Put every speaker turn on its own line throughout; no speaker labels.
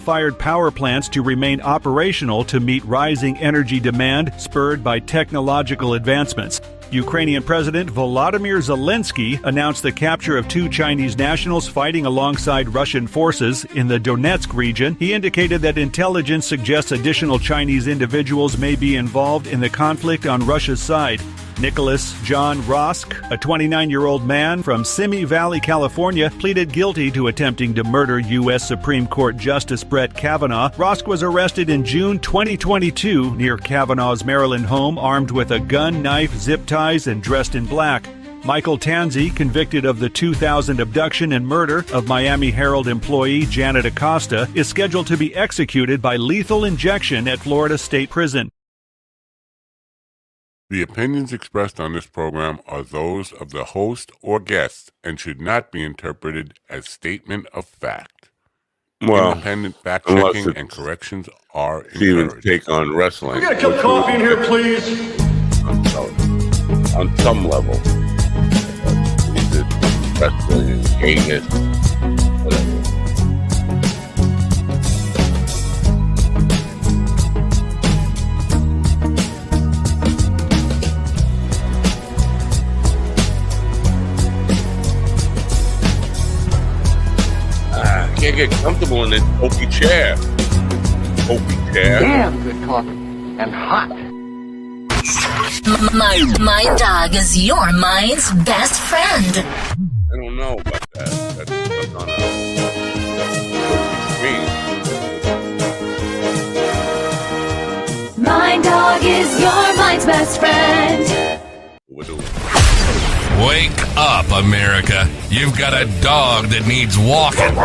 fired power plants to remain operational to meet rising energy demand spurred by technological advancements. Ukrainian President Volodymyr Zelensky announced the capture of 2 Chinese nationals fighting alongside Russian forces in the Donetsk region. He indicated that intelligence suggests additional Chinese individuals may be involved in the conflict on Russia's side. Nicholas John Rosk, a 29-year-old man from Simi Valley, California, pleaded guilty to attempting to murder U.S. Supreme Court Justice Brett Kavanaugh. Rosk was arrested in June 2022 near Kavanaugh's Maryland home, armed with a gun, knife, zip ties, and dressed in black. Michael Tanzi, convicted of the 2000 abduction and murder of Miami Herald employee Janet Acosta, is scheduled to be executed by lethal injection at Florida State Prison.
The opinions expressed on this program are those of the host or guest and should not be interpreted as statement of fact.
Well,
independent fact-checking and corrections are
Steven's
encouraged.
take on wrestling.
We got a cup of coffee in here, please.
On some level. He's a wrestling and gayness, whatever. Can't get comfortable in this Opie chair. Opie chair.
Damn good coffee. And hot.
My dog is your mind's best friend.
I don't know about that. That's on a screen.
My dog is your mind's best friend.
Wake up, America. You've got a dog that needs walking.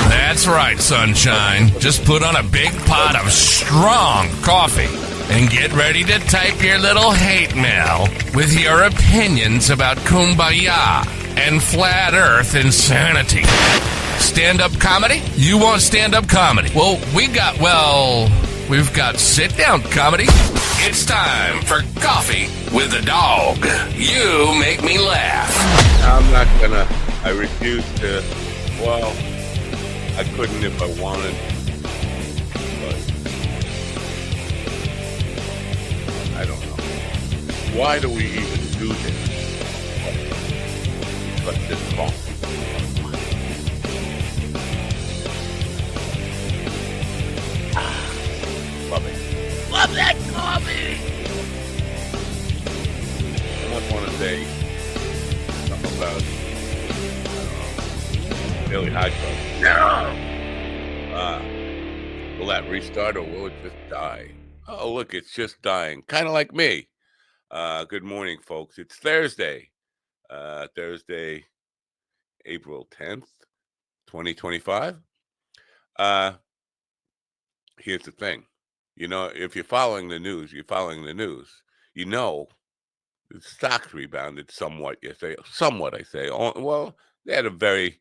That's right, sunshine. Just put on a big pot of strong coffee and get ready to type your little hate mail with your opinions about kumbaya and flat earth insanity. Stand-up comedy? You want stand-up comedy? Well, we've got sit-down comedy. It's time for Coffee with a Dog. You make me laugh.
I'm not gonna. I refuse to. Well, I couldn't if I wanted. But I don't know. Why do we even do this? Cut this coffee. Love it. Love that coffee! I just want to say something about Billy High Club. No! Will that restart or will it just die? Oh, look, it's just dying. Kind of like me. Good morning, folks. It's Thursday. Thursday, April 10th, 2025. Here's the thing. You know, if you're following the news, you know, the stocks rebounded somewhat yesterday. Somewhat, I say. Well, they had a very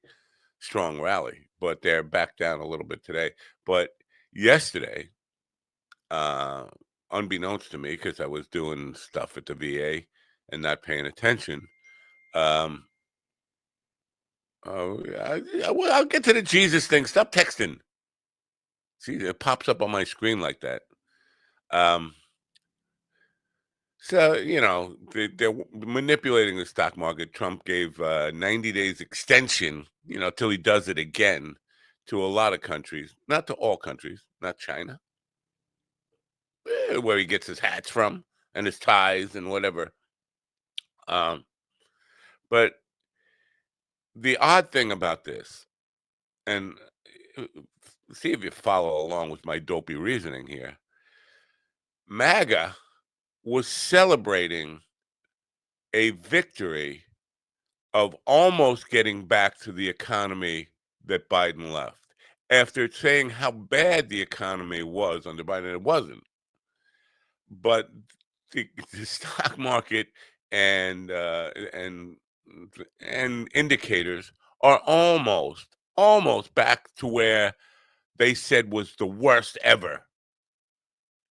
strong rally, but they're back down a little bit today. But yesterday, unbeknownst to me, because I was doing stuff at the VA and not paying attention, I'll get to the Jesus thing. Stop texting. See, it pops up on my screen like that. So, you know, they're manipulating the stock market. Trump gave 90 days extension, you know, till he does it again to a lot of countries. Not to all countries, not China, where he gets his hats from and his ties and whatever. But the odd thing about this, and see if you follow along with my dopey reasoning here. MAGA was celebrating a victory of almost getting back to the economy that Biden left. After saying how bad the economy was under Biden, it wasn't. But the stock market and indicators are almost back to where they said was the worst ever.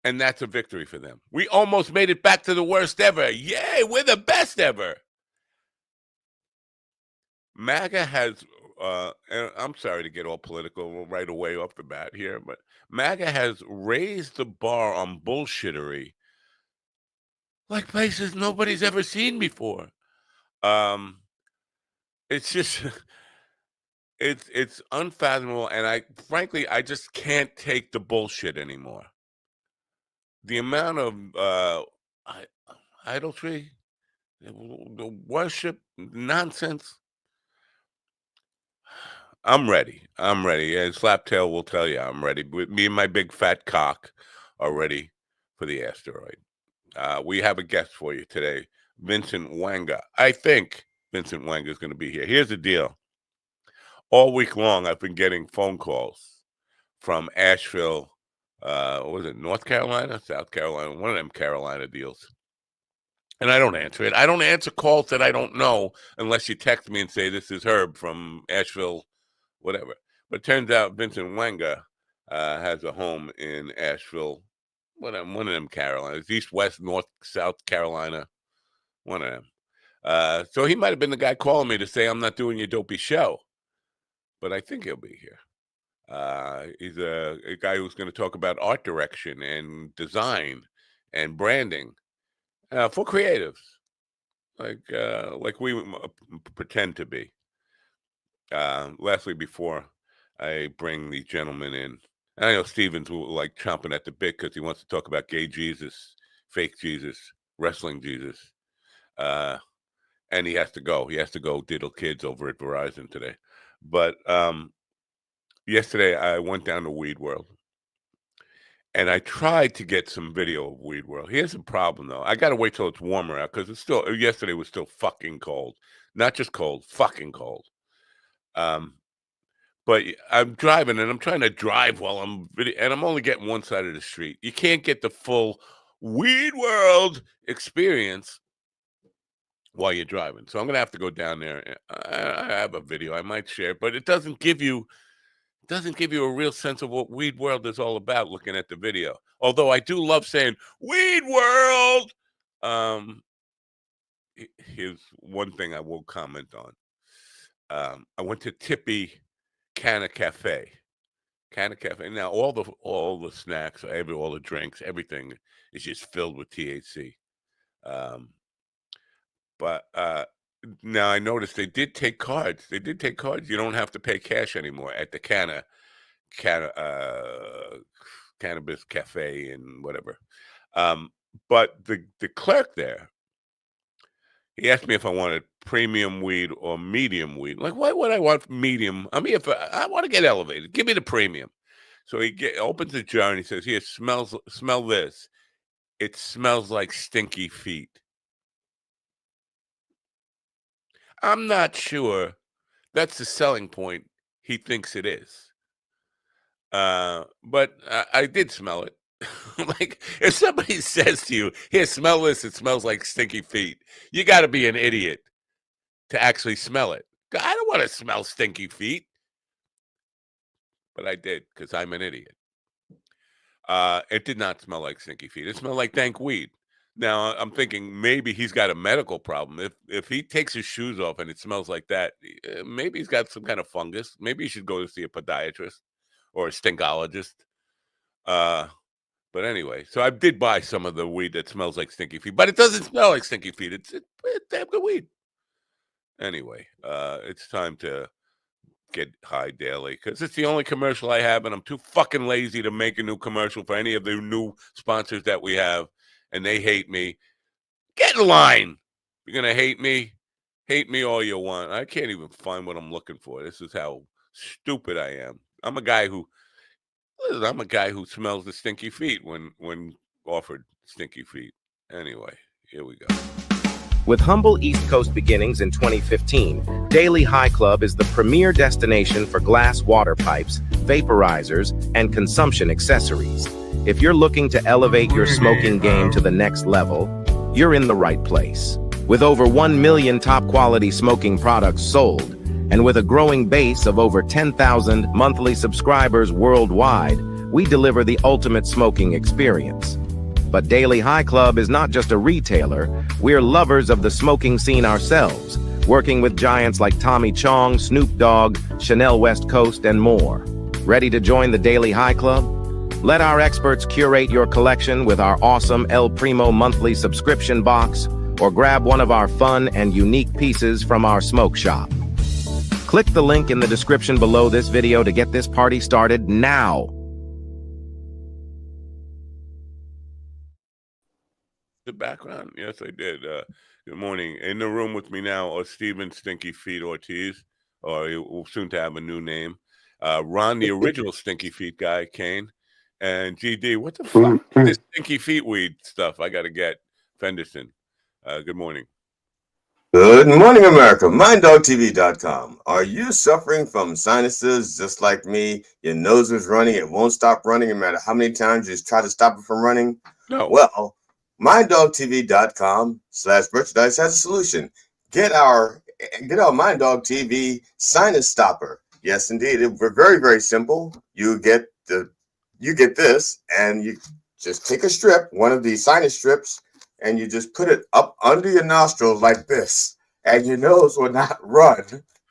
And that's a victory for them. We almost made it back to the worst ever. Yay, we're the best ever. MAGA has and I'm sorry to get all political right away off the bat here, but MAGA has raised the bar on bullshittery like places nobody's ever seen before. It's just it's unfathomable, and I just can't take the bullshit anymore. The amount of idolatry, the worship nonsense. I'm ready. And Slaptail will tell you I'm ready. Me and my big fat cock are ready for the asteroid. We have a guest for you today, Vincent Wanga. I think Vincent Wanga is going to be here. Here's the deal. All week long, I've been getting phone calls from Asheville, was it North Carolina, South Carolina, one of them Carolina deals. And I don't answer it. I don't answer calls that I don't know unless you text me and say, this is Herb from Asheville, whatever. But it turns out Vincent Wanga has a home in Asheville, one of them Carolinas, East, West, North, South Carolina, one of them. So he might have been the guy calling me to say, I'm not doing your dopey show. But I think he'll be here. He's a guy who's going to talk about art direction and design and branding for creatives, like we pretend to be. Lastly, before I bring the gentleman in, I know Steven's like chomping at the bit because he wants to talk about gay Jesus, fake Jesus, wrestling Jesus, and he has to go. He has to go diddle kids over at Verizon today. But yesterday I went down to Weed World, and I tried to get some video of Weed World. Here's the problem, though. I got to wait till it's warmer out because yesterday was still fucking cold. Not just cold, fucking cold. But I'm driving, and I'm trying to drive while and I'm only getting one side of the street. You can't get the full Weed World experience while you're driving. So I'm going to have to go down there. I have a video I might share, but it doesn't give you a real sense of what Weed World is all about looking at the video. Although I do love saying Weed World. Here's one thing I will comment on. I went to Tippy Canna Cafe. Now all the snacks, all the drinks, everything is just filled with THC. But now I noticed they did take cards. You don't have to pay cash anymore at the Cannabis Cafe and whatever. But the clerk there, he asked me if I wanted premium weed or medium weed. Like, why would I want medium? I mean, if I want to get elevated, give me the premium. So he opens the jar and he says, "Here, smell this. It smells like stinky feet." I'm not sure that's the selling point he thinks it is. But I did smell it. Like, if somebody says to you, "Here, smell this, it smells like stinky feet," you got to be an idiot to actually smell it. I don't want to smell stinky feet. But I did, because I'm an idiot. It did not smell like stinky feet. It smelled like dank weed. Now, I'm thinking maybe he's got a medical problem. If he takes his shoes off and it smells like that, maybe he's got some kind of fungus. Maybe he should go to see a podiatrist or a stinkologist. But anyway, so I did buy some of the weed that smells like stinky feet, but it doesn't smell like stinky feet. It's damn good weed. Anyway, it's time to get high daily because it's the only commercial I have, and I'm too fucking lazy to make a new commercial for any of the new sponsors that we have, and they hate me. Get in line. You're gonna hate me all you want. I can't even find what I'm looking for. This is how stupid I am. I'm a guy who smells the stinky feet when offered stinky feet. Anyway, here we go.
With humble East Coast beginnings in 2015, Daily High Club is the premier destination for glass water pipes, vaporizers, and consumption accessories. If you're looking to elevate your smoking game to the next level, you're in the right place. With over 1 million top-quality smoking products sold, and with a growing base of over 10,000 monthly subscribers worldwide, we deliver the ultimate smoking experience. But Daily High Club is not just a retailer, we're lovers of the smoking scene ourselves. working with giants like Tommy Chong, Snoop Dogg, Chanel West Coast, and more. Ready to join the Daily High Club? Let our experts curate your collection with our awesome El Primo monthly subscription box, or grab one of our fun and unique pieces from our smoke shop. Click the link in the description below this video to get this party started now.
The background? Yes, I did. Good morning. In the room with me now are Stephen Stinky Feet Ortiz, or he will soon to have a new name. Ron, the original Stinky Feet guy, Kane, and GD. What the fuck is this Stinky Feet weed stuff I got to get? Fenderson. Good morning.
Good morning, America. MindDogTV.com. Are you suffering from sinuses just like me? Your nose is running. It won't stop running no matter how many times you try to stop it from running?
No.
Well, MindDogTV.com/merchandise has a solution. Get our MindDog TV sinus stopper. Yes, indeed. We're very, very simple. You get this, and you just take a strip, one of these sinus strips, and you just put it up under your nostrils like this, and your nose will not run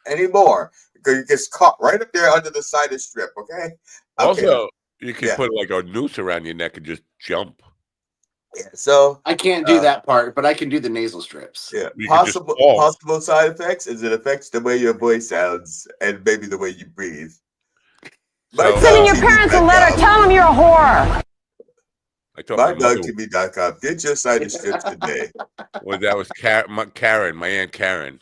anymore because it gets caught right up there under the sinus strip. Okay.
Also, you can put like a noose around your neck and just jump.
Yeah, so
I can't do that part, but I can do the nasal strips.
Yeah, possible side effects is it affects the way your voice sounds and maybe the way you breathe.
Sending your parents a letter, tell them you're a whore.
MindDogTV.com. Get your sinus strips today.
Well, that was Karen, my Aunt Karen,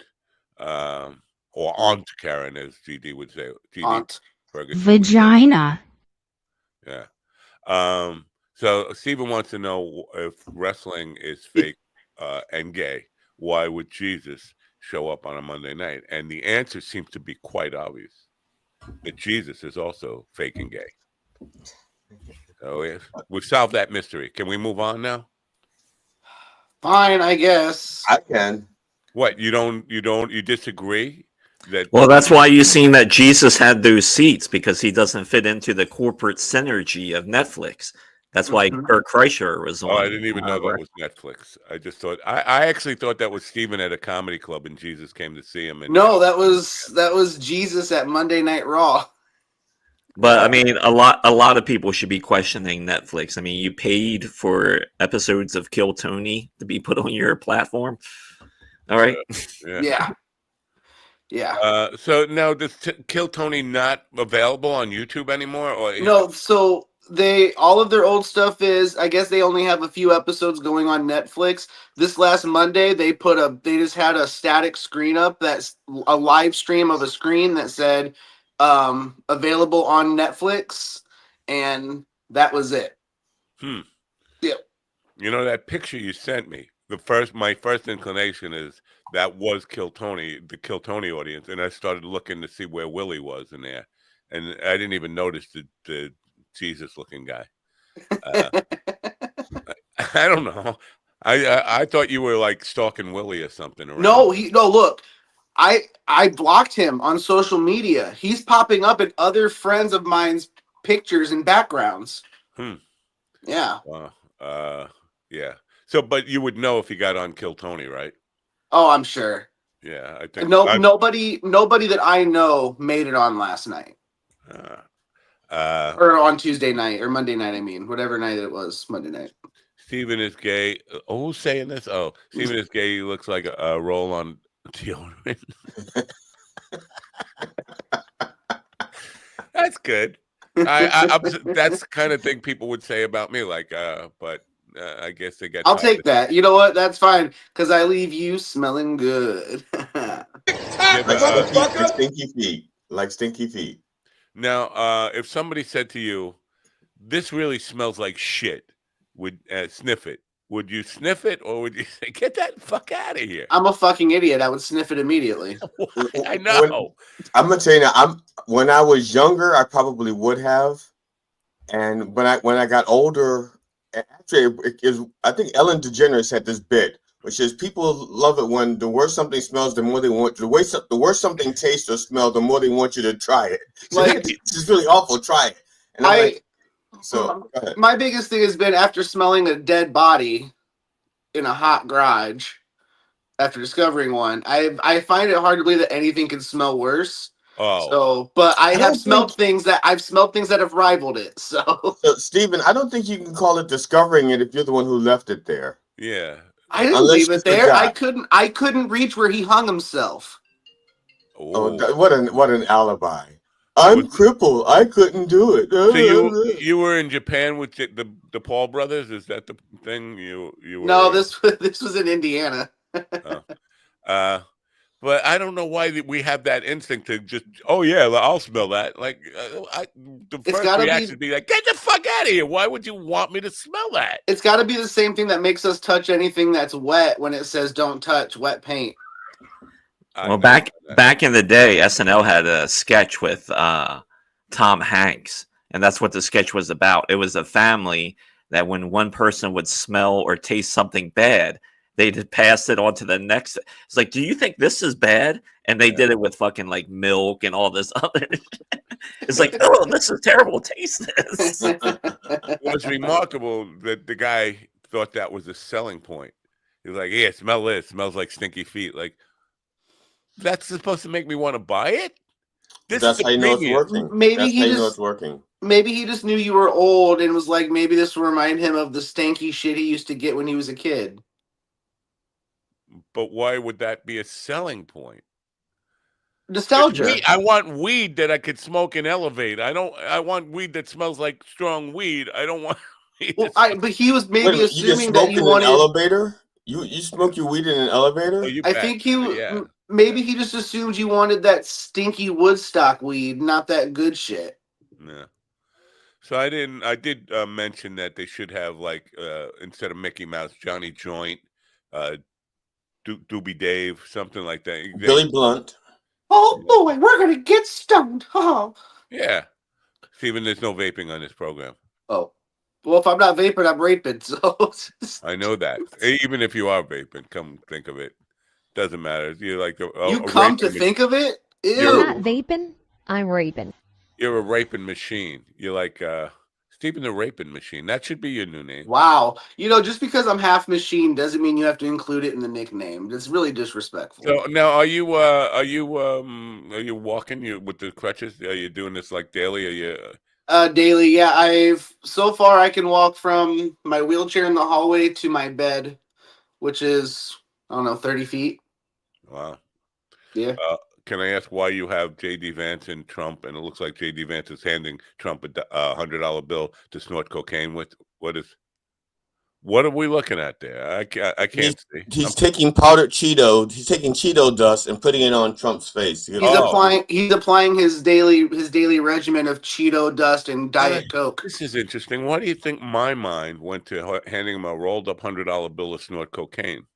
or Aunt Karen, as GD would say. GD
Aunt.
Vagina.
Yeah. So Stephen wants to know if wrestling is fake and gay. Why would Jesus show up on a Monday night? And the answer seems to be quite obvious. That Jesus is also fake and gay. So we've solved that mystery. Can we move on now?
Fine, I guess.
I can.
What, you disagree?
Well, that's why you've seen that Jesus had those seats, because he doesn't fit into the corporate synergy of Netflix. That's why Kurt Kreischer was on.
Oh, I didn't even know that was Netflix. I just thought I actually thought that was Stephen at a comedy club and Jesus came to see him. And
no, that was Jesus at Monday Night Raw.
But I mean, a lot of people should be questioning Netflix. I mean, you paid for episodes of Kill Tony to be put on your platform. All right.
Yeah.
So now does Kill Tony not available on YouTube anymore? Or
no, so all of their old stuff is, I guess they only have a few episodes going on Netflix. This last Monday they just had a static screen up, that's a live stream of a screen that said available on Netflix, and that was it. Yeah.
You know, that picture you sent me, my first inclination is that was Kill Tony, the Kill Tony audience, and I started looking to see where Willie was in there, and I didn't even notice the Jesus-looking guy. I don't know. I thought you were like stalking Willie or something. Around.
No, look, I blocked him on social media. He's popping up in other friends of mine's pictures and backgrounds. Yeah.
Yeah. So, but you would know if he got on Kill Tony, right?
Oh, I'm sure.
Yeah, I think
nobody that I know made it on last night. Or on Tuesday night or Monday night, I mean, whatever night it was, Monday night.
Stephen is gay. Oh, who's saying this? Oh, Stephen is gay. He looks like a roll on deodorant. That's good. That's the kind of thing people would say about me. Like, but I guess they get.
I'll take that. You know what? That's fine, because I leave you smelling good.
Stinky feet, like stinky feet.
Now, if somebody said to you, "This really smells like shit," would sniff it? Would you sniff it, or would you say, "Get that fuck out of here"?
I'm a fucking idiot. I would sniff it immediately.
I know.
I'm gonna tell you now. When I was younger, I probably would have, and when I got older, actually, I think Ellen DeGeneres had this bit, which is people love it when the worse something smells, the more they want. The worse something tastes or smells, the more they want you to try it. So it's just really awful. Try it. And
my biggest thing has been after smelling a dead body in a hot garage. after discovering one. I find it hard to believe that anything can smell worse.
Oh,
So, but I
I
have
don't
smelled things that have rivaled it. So,
So, Stephen, I don't think you can call it discovering it if you're the one who left it there.
yeah.
I didn't
Unless
leave
you
it there.
forgot.
I couldn't reach where he hung himself.
Oh,
Oh,
what an alibi!
was
I'm crippled. I couldn't do it.
so you were in Japan with the Paul brothers? Is that the thing you
No,
were?
this was in Indiana.
Uh, uh, but I don't know why we have that instinct to just, oh yeah, I'll smell that. Like, the
It's
first
gotta
reaction
be.
would be like, get the fuck out of here. Why would you want me to smell that?
It's got to be the same thing that makes us touch anything that's wet when it says "Don't touch wet paint."
Well, back in the day, SNL had a sketch with Tom Hanks, and that's what the sketch was about. It was a family that when one person would smell or taste something bad, they'd pass it on to the next. It's like, do you think this is bad? And they did it with fucking like milk and all this other. It's like, oh, this is terrible. Taste this.
It was remarkable that the guy thought that was a selling point. He was like, yeah, smell this. It smells like stinky feet. Like, that's supposed to make me want to buy it?
That's how you know it's working.
Maybe
That's
he
how you know
just
it's working.
maybe he just knew you were old and was like, maybe this will remind him of the stanky shit he used to get when he was a kid.
But why would that be a selling point?
Nostalgia.
I want weed that I could smoke and elevate. I want weed that smells like strong weed. I don't want
but he was
Wait a
maybe
minute, you just
assuming that
smoked
you
in an
wanted.
elevator? You smoke your weed in an elevator?
I think maybe he just assumed you wanted that stinky Woodstock weed, not that good shit.
Yeah. So I did mention that they should have, like, instead of Mickey Mouse, Johnny Joint, Doobie Dave, something like that.
Billy Blunt.
Oh boy, we're gonna get stoned. Oh.
Yeah. Steven, there's no vaping on this program.
Oh. Well, if I'm not vaping, I'm raping. So
I know that. Even if you are vaping, come think of it, doesn't matter. You're like
you come to think of it. Ew.
I'm not vaping. I'm raping.
You're a raping machine. You're like Stephen the Raping Machine. That should be your new name.
Wow. You know, just because I'm half machine doesn't mean you have to include it in the nickname. It's really disrespectful.
So now, are you walking with the crutches? Are you doing this like daily? Are you?
Daily, yeah. So far I can walk from my wheelchair in the hallway to my bed, which is, I don't know, 30 feet.
Wow.
Yeah.
Can I ask why you have J.D. Vance and Trump, and it looks like J.D. Vance is handing Trump a $100 bill to snort cocaine with? What are we looking at there? I can't see.
He's taking powdered Cheeto. He's taking Cheeto dust and putting it on Trump's face.
He's applying his daily regimen of Cheeto dust and Diet Coke.
This is interesting. Why do you think my mind went to handing him a rolled up $100 bill to snort cocaine?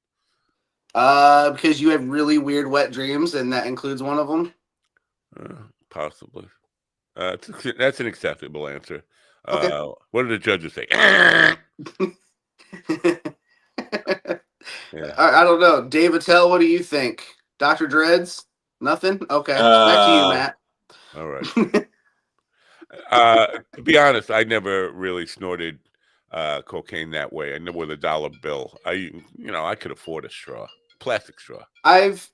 Because you have really weird wet dreams, and that includes one of them.
Possibly. That's an acceptable answer.
Okay.
What did the judges say? Yeah.
I don't know. Dave Attell, what do you think? Dr. Dreads? Nothing? Okay. Back to you, Matt.
All right. To be honest, I never really snorted cocaine that way. I never with a dollar bill. I could afford a straw, plastic straw.
I've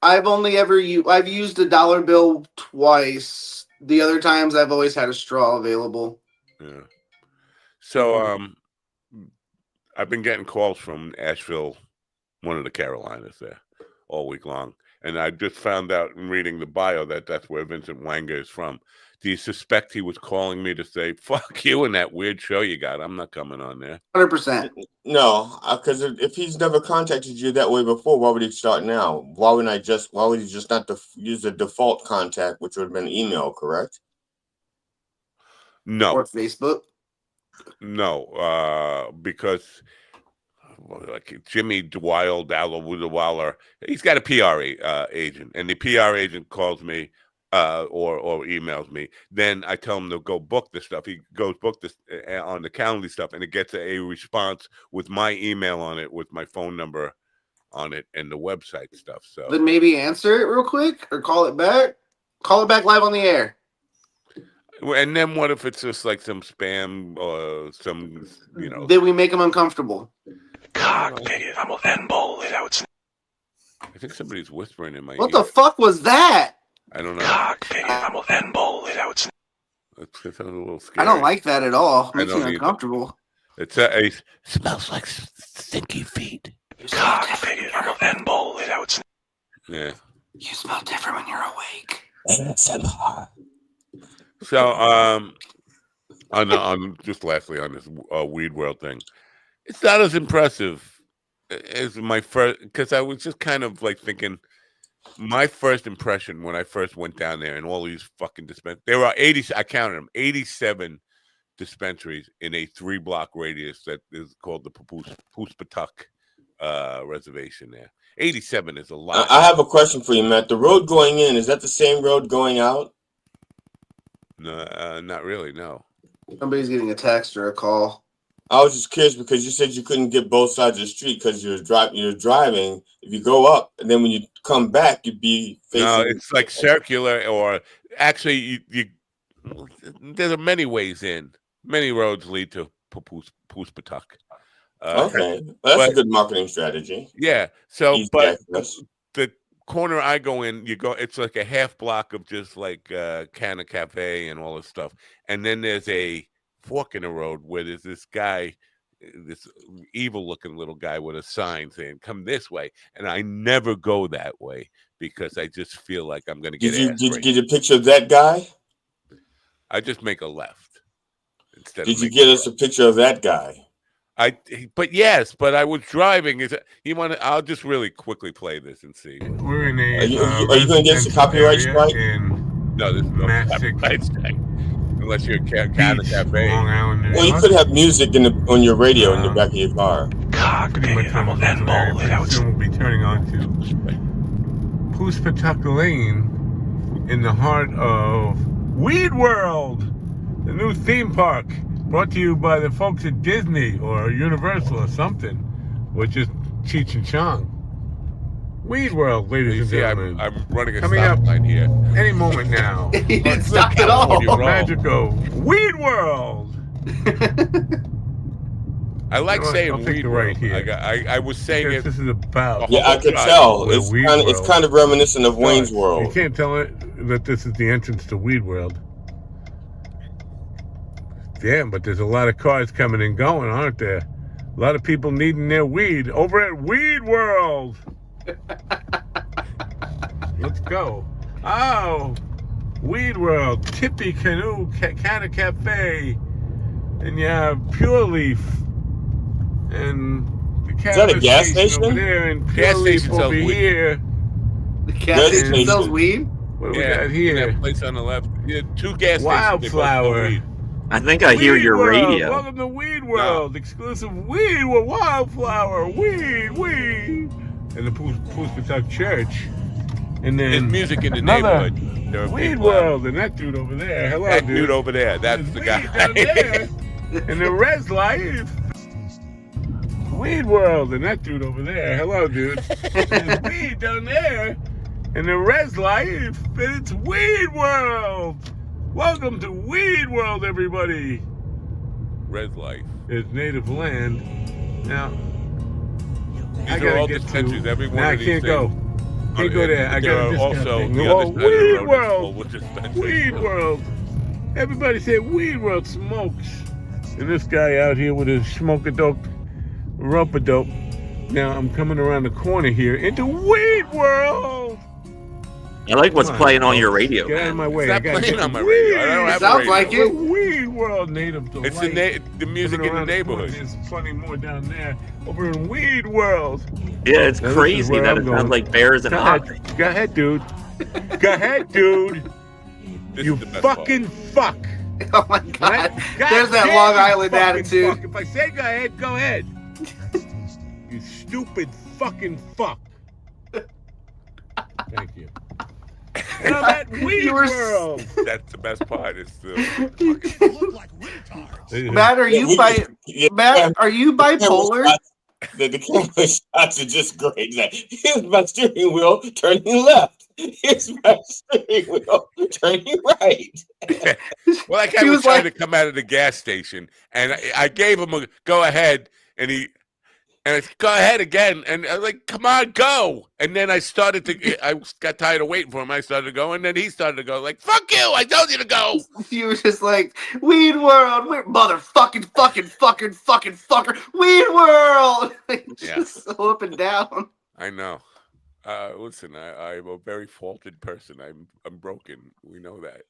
used a dollar bill twice. The other times I've always had a straw available.
Yeah. So I've been getting calls from Asheville, one of the Carolinas there, all week long. And I just found out in reading the bio that that's where Vincent Wanger is from. Do you suspect he was calling me to say, fuck you and that weird show you got? I'm not coming on there.
100%.
No, because if he's never contacted you that way before, why would he start now? Why would he just not use the default contact, which would have been email, correct?
No.
Or Facebook?
No, because like Jimmy Dwyer, he's got a PR agent, and the PR agent calls me or emails me. Then I tell him to go book the stuff. He goes book this on the Calendly stuff, and it gets a response with my email on it, with my phone number on it, and the website stuff. So
then maybe answer it real quick or call it back. Call it back live on the air.
And then what if it's just like some spam or some,
Then we make them uncomfortable.
Cock, I'm an ball it out.
I think somebody's whispering in my
What
ear.
the fuck was that?
I don't know. It sounds a little scary.
I don't like that at all. It makes me
don't either.
uncomfortable.
It smells like stinky feet. Yeah.
You smell different when you're awake.
So, on just lastly on this Weed World thing, it's not as impressive as my first, because I was just kind of like thinking, my first impression when I first went down there and all these fucking dispensaries, there are 80, I counted them, 87 dispensaries in a 3-block radius that is called the Puspatuk reservation there. 87 is a lot.
I have a question for you, Matt. The road going in, is that the same road going out?
No, not really, no.
Somebody's getting a text or a call.
I was just curious because you said you couldn't get both sides of the street because you're driving. If you go up and then when you come back, you'd be facing.
No, it's like circular, or actually, there are many ways in. Many roads lead to Puspatuk.
Okay, well, that's a good marketing strategy.
Yeah. So,
Easy
but
access.
the corner I go in, it's like a half block of just like Canna Cafe and all this stuff, and then there's a fork in the road where there's this guy, this evil-looking little guy with a sign saying "Come this way," and I never go that way because I just feel like I'm going to get.
Did you get a picture of that guy?
I just make a left instead.
Did you get us a picture of that guy?
But I was driving. I'll just really quickly play this and see.
We're in a.
Are you going to get us a copyright strike?
No, there's no copyright strike unless you're Canna Cafe.
Well, you could have music on your radio in the back of your car.
We'll be turning on to Puspatuk Lane in the heart of Weed World, the new theme park. Brought to you by the folks at Disney or Universal or something, or just Cheech and Chong. Weed World, ladies and gentlemen.
I'm running a
Coming
stop
up
sign here.
Any moment now.
He didn't stop at all.
Magical Weed World.
I like saying Weed World.
Here.
I was saying it.
This is about.
Yeah, I can tell. It's kind of reminiscent of Wayne's World.
You can't tell it that this is the entrance to Weed World. Damn, but there's a lot of cars coming and going, aren't there? A lot of people needing their weed over at Weed World. Let's go. Oh, Weed World, Tippy Canoe, Canna Cafe, and you have Pure Leaf, and the
is that a gas station
over there, and Pure Leaf over here.
The gas station sells weed?
What do we got here?
That place on the left. Yeah, 2 gas stations.
Wildflower.
I think I hear your radio.
Welcome to Weed World, exclusive Weed with Wildflower, weed, and the Puspatuk Church, and then
there's music in the neighborhood.
Weed World, and that dude over there. Hello,
that dude over there. That's the guy.
Down there, and the Res Life. Weed World, and that dude over there. Hello, dude. There's weed down there, and the Res Life, and it's Weed World. Welcome to Weed World, everybody.
Red Life.
It's native land. Now,
I gotta all get dispensaries. Every one of these
can't go. Can't go there. I got
also
Weed World. Weed World. Everybody say Weed World smokes. And this guy out here with his smoke-a-dope, rope-a-dope. Now I'm coming around the corner here into Weed World.
I like what's playing on your radio.
Get out of my way.
It's not playing on my radio. I don't have
sounds
a radio.
like it.
Weed World native delight.
It's the music in the neighborhood.
There's plenty more down there. Over in Weed World.
Yeah, it's crazy that it sounds like bears and hopping.
Go ahead, dude. Go ahead, dude. You fucking fuck.
Oh my God. There's that Long Island attitude.
Fuck. If I say go ahead. You stupid fucking fuck. Thank you. And I'm at Weed World.
That's the best part. It's the
Matt, are you bipolar?
The camera shots are just great. Like, here's my steering wheel turning left. Here's my steering wheel turning right.
Well, that guy was trying to come out of the gas station, and I gave him a go ahead, and And I said, go ahead again. And I was like, come on, go. And then I got tired of waiting for him. I started to go, and then he started to go, like, fuck you. I told you to go.
You were just like, Weed World, motherfucking, fucker, Weed World. Just so up and down.
I know. Listen, I'm a very faulted person. I'm broken. We know that.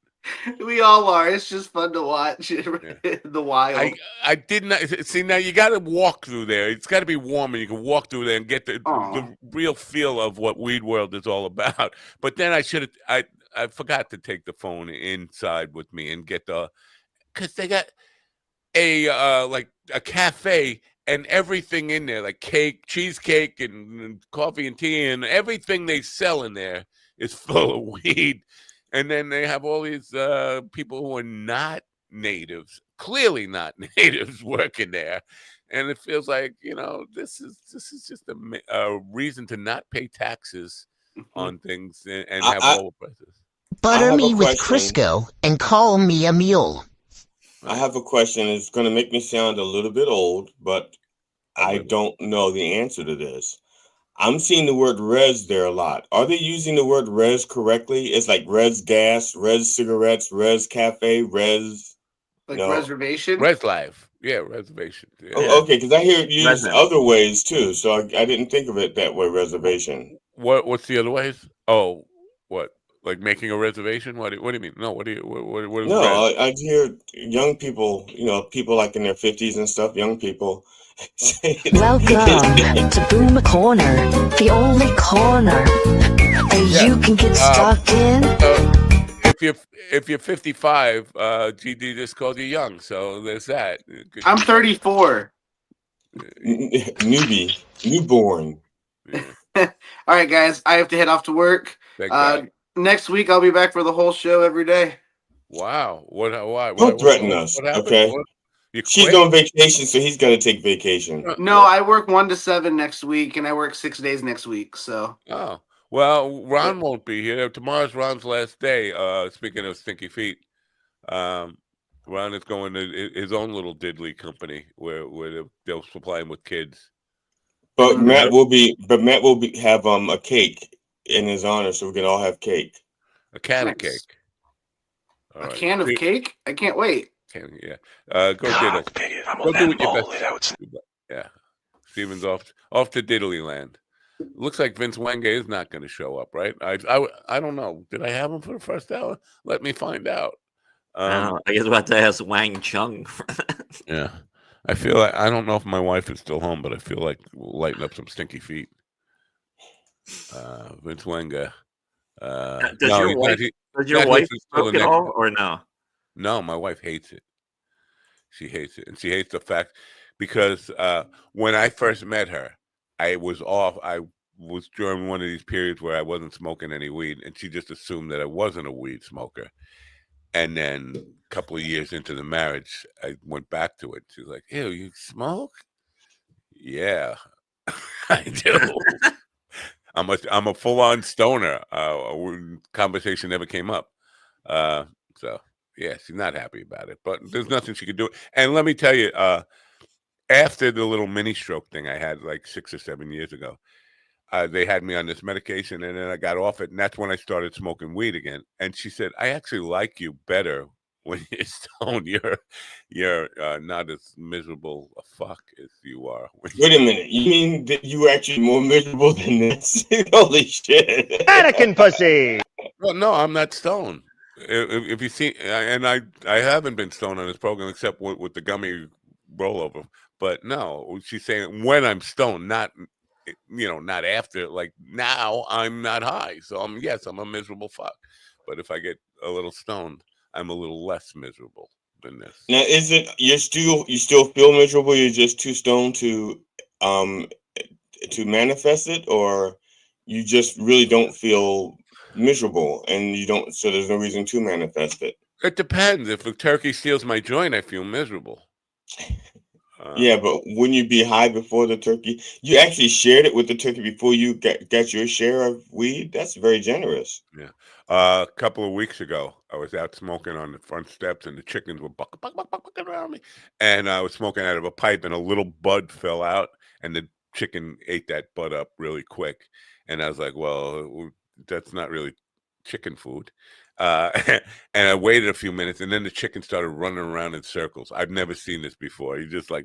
We all are. It's just fun to watch the wild.
I did not see. Now you got to walk through there. It's got to be warm, and you can walk through there and get the real feel of what Weed World is all about. But then I forgot to take the phone inside with me and get because they got a like a cafe and everything in there, like cake, cheesecake, and coffee and tea, and everything they sell in there is full of weed. And then they have all these people who are not natives, clearly not natives, working there, and it feels like this is just a reason to not pay taxes on things and have lower prices.
Butter me with Crisco and call me a mule.
I have a question. It's going to make me sound a little bit old, but I don't know the answer to this. I'm seeing the word res there a lot. Are they using the word res correctly? It's like res gas, res cigarettes, res cafe, res...
Like reservation?
Res live. Yeah, reservation. Yeah.
Oh, okay, because I hear it used other ways too, so I didn't think of it that way, reservation.
What's the other ways? Oh, what? Like making a reservation? What do you mean? No, what is
No, I hear young people, people like in their 50s and stuff, young people.
Welcome to Boomer Corner, the only corner that you can get stuck in.
If you're 55, GD just called you young, so there's that.
I'm 34.
Newborn.
Yeah. All right, guys, I have to head off to work. Next week I'll be back for the whole show every day.
Wow. Why?
Don't threaten us, okay? She's on vacation, so he's got to take vacation.
No, I work 1 to 7 next week, and I work 6 days next week. So.
Oh well, Ron won't be here. Tomorrow's Ron's last day. Speaking of stinky feet, Ron is going to his own little diddly company where they'll supply him with kids.
But Matt will have a cake in his honor, so we can all have cake.
A can of cake.
All right. Can of cake? I can't wait.
Yeah. Go diddle. Go do what you best. Yeah. Steven's off to Diddly Land. Looks like Vince Wenge is not going to show up, right? I don't know. Did I have him for the first hour? Let me find out.
I was about to ask Wang Chung.
Yeah. I feel like I don't know if my wife is still home, but I feel like we'll lighten up some stinky feet. Vince Wenge.
Does your wife smoke at all or no?
No, my wife hates it. She hates it. And she hates the fact because when I first met her, I was during one of these periods where I wasn't smoking any weed, and she just assumed that I wasn't a weed smoker. And then a couple of years into the marriage, I went back to it. She was like, ew, you smoke? Yeah, I do. I'm a full-on stoner. Conversation never came up. So yeah, she's not happy about it, but there's nothing she could do. And let me tell you, after the little mini stroke thing I had like 6 or 7 years ago, they had me on this medication, and then I got off it, and that's when I started smoking weed again. And she said, I actually like you better when you're stoned. You're not as miserable a fuck as you are.
Wait a minute. You mean that you were actually more miserable than this? Holy shit.
Mannequin pussy.
Well, no, I'm not stoned. If you see, and I haven't been stoned on this program except with the gummy rollover. But no, she's saying when I'm stoned, not after. Like now, I'm not high, so I'm a miserable fuck. But if I get a little stoned, I'm a little less miserable than this.
Now, is it you still feel miserable? You're just too stoned to manifest it, or you just really don't feel miserable and you don't? So there's no reason to manifest it.
It depends. If a turkey steals my joint, I feel miserable.
Yeah, but wouldn't you be high before the turkey? You actually shared it with the turkey before you got your share of weed? That's very generous.
Yeah. A couple of weeks ago, I was out smoking on the front steps, and the chickens were bucking around me. And I was smoking out of a pipe, and a little bud fell out, and the chicken ate that butt up really quick. And I was like, well, that's not really chicken food. And I waited a few minutes, and then the chicken started running around in circles. I've never seen this before. He just like,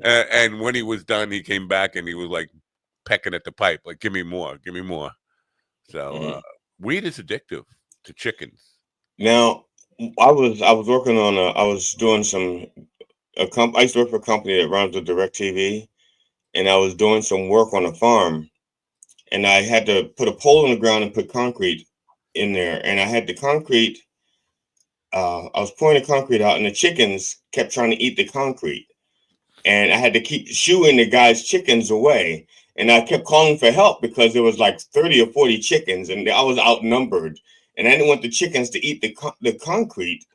and when he was done, he came back and he was like pecking at the pipe, like, give me more, give me more. So weed is addictive to chickens.
Now, I was working on I was doing I used to work for a company that runs with DirecTV, and I was doing some work on a farm, and I had to put a pole in the ground and put concrete in there, and I had the concrete. I was pouring the concrete out, and the chickens kept trying to eat the concrete, and I had to keep shooing the guy's chickens away. And I kept calling for help because there was like 30 or 40 chickens, and I was outnumbered, and I didn't want the chickens to eat the concrete,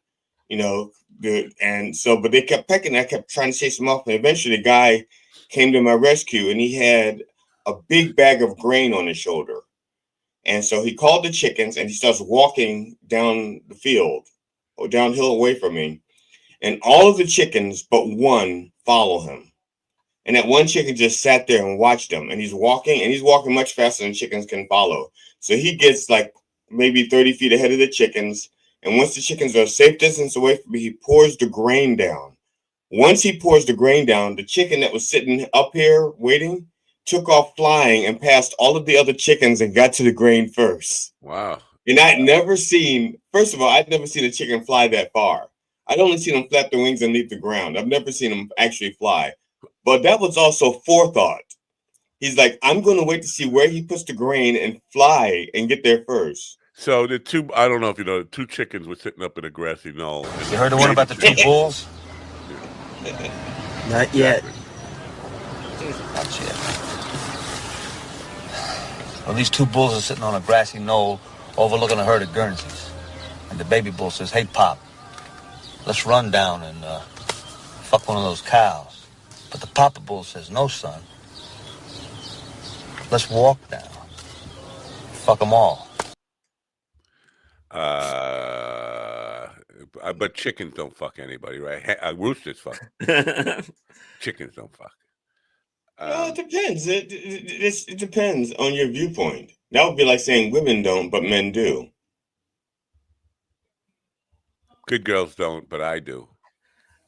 you know. But they kept pecking. I kept trying to chase them off, and eventually the guy came to my rescue, and he had a big bag of grain on his shoulder. And so he called the chickens, and he starts walking down the field or downhill away from me. And all of the chickens but one follow him. And that one chicken just sat there and watched him. And he's walking much faster than chickens can follow. So he gets like maybe 30 feet ahead of the chickens. And once the chickens are a safe distance away from me, he pours the grain down. Once he pours the grain down, the chicken that was sitting up here waiting took off flying and passed all of the other chickens and got to the grain first.
Wow.
And I'd never seen a chicken fly that far. I'd only seen them flap their wings and leave the ground. I've never seen them actually fly. But that was also forethought. He's like, I'm going to wait to see where he puts the grain and fly and get there first.
So the two, I don't know if you know, 2 chickens were sitting up in a grassy knoll.
You heard the one about the 2 bulls?
Not yet.
Not yet. Well, these 2 bulls are sitting on a grassy knoll overlooking a herd of Guernseys. And the baby bull says, hey, Pop, let's run down and fuck one of those cows. But the papa bull says, no, son. Let's walk down. Fuck them all.
But chickens don't fuck anybody, right? Roosters fuck. Chickens don't fuck.
Well, it depends. It depends on your viewpoint. That would be like saying women don't, but men do.
Good girls don't, but I do.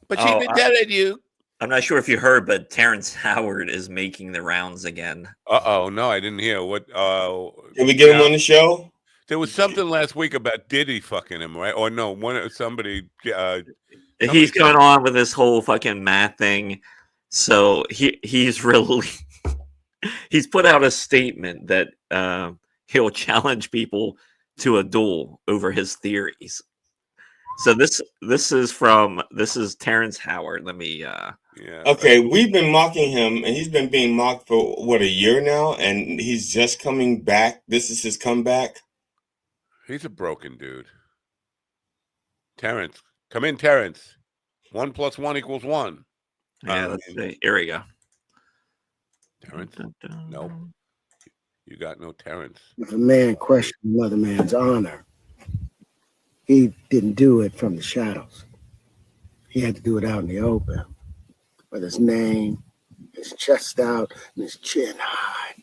But she been telling you.
I'm not sure if you heard, but Terrence Howard is making the rounds again.
No, I didn't hear. What?
Can we get him on the show?
There was something last week about Diddy fucking him, right? Or no, somebody.
He's going on with this whole fucking math thing. So he's really he's put out a statement that he'll challenge people to a duel over his theories. So this is Terrence Howard. Let me
Okay, we've been mocking him, and he's been being mocked for a year now, and he's just coming back. This is his comeback.
He's a broken dude. Terrence, come in, Terrence. 1 + 1 = 1.
Yeah, let's see. Here we go.
Terrence, nope. You got no Terrence.
If a man questions another man's honor, he didn't do it from the shadows. He had to do it out in the open, with his name, his chest out, and his chin high.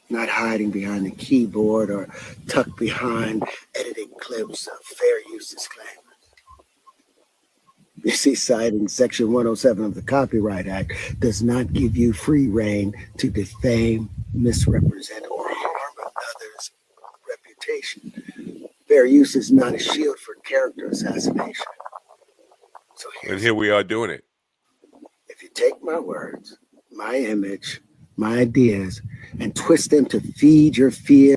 Not hiding behind the keyboard or tucked behind editing clips of fair use disclaimers. You see, citing Section 107 of the Copyright Act does not give you free rein to defame, misrepresent, or harm others' reputation. Fair use is not a shield for character assassination. So
and here we are doing it.
If you take my words, my image, my ideas, and twist them to feed your fear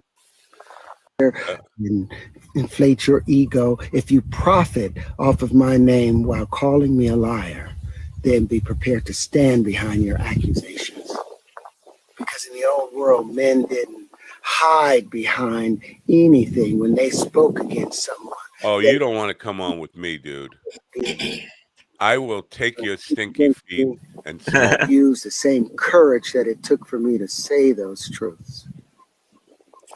and inflate your ego, if you profit off of my name while calling me a liar, then be prepared to stand behind your accusations. Because in the old world, men didn't hide behind anything when they spoke against someone.
Oh, you don't want to come on with me, dude. I will take your stinky feet and smoke.
Use the same courage that it took for me to say those truths.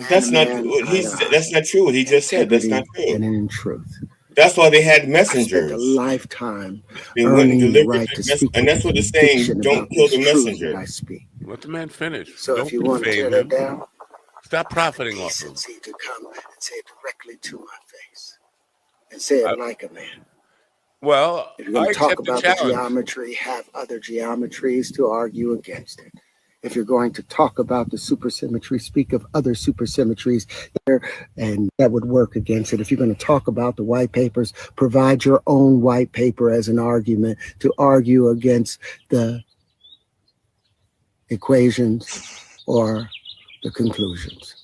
That's not what he said. That's not true. What he just said. That's not true.
And in truth.
That's why they had
I
messengers.
spent a lifetime
They wouldn't
earning the
deliver
right to speak
and
with
that's what it's saying.
conviction
Don't
about
kill
these
the
truths that
messenger.
I speak.
Let the man finish.
So
Don't
if you want to tear
defame
that
him.
down,
Stop profiting off him.
decency to come and say it directly to my face and say it like a man.
Well,
If you're going
I
to talk
accept the
about the
challenge.
geometry, have other geometries to argue against it. If you're going to talk about the supersymmetry, speak of other supersymmetries there, and that would work against it. If you're going to talk about the white papers, provide your own white paper as an argument to argue against the equations or the conclusions.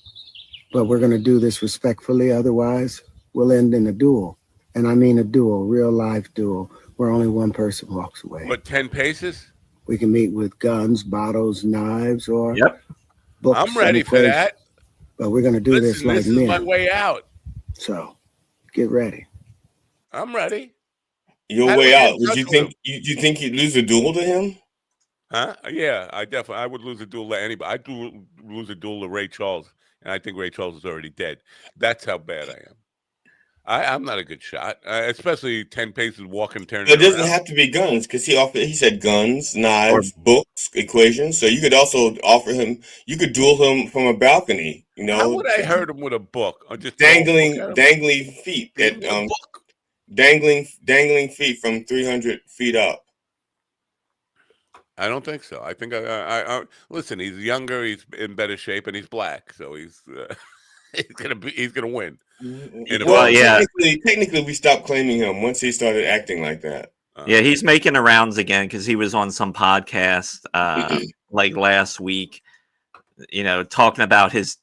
But we're going to do this respectfully, otherwise we'll end in a duel. And I mean a duel, real life duel, where only one person walks away.
But 10 paces?
We can meet with guns, bottles, knives, or books.
I'm ready for that.
But we're going to do this like
this is
men.
my way out.
So get ready.
I'm ready.
Your way out. Would you think you'd lose a duel to him?
Huh? Yeah, I would lose a duel to anybody. I'd lose a duel to Ray Charles, and I think Ray Charles is already dead. That's how bad I am. I'm not a good shot, especially 10 paces walking, turning.
It doesn't have to be guns, because he said guns, knives, books, equations. So you could also offer him. You could duel him from a balcony. You know,
how would I hurt him with a book? Or just
dangling feet at dangling feet from 300 feet up.
I don't think so. I think I listen. He's younger. He's in better shape, and he's black, so he's he's gonna win.
Well, technically, we stopped claiming him once he started acting like that.
Yeah, he's making the rounds again because he was on some podcast like last week. You know, talking about his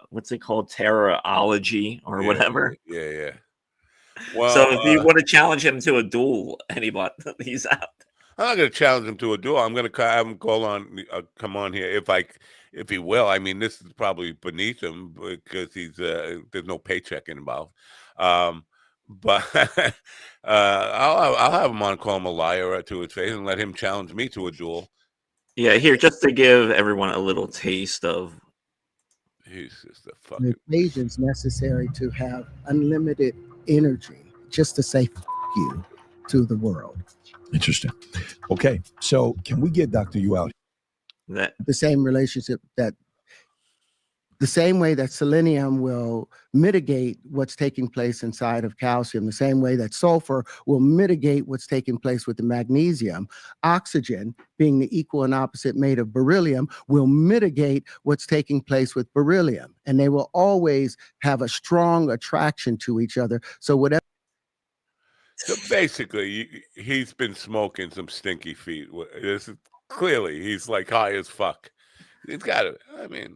what's it called, terrorology or whatever.
Yeah. Well,
so if you want to challenge him to a duel, anybody, he's out.
I'm not going to challenge him to a duel. I'm going to have him come on here if he will. I mean, this is probably beneath him because there's no paycheck involved. But I'll have him on, call him a liar to his face, and let him challenge me to a duel.
Yeah, here, just to give everyone a little taste of.
He's just a fucking.
The equations necessary to have unlimited energy, just to say "f you" to the world.
Interesting. Okay, so can we get Dr. Yu out?
The same relationship the same way that selenium will mitigate what's taking place inside of calcium, the same way that sulfur will mitigate what's taking place with the magnesium, oxygen, being the equal and opposite mate of beryllium, will mitigate what's taking place with beryllium. And they will always have a strong attraction to each other. So whatever.
So basically, he's been smoking some stinky feet. This is clearly he's like high as fuck. He's got it. I mean,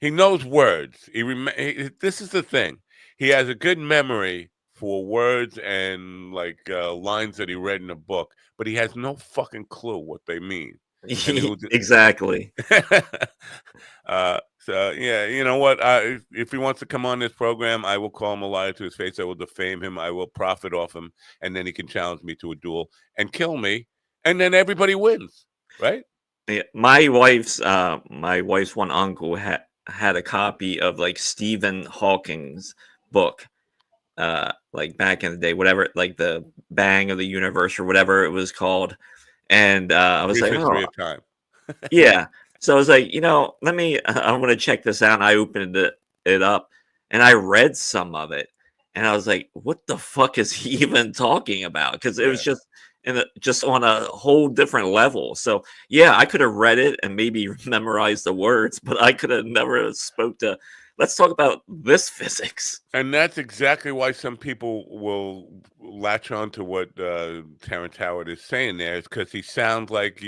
he knows words. This is the thing. He has a good memory for words and like lines that he read in a book, but he has no fucking clue what they mean.
Exactly.
So yeah, you know what? If he wants to come on this program, I will call him a liar to his face. I will defame him. I will profit off him, and then he can challenge me to a duel and kill me, and then everybody wins, right?
Yeah, my wife's one uncle had a copy of like Stephen Hawking's book, like back in the day, whatever, like the Bang of the Universe or whatever it was called, and I was like,
History of Time.
Yeah. So I was like, I'm going to check this out. And I opened it up and I read some of it and I was like, what the fuck is he even talking about? Because it was just on a whole different level. So yeah, I could have read it and maybe memorized the words, but I could have never spoke to, let's talk about this physics.
And that's exactly why some people will latch on to what Terrence Howard is saying there, is because he sounds like,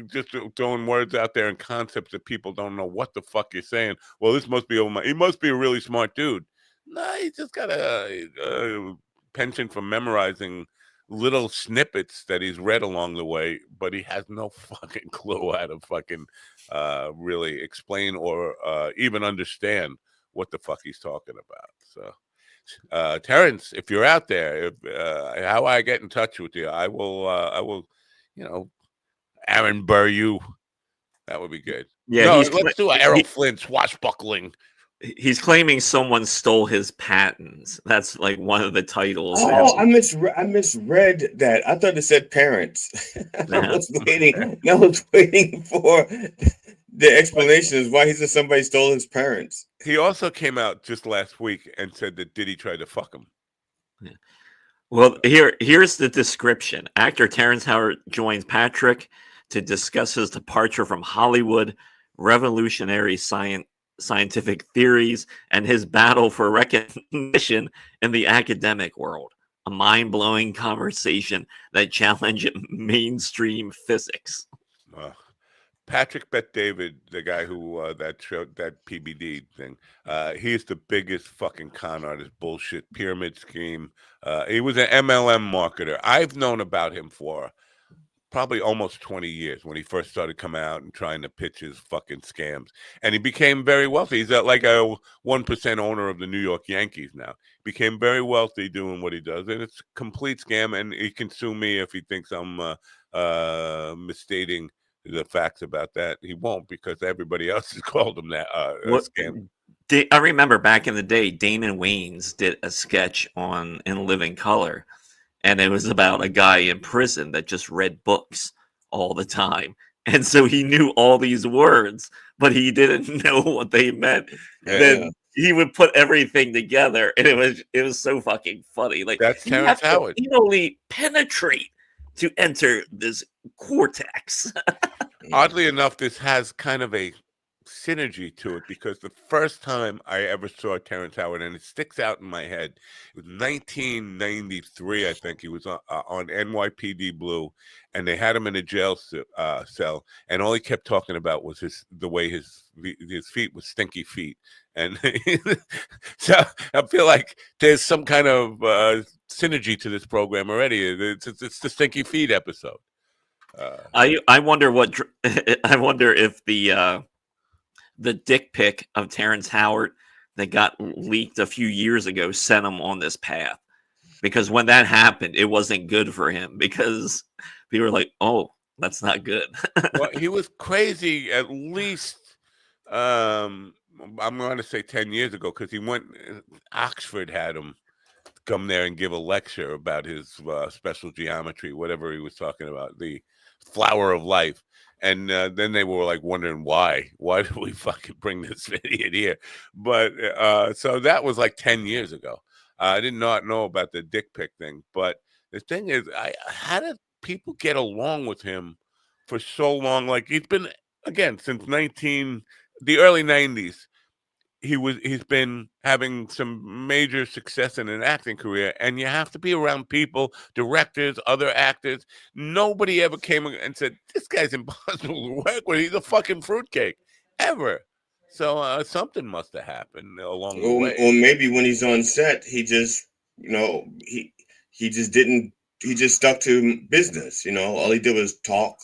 just throwing words out there and concepts that people don't know what the fuck you're saying. Well, this must be he must be a really smart dude. No, he just got a penchant for memorizing little snippets that he's read along the way, but he has no fucking clue how to fucking really explain or even understand what the fuck he's talking about. So Terrence, if you're out there, how I get in touch with you, I will Aaron Burr you. That would be good.
Yeah,
no, let's do an Errol Flynn swashbuckling.
He's claiming someone stole his patents. That's like one of the titles.
Oh, I misread that. I thought it said parents. I was waiting for the explanation is why he said somebody stole his parents.
He also came out just last week and said that Diddy tried to fuck him.
Well, here's the description. Actor Terrence Howard joins Patrick to discuss his departure from Hollywood, revolutionary scientific theories, and his battle for recognition in the academic world. A mind-blowing conversation that challenged mainstream physics.
Patrick Bet David, the guy who that PBD thing, he's the biggest fucking con artist bullshit pyramid scheme. He was an MLM marketer. I've known about him for probably almost 20 years when he first started coming out and trying to pitch his fucking scams. And he became very wealthy. He's like a 1% owner of the New York Yankees now. Became very wealthy doing what he does. And it's a complete scam. And he can sue me if he thinks I'm misstating the facts about that. He won't, because everybody else has called him that a scam.
I remember back in the day, Damon Wayans did a sketch on In Living Color, and it was about a guy in prison that just read books all the time. And so he knew all these words, but he didn't know what they meant. Then he would put everything together, and it was so fucking funny. Like,
that's Terrence Howard.
You only penetrate to enter this cortex.
Oddly enough, this has kind of a synergy to it, because the first time I ever saw Terrence Howard, and it sticks out in my head, it was 1993, I think. He was on NYPD Blue, and they had him in a jail cell, and all he kept talking about was the way his feet were stinky feet. And so I feel like there's some kind of synergy to this program already. It's the stinky feet episode.
I wonder what I wonder if the dick pic of Terrence Howard that got leaked a few years ago sent him on this path, because when that happened, it wasn't good for him, because people were like, "Oh, that's not good."
Well, he was crazy at least. I'm going to say 10 years ago, because he went. Oxford had him come there and give a lecture about his special geometry, whatever he was talking about, the flower of life. And then they were like wondering why did we fucking bring this idiot here? But so that was like 10 years ago. I did not know about the dick pic thing. But the thing is, how did people get along with him for so long? Like, he's been, again, since the early 90s. He's been having some major success in an acting career, and you have to be around people, directors, other actors. Nobody ever came and said, "This guy's impossible to work with. He's a fucking fruitcake," ever. So something must have happened along the way.
Or maybe when he's on set, he just, he just stuck to business. All he did was talk.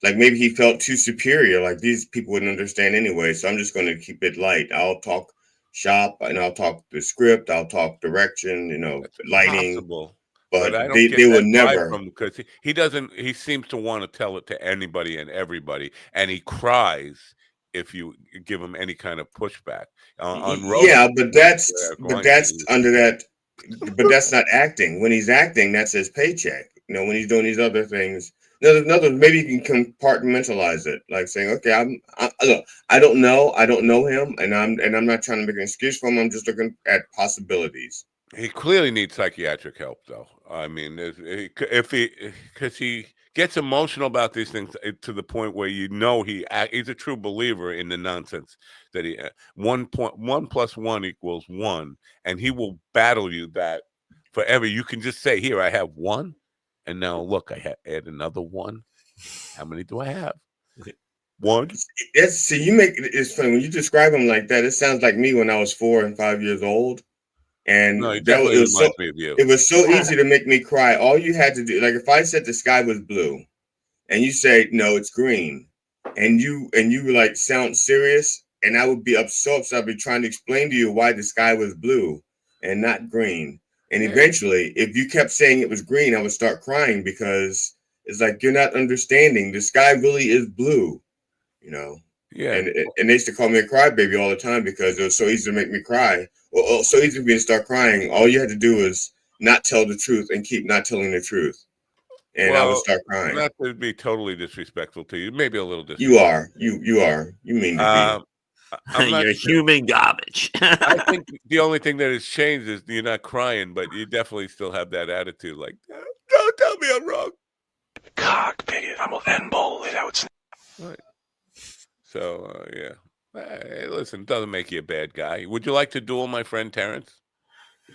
Like, maybe he felt too superior, like these people wouldn't understand anyway, so I'm just going to keep it light. I'll talk shop, and I'll talk the script, I'll talk direction, lighting.
Possible.
But
I don't
they
get
would
that
never.
vibe, because he seems to want to tell it to anybody and everybody, and he cries if you give him any kind of pushback. On Rogan,
yeah, but that's under that. But that's not acting. When he's acting, that's his paycheck. When he's doing these other things. Another, maybe you can compartmentalize it, like saying, "Okay, look, I don't know him, and I'm not trying to make an excuse for him. I'm just looking at possibilities."
He clearly needs psychiatric help, though. I mean, because he gets emotional about these things to the point where he's a true believer in the nonsense that 1 + 1 = 1, and he will battle you that forever. You can just say, "Here, I have 1. And now look, I add another 1. How many do I have? 1."
It's funny when you describe him like that. It sounds like me when I was 4 and 5 years old, and
no, it definitely reminds me of you.
It was so easy to make me cry. All you had to do, like if I said the sky was blue, and you say no, it's green, and you like sound serious, and I would be so upset. I'd be trying to explain to you why the sky was blue and not green. And eventually, if you kept saying it was green, I would start crying, because it's like, you're not understanding. The sky really is blue,
Yeah.
And they used to call me a crybaby all the time because it was so easy to make me cry. Well, so easy for me to start crying. All you had to do was not tell the truth and keep not telling the truth, and I would
Well,
start crying.
not to be totally disrespectful to you, maybe a little
You
disrespectful.
are. You are. You mean to be.
I'm not
You're
sure.
human garbage.
I think the only thing that has changed is you're not crying, but you definitely still have that attitude. Like, don't tell me I'm wrong.
Cock bigot. I'm an N-ball. That would.
Right. So yeah. Hey, listen, it doesn't make you a bad guy. Would you like to duel my friend Terrence?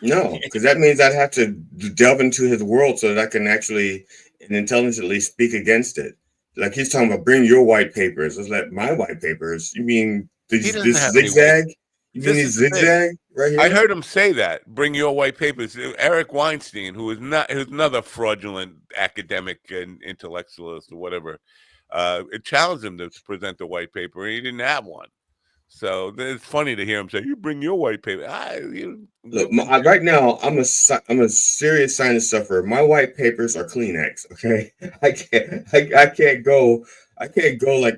No, because that means I'd have to delve into his world so that I can actually and intelligently speak against it. Like he's talking about, bring your white papers. It's like my white papers. You mean this zigzag? You mean these zigzag right here?
I heard him say that. Bring your white papers. Eric Weinstein, who's another fraudulent academic and intellectualist or whatever, it challenged him to present the white paper, and he didn't have one. So it's funny to hear him say, "You bring your white paper."
Look, right now I'm a serious sinus sufferer. My white papers are Kleenex. Okay, I can't go like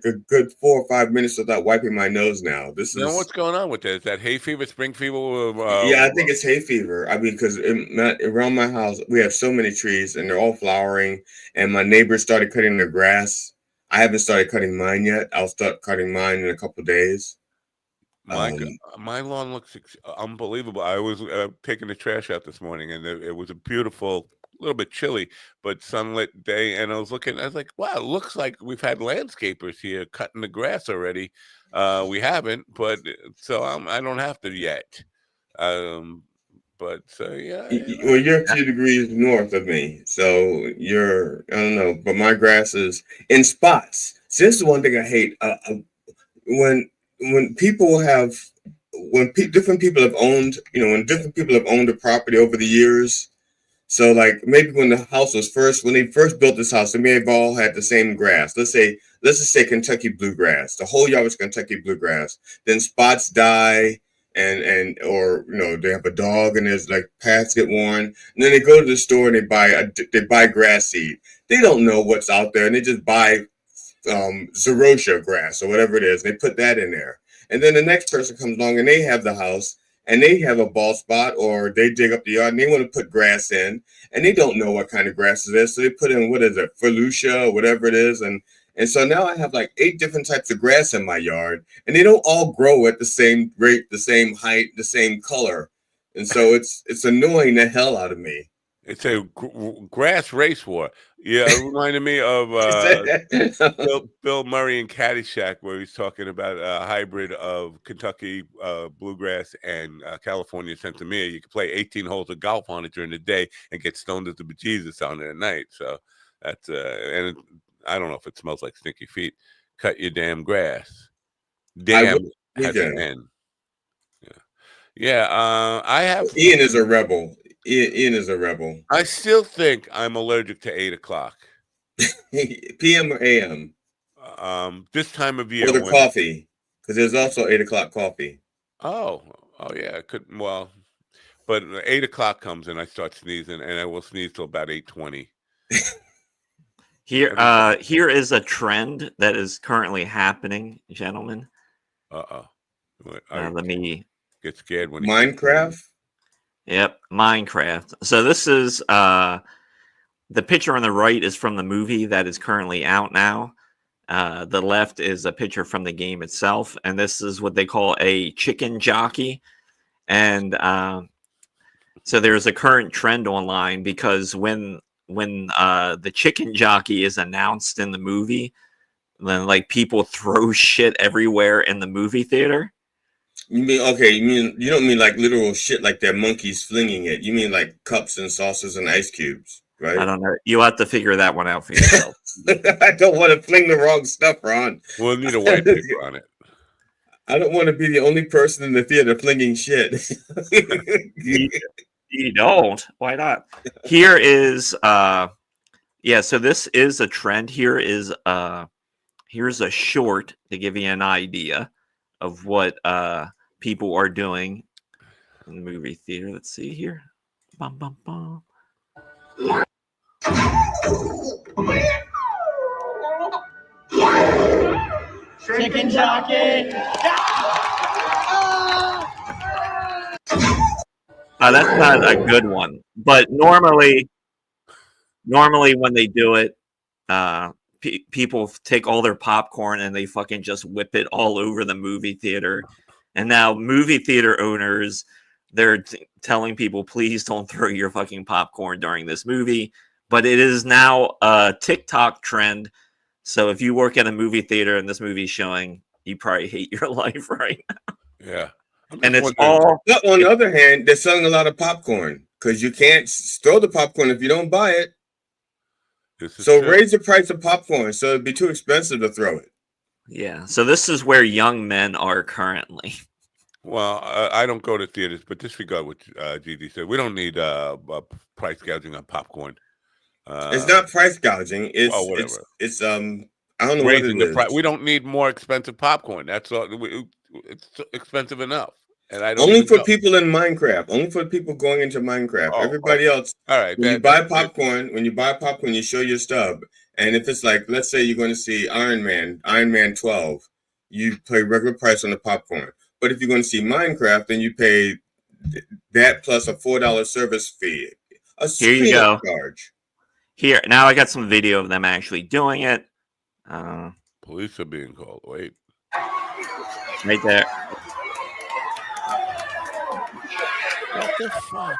a good 4 or 5 minutes without wiping my nose now.
Now what's going on with that? Is that hay fever, spring fever?
Yeah, I think it's hay fever. I mean, because around my house we have so many trees and they're all flowering, and my neighbors started cutting their grass. I haven't started cutting mine yet. I'll start cutting mine in a couple of days.
My lawn looks unbelievable. I was taking the trash out this morning, and it was a beautiful, little bit chilly, but sunlit day. And I was like, wow, it looks like we've had landscapers here cutting the grass already. We haven't, but so I don't have to yet. But yeah.
Well, you're 2 degrees north of me, so you're, I don't know, but my grass is in spots. See, this is one thing I hate. When people have, different people have owned, when different people have owned a property over the years. So like maybe when the house was when they first built this house, they may have all had the same grass. Let's just say Kentucky bluegrass. The whole yard was Kentucky bluegrass. Then spots die, or they have a dog and there's like paths get worn. And then they go to the store and they buy grass seed. They don't know what's out there, and they just buy Zerosia grass or whatever it is. They put that in there, and then the next person comes along and they have the house and they have a bald spot, or they dig up the yard and they want to put grass in, and they don't know what kind of grass it is, so they put in, what is it, Felucia or whatever it is, and so now I have like 8 different types of grass in my yard, and they don't all grow at the same rate, the same height, the same color, and so it's annoying the hell out of me.
It's a grass race war. Yeah, it reminded me of Bill Murray in Caddyshack, where he's talking about a hybrid of Kentucky bluegrass and California Centimia. You can play 18 holes of golf on it during the day and get stoned as the bejesus on it at night. So that's and I don't know if it smells like stinky feet. Cut your damn grass. Damn has an N. Yeah. I have.
Ian is a rebel. Ian is a rebel.
I still think I'm allergic to 8 o'clock.
PM or AM?
This time of year.
Or the coffee, because there's also 8 o'clock coffee.
Oh yeah. I could. Well, but 8 o'clock comes and I start sneezing, and I will sneeze till about 8:20.
Here is a trend that is currently happening, gentlemen. Let me
get scared when
Minecraft.
Yep, Minecraft. So this is the picture on the right is from the movie that is currently out now. The left is a picture from the game itself, and this is what they call a chicken jockey. And so there's a current trend online, because when the chicken jockey is announced in the movie, then like people throw shit everywhere in the movie theater.
You don't mean like literal shit like they're monkeys flinging it. You mean like cups and saucers and ice cubes, right?
I don't know. You have to figure that one out for yourself.
I don't want to fling the wrong stuff, Ron.
We'll need a white paper on it.
I don't want to be the only person in the theater flinging shit.
You don't. Why not? Here is so this is a trend. Here's a short to give you an idea of what people are doing in the movie theater. Let's see here. Bum, bum, bum.
chicken jockey.
That's not a good one. But normally when they do it, people take all their popcorn and they fucking just whip it all over the movie theater. And now movie theater owners, they're telling people, please don't throw your fucking popcorn during this movie. But it is now a TikTok trend. So if you work at a movie theater and this movie's showing, you probably hate your life right now.
Yeah.
And it's all.
But on the other hand, they're selling a lot of popcorn because you can't throw the popcorn if you don't buy it. So raise the price of popcorn so it'd be too expensive to throw it.
Yeah. So this is where young men are currently.
Well, I don't go to theaters, but disregard what GD said. We don't need price gouging on popcorn.
It's not price gouging. It's
whatever.
It's I don't know
raising
what it
the
is.
price. We don't need more expensive popcorn. That's all. It's expensive enough. And I don't
only for
know.
people in Minecraft. Only for people going into Minecraft. Everybody else.
All right.
When you buy popcorn, you show your stub. And if it's like, let's say you're going to see Iron Man 12, you pay regular price on the popcorn. But if you're going to see Minecraft, then you pay that plus a $4 service fee.
Here you go.
Charge.
Here now, I got some video of them actually doing it.
Police are being called. Wait.
Right there.
What the fuck?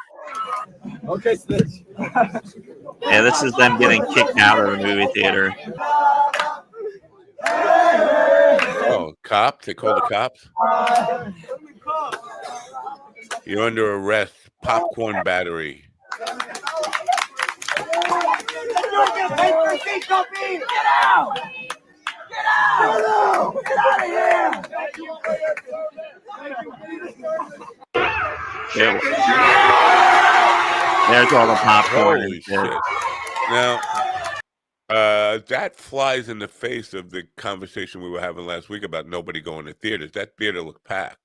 Okay, Snitch.
Yeah, this is them getting kicked out of the movie theater.
Oh, cops? They call the cops? You're under arrest. Popcorn battery.
Get out! Get out! Get out of here!
There's all the popcorn.
Holy shit. Now, that flies in the face of the conversation we were having last week about nobody going to theaters. That theater looked packed.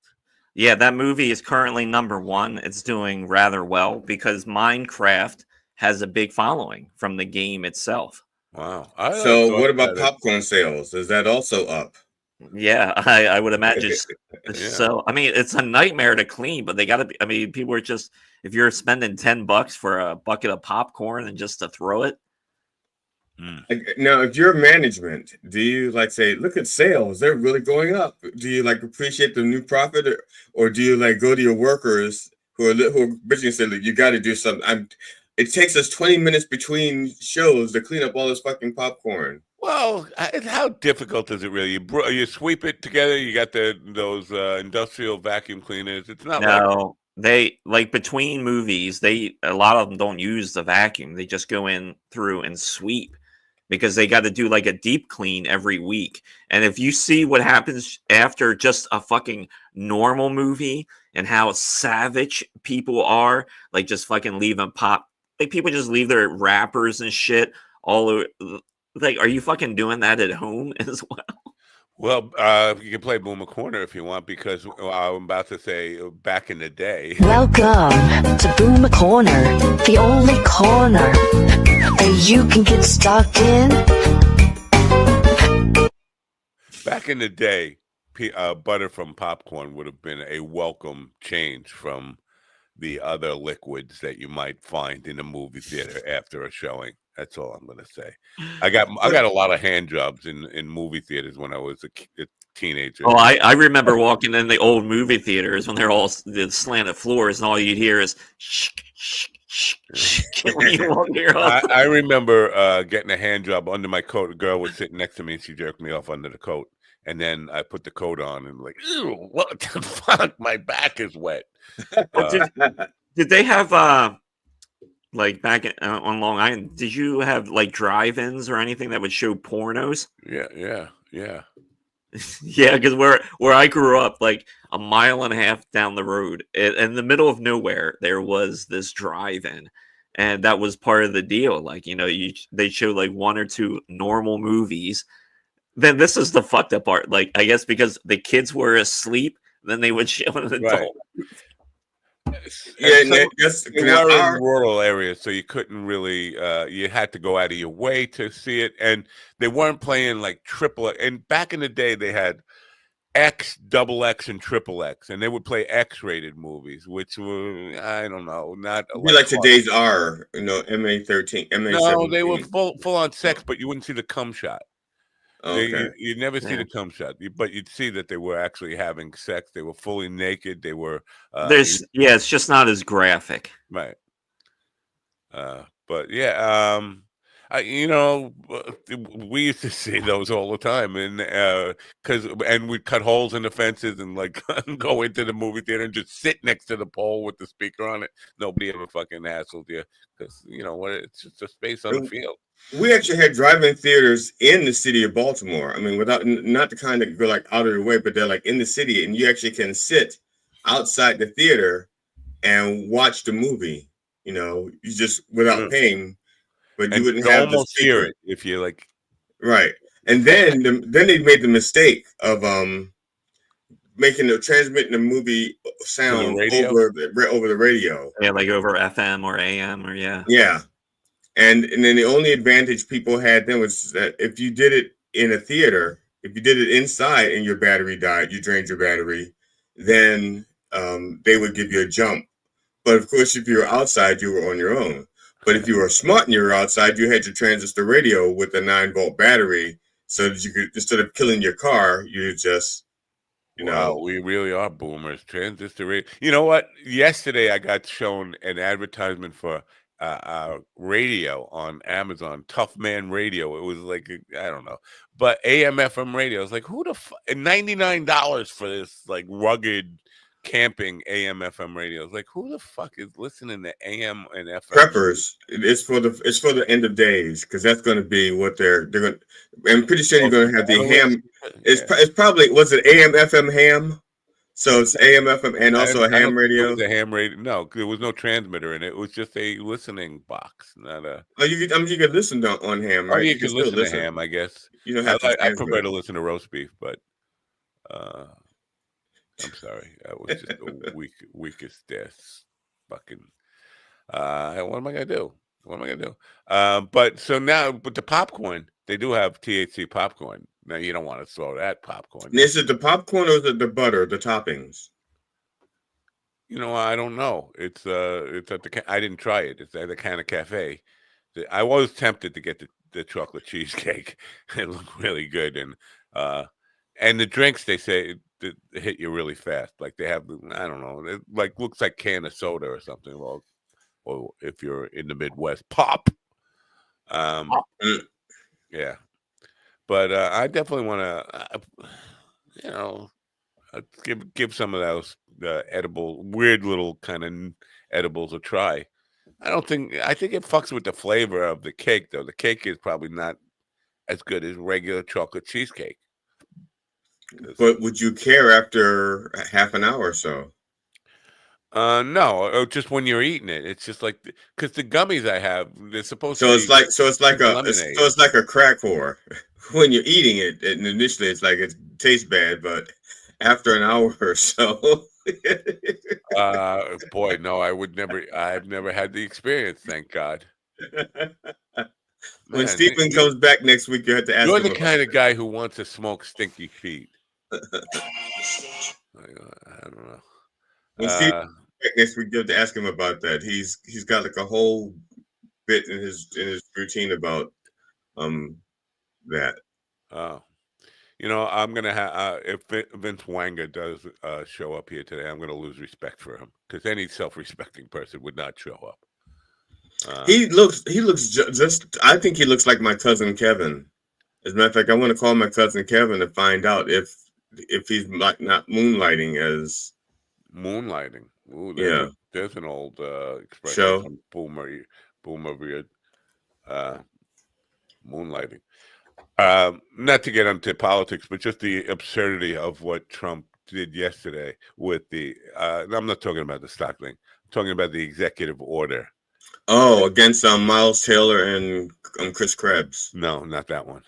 Yeah, that movie is currently #1. It's doing rather well because Minecraft has a big following from the game itself.
Wow.
So what about popcorn sales? Is that also up?
Yeah, I would imagine. So, I mean, it's a nightmare to clean, but they got to be. I mean, people are just, if you're spending $10 for a bucket of popcorn and just to throw it.
Now, if you're management, do you like say, look at sales, they're really going up? Do you like appreciate the new profit, or do you like go to your workers who are bitching and say, look, you got to do something? It takes us 20 minutes between shows to clean up all this fucking popcorn.
Well, how difficult is it really? You sweep it together. You got those industrial vacuum cleaners. It's not.
No, they like between movies. A lot of them don't use the vacuum. They just go in through and sweep because they got to do like a deep clean every week. And if you see what happens after just a fucking normal movie and how savage people are, like just fucking leaving like people just leave their wrappers and shit all over. Like, are you fucking doing that at home as well?
Well, you can play Boomer Corner if you want, because I'm about to say back in the day.
Welcome to Boomer Corner, the only corner that you can get stuck in.
Back in the day, butter from popcorn would have been a welcome change from the other liquids that you might find in a movie theater after a showing. That's all I'm going to say. I got a lot of hand jobs in movie theaters when I was a teenager.
Oh, I remember walking in the old movie theaters when they're all the slanted floors, and all you'd hear is shh, shh, shh, shh.
I remember getting a hand job under my coat. A girl was sitting next to me, and she jerked me off under the coat. And then I put the coat on, and like, ew, what the fuck? My back is wet.
Did they have like back on Long Island? Did you have like drive-ins or anything that would show pornos?
Yeah.
Yeah, because where I grew up, like a mile and a half down the road, in the middle of nowhere, there was this drive-in, and that was part of the deal. Like, they show like 1 or 2 normal movies. Then this is the fucked up part. Like, I guess because the kids were asleep, then they would show an adult.
Right.
Yeah,
we were in rural areas, so you couldn't really. You had to go out of your way to see it, and they weren't playing like triple. And back in the day, they had X, double X, and triple X, and they would play X-rated movies, which were, I don't know, not
Be like today's R, MA13,
No, they were
MA17.
full on sex, but you wouldn't see the cum shot.
Okay.
You'd never see
Yeah.
the cum shot, but you'd see that they were actually having sex. They were fully naked. They were.
It's just not as graphic.
Right. But yeah, we used to see those all the time, and we'd cut holes in the fences and like go into the movie theater and just sit next to the pole with the speaker on it. Nobody ever fucking hassled you because what? It's just a space on the field.
We actually had drive-in theaters in the city of Baltimore. I mean, without not the kind that go like out of your way, but they're like in the city, and you actually can sit outside the theater and watch the movie. You just without paying, but you wouldn't have the
almost hear
speaker.
it if you like.
Right, and then they made the mistake of transmitting the movie sound over the radio.
Yeah, like over FM or AM or yeah.
Yeah. And then the only advantage people had then was that if you did it in a theater, if you did it inside and your battery died, you drained your battery, then they would give you a jump. But of course, if you were outside, you were on your own. But if you were smart and you were outside, you had your transistor radio with a 9-volt battery, so that you could, instead of killing your car, you just,
Wow, we really are boomers. Transistor radio. You know what? Yesterday, I got shown an advertisement for radio on Amazon, Tough Man Radio. It was like, I don't know, but AM FM radio. I was like, who the fuck? $99 for this like rugged camping AM FM radio. I was like, who the fuck is listening to AM and FM?
Preppers. It's for the end of days, because that's going to be what they're going. I'm pretty sure you're going to have the ham. It's probably, was it AM FM ham? So it's AM FM and also a ham radio.
It was a ham radio. No, there was no transmitter in it. It was just a listening box, not a.
Oh, you could listen on ham, right?
Oh, you can listen to ham, I guess.
You don't have
I prefer to listen to roast beef, but I'm sorry, that was just the weakest death. Fucking. What am I gonna do? But so now, but the popcorn, they do have THC popcorn. Now you don't want to throw that popcorn.
Is it the popcorn or is it the butter, the toppings?
I don't know. It's at the. I didn't try it. It's at the Kind of Cafe. I was tempted to get the chocolate cheesecake. It looked really good, and the drinks, they say they hit you really fast. Like they have, I don't know, it like looks like can of soda or something. Well, or if you're in the Midwest, pop. Yeah. But I definitely want to, give some of those edible, weird little kind of edibles a try. I think it fucks with the flavor of the cake, though. The cake is probably not as good as regular chocolate cheesecake.
But would you care after half an hour or so?
No, just when you're eating it, it's just like because the gummies I have, they're supposed
so
to.
It's like a crack whore. When you're eating it, and initially it's like it tastes bad, but after an hour or so.
Boy, no, I've never had the experience. Thank God.
When Stephen comes back next week, you have to ask him.
You're the kind of guy who wants to smoke stinky feet. I don't know.
When Steve next week, you have to ask him about that. He's got like a whole bit in his routine about that.
Oh, I'm gonna have if Vince Wanga does show up here today, I'm gonna lose respect for him because any self-respecting person would not show up.
He looks just. I think he looks like my cousin Kevin. As a matter of fact, I want to call my cousin Kevin to find out if he's not moonlighting as.
Moonlighting. Ooh, there's an old expression from Boomer weird. Moonlighting. Not to get into politics, but just the absurdity of what Trump did yesterday with the. I'm not talking about the stock thing. I'm talking about the executive order.
Oh, against Miles Taylor and Chris Krebs.
No, not that one.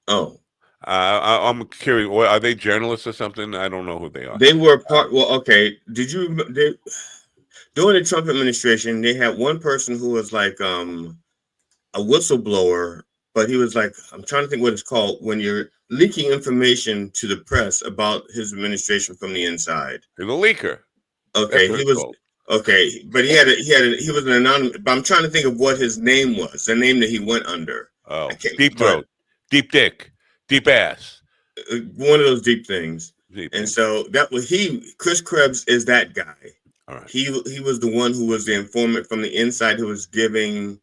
Oh.
I'm curious. Are they journalists or something? I don't know who they are.
They were part. Well, okay. During the Trump administration, they had one person who was like a whistleblower but he was like, I'm trying to think what it's called when you're leaking information to the press about his administration from the inside.
He's a leaker.
Okay, he was okay, but he was an anonymous. But I'm trying to think of what his name was, the name that he went under.
Oh, deep throat, deep dick, deep ass.
One of those deep things.
And
so that was Chris Krebs is that guy.
All right.
He was the one who was the informant from the inside who was giving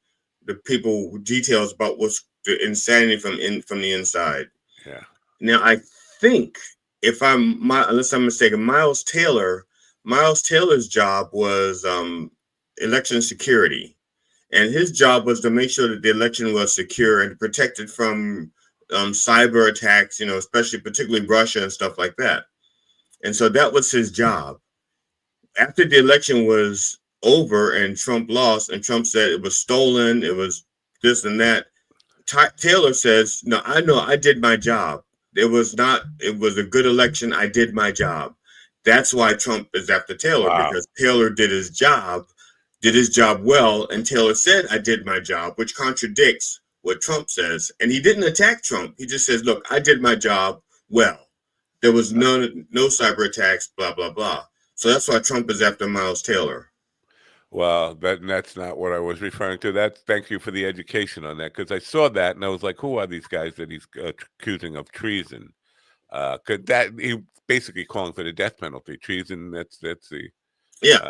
the people details about what's the insanity from the inside.
Yeah.
Now I think unless I'm mistaken, Miles Taylor's job was election security, and his job was to make sure that the election was secure and protected from cyber attacks, particularly Russia and stuff like that. And so that was his job. After the election was over and Trump lost and Trump said it was stolen, it was this and that, Taylor says, no, I know I did my job. It was a good election. I did my job. That's why Trump is after Taylor, because Taylor did his job well. And Taylor said, I did my job, which contradicts what Trump says. And he didn't attack Trump. He just says, look, I did my job well. There was no cyber attacks, blah, blah, blah. So that's why Trump is after Miles Taylor.
Well, that's not what I was referring to. Thank you for the education on that, because I saw that and I was like, who are these guys that he's accusing of treason? Because he basically calling for the death penalty. Treason. That's the
yeah.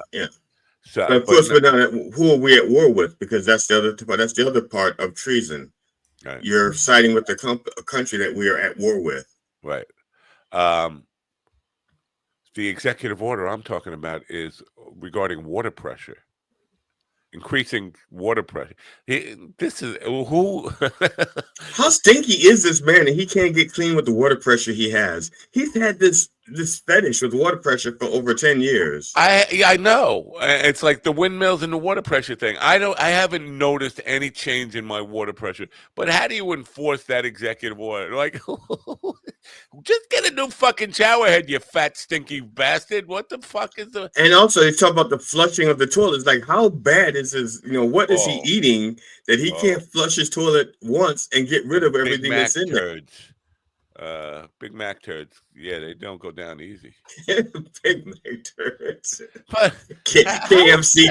So but of course, who are we at war with? Because that's the other part of treason.
Right.
You're siding with a country that we are at war with.
Right. The executive order I'm talking about is regarding water pressure. Increasing water pressure. This is who?
How stinky is this man that he can't get clean with the water pressure he has? He's had this fetish with water pressure for over 10 years.
I know. It's like the windmills and the water pressure thing. I haven't noticed any change in my water pressure. But how do you enforce that executive order? Like, just get a new fucking shower head, you fat stinky bastard. What the fuck is the?
And also, they talk about the flushing of the toilet. It's like, how bad is his? What is he eating that he can't flush his toilet once and get rid of everything that's in there?
Big Mac turds. Yeah, they don't go down easy.
Big Mac turds.
But
KFC,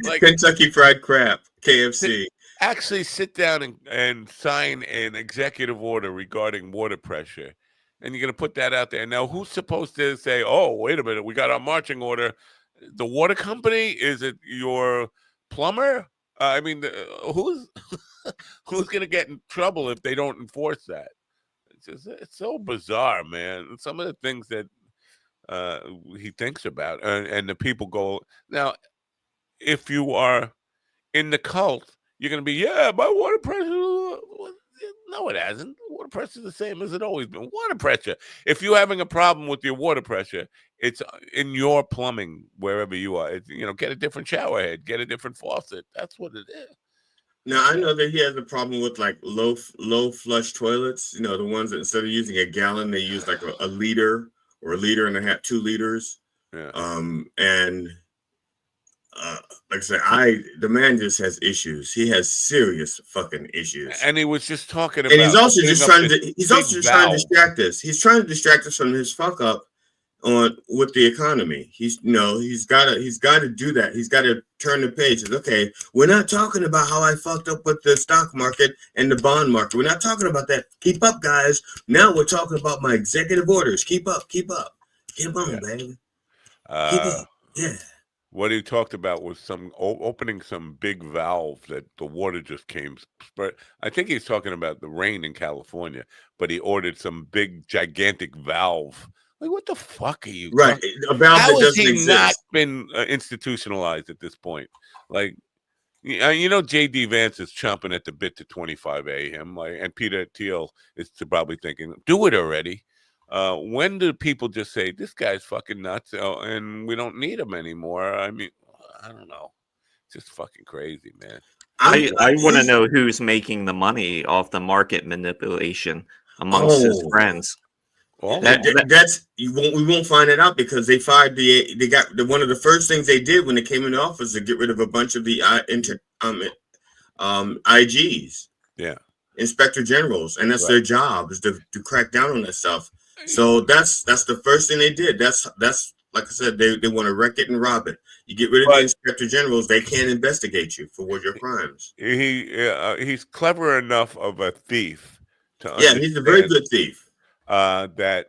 like,
Kentucky Fried Crab, KFC.
Actually sit down and sign an executive order regarding water pressure. And you're going to put that out there. Now, who's supposed to say, oh, wait a minute, we got our marching order. The water company? Is it your plumber? I mean, who's going to get in trouble if they don't enforce that? It's so bizarre, man. Some of the things that he thinks about, and the people go. Now, if you are in the cult, you're going to be, my water pressure. No, it hasn't. Water pressure is the same as it always been. Water pressure. If you're having a problem with your water pressure, it's in your plumbing, wherever you are. Get a different shower head, get a different faucet. That's what it is.
Now, I know that he has a problem with like low flush toilets, the ones that instead of using a gallon, they use like a liter or a liter and a half, 2 liters.
Yeah.
Like I said, the man just has issues. He has serious fucking issues.
And he was just talking about,
and he's also just trying to distract us. He's trying to distract us from his fuck up with the economy. He's got to do that. He's got to turn the page. Okay, we're not talking about how I fucked up with the stock market and the bond market. We're not talking about that. Keep up, guys. Now we're talking about my executive orders. Keep up. Keep on, baby. Keep up. Yeah.
What he talked about was opening some big valve that the water just came. But I think he's talking about the rain in California. But he ordered some big, gigantic valve. Like, what the fuck are you?
Right.
How has he not been institutionalized at this point? Like, J.D. Vance is chomping at the bit to 25 a.m. And Peter Thiel is probably thinking, do it already. When do people just say, this guy's fucking nuts and we don't need him anymore? I mean, I don't know. It's just fucking crazy, man.
I want to know who's making the money off the market manipulation amongst his friends.
Well, we won't find it out because they fired one of the first things they did when they came into office to get rid of a bunch of the IGs.
Yeah.
inspector generals, and that's
Right.
their job, is to crack down on that stuff. So that's the first thing they did. That's like I said, they want to wreck it and rob it. You get rid of the
But
inspector generals, they can't investigate you for what your crimes.
he's clever enough of a thief to
Yeah, he's a very
understand
good thief.
that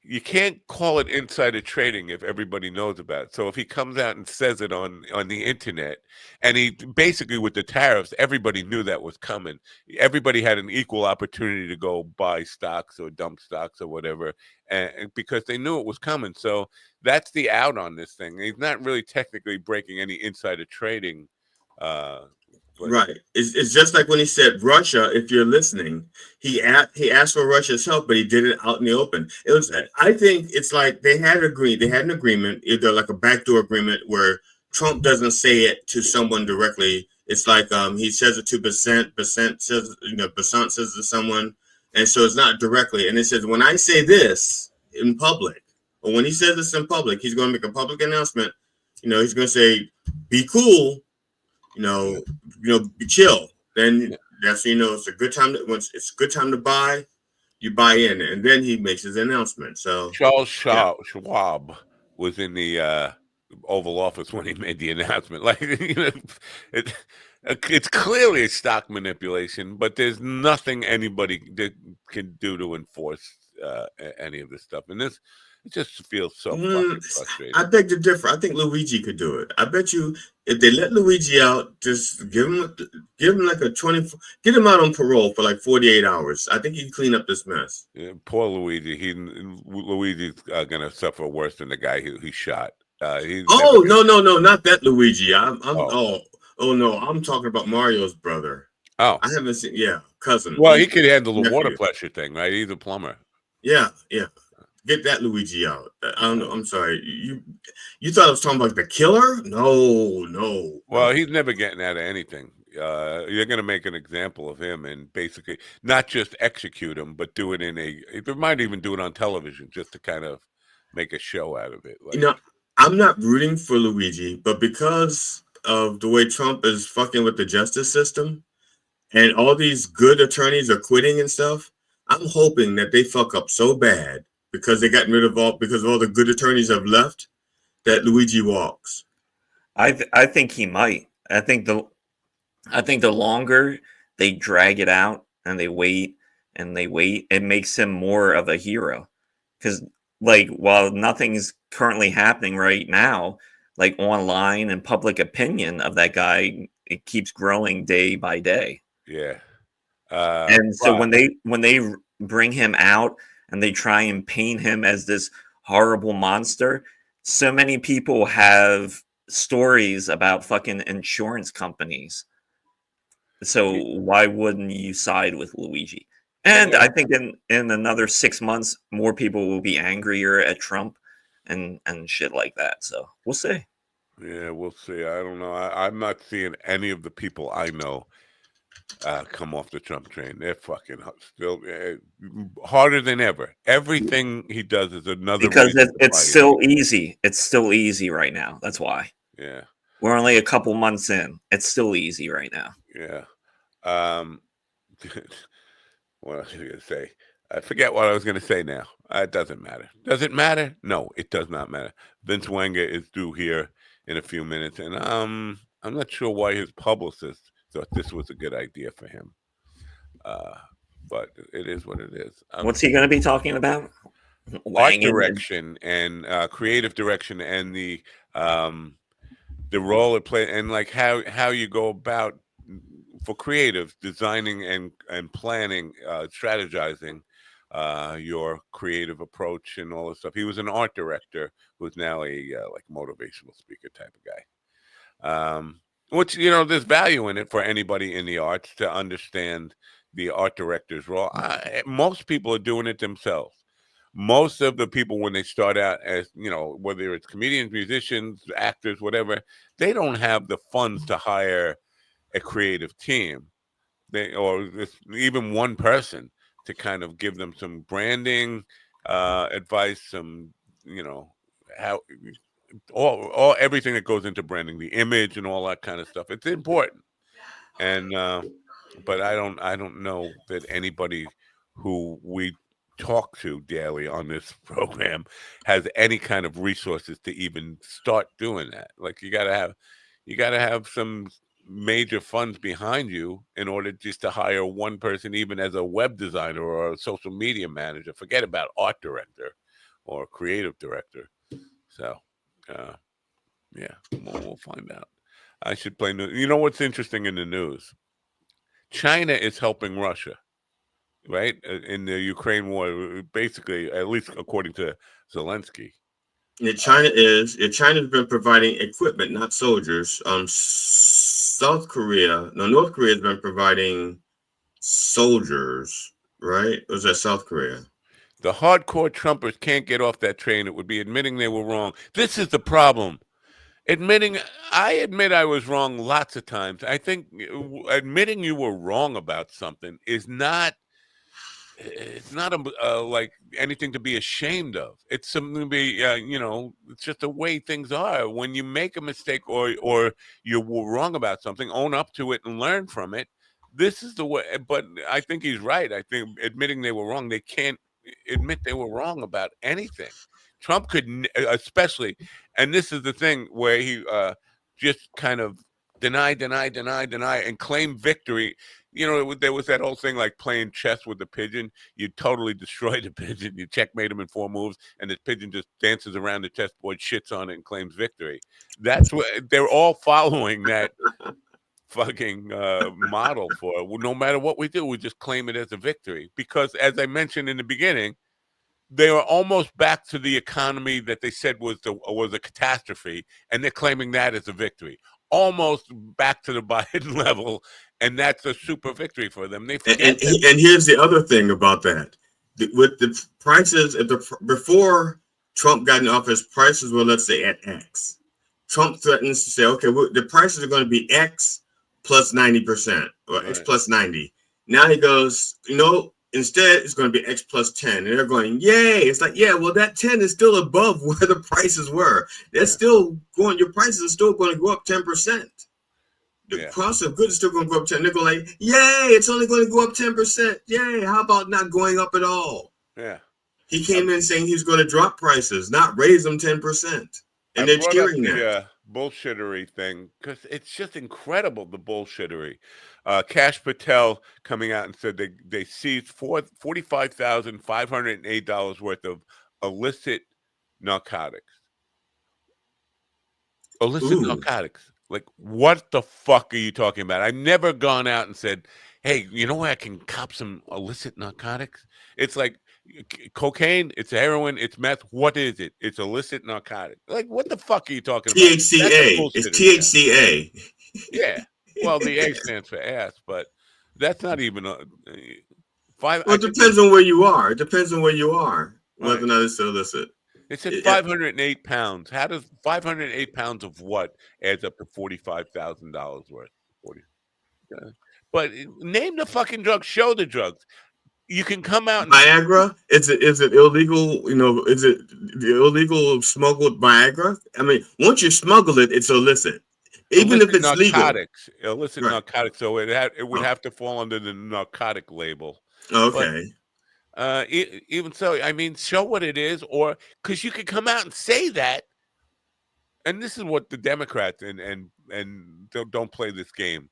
you can't call it insider trading if everybody knows about it. So if he comes out and says it on the internet, and he basically, with the tariffs, everybody knew that was coming. Everybody had an equal opportunity to go buy stocks or dump stocks or whatever, and because they knew it was coming. So that's the out on this thing. He's not really technically breaking any insider trading. But
Right. It's just like when he said Russia. If you're listening, he asked for Russia's help, but he did it out in the open. It was. I think it's like they had agreed. They had an agreement, either like a backdoor agreement where Trump doesn't say it to someone directly. It's like he says it to Basant says Basant says to someone, and so it's not directly. And it says when I say this in public, or when he says this in public, he's going to make a public announcement. He's going to say, "Be cool." Be chill. Then that's it's a good time once it's a good time to buy, you buy in, and then he makes his announcement. So
Charles Schwab was in the Oval Office when he made the announcement. Like, it's clearly a stock manipulation, but there's nothing anybody can do to enforce any of this stuff. And this, it just feels so fucking frustrating.
I beg to differ. I think Luigi could do it. I bet you if they let Luigi out, just give him like a 20, get him out on parole for like 48 hours. I think he can clean up this mess.
Yeah, poor Luigi. Luigi's gonna suffer worse than the guy he shot.
No, not that Luigi. I'm talking about Mario's brother.
Oh,
I haven't seen. Yeah, cousin.
Well, he could handle the water pressure thing, right? He's a plumber.
Yeah. Get that Luigi out. I don't know. I'm sorry. You thought I was talking about the killer? No.
Well, he's never getting out of anything. You're going to make an example of him and basically not just execute him, but do it they might even do it on television just to kind of make a show out of it. Like,
I'm not rooting for Luigi, but because of the way Trump is fucking with the justice system and all these good attorneys are quitting and stuff, I'm hoping that they fuck up so bad because they got rid of all the good attorneys have left that Luigi walks.
I think he might. I think the longer they drag it out and they wait, it makes him more of a hero. Because like while nothing's currently happening right now, like online and public opinion of that guy, it keeps growing day by day.
Yeah.
And so when they bring him out and they try and paint him as this horrible monster, so many people have stories about fucking insurance companies. So why wouldn't you side with Luigi? And I think in another 6 months, more people will be angrier at Trump and shit like that. So we'll see.
Yeah, we'll see. I don't know. I'm not seeing any of the people I know come off the Trump train. They're fucking still harder than ever. Everything he does is another
because it's still easy. It's still easy right now. That's why.
Yeah,
we're only a couple months in. It's still easy right now.
Yeah. What was I going to say? I forget what I was going to say now. It doesn't matter. Does it matter? No, it does not matter. Vince Wenger is due here in a few minutes, and I'm not sure why his publicist thought this was a good idea for him. But it is what it is.
What's he going to be talking about?
Art direction and creative direction, and the role it plays, and like how you go about for creatives designing and planning, strategizing your creative approach and all this stuff. He was an art director who's now a like motivational speaker type of guy. Which, there's value in it for anybody in the arts to understand the art director's role. Most people are doing it themselves. Most of the people, when they start out as, whether it's comedians, musicians, actors, whatever, they don't have the funds to hire a creative team, or even one person to kind of give them some branding advice, some, how all everything that goes into branding, the image and all that kind of stuff. It's important. And but I don't know that anybody who we talk to daily on this program has any kind of resources to even start doing that. Like you gotta have some major funds behind you in order just to hire one person, even as a web designer or a social media manager. Forget about art director or creative director. So yeah, we'll find out. I should play news. You know what's interesting in the news? China is helping Russia, right? In the Ukraine war, basically, at least according to Zelensky.
Yeah, China's been providing equipment, not soldiers. North Korea has been providing soldiers, right? Or was that South Korea?
The hardcore Trumpers can't get off that train. It would be admitting they were wrong. This is the problem. I admit I was wrong lots of times. I think admitting you were wrong about something is not, it's not like anything to be ashamed of. It's something to be, it's just the way things are. When you make a mistake or you were wrong about something, own up to it and learn from it. This is the way. But I think he's right. I think admitting they were wrong, they can't admit they were wrong about anything. Trump could, especially, and this is the thing where he just kind of deny, and claim victory. You know, there was that whole thing like playing chess with the pigeon. You totally destroy the pigeon. You checkmate him in 4 moves, and the pigeon just dances around the chessboard, shits on it, and claims victory. That's what they're all following, that fucking model for. No matter what we do, we just claim it as a victory. Because, as I mentioned in the beginning, they are almost back to the economy that they said was a catastrophe, and they're claiming that as a victory. Almost back to the Biden level, and that's a super victory for them. They forget.
And here's the other thing about that: with the prices before Trump got in office, prices were, let's say, at X. Trump threatens to say, okay, the prices are going to be X plus 90%, or X plus 90. Now he goes, instead, it's going to be X plus 10. And they're going, yay. It's like, yeah, well, that 10 is still above where the prices were. They're still going, your prices are still going to go up 10%. The cost of goods is still going to go up 10. They're going like, yay, it's only going to go up 10%. Yay, how about not going up at all?
Yeah.
He came in saying he's going to drop prices, not raise them 10%. And they're cheering that.
Bullshittery thing, because it's just incredible, the bullshittery. Kash Patel coming out and said they seized $45,508 worth of illicit narcotics. Narcotics. Like, what the fuck are you talking about? I've never gone out and said, hey, you know where I can cop some illicit narcotics? It's like cocaine, it's heroin, it's meth. What is it? It's illicit narcotic. Like, what the fuck are you talking about?
THCA. It's THCA.
Yeah. Well, the A stands for ass, but that's not even a
five. Well, it depends on where you are. It depends on where you are, whether or not it's illicit.
It said 508 pounds. How does 508 pounds of what adds up to $45,000 worth? But name the fucking drugs. Show the drugs. You can come out.
Viagra? Is it illegal? Is it the illegal smuggled Viagra? I mean, once you smuggle it, it's illicit. Even if it's
narcotics,
legal.
Illicit narcotics. So it would have to fall under the narcotic label.
Okay.
But, even so, I mean, show what it is, or because you could come out and say that. And this is what the Democrats and don't play this game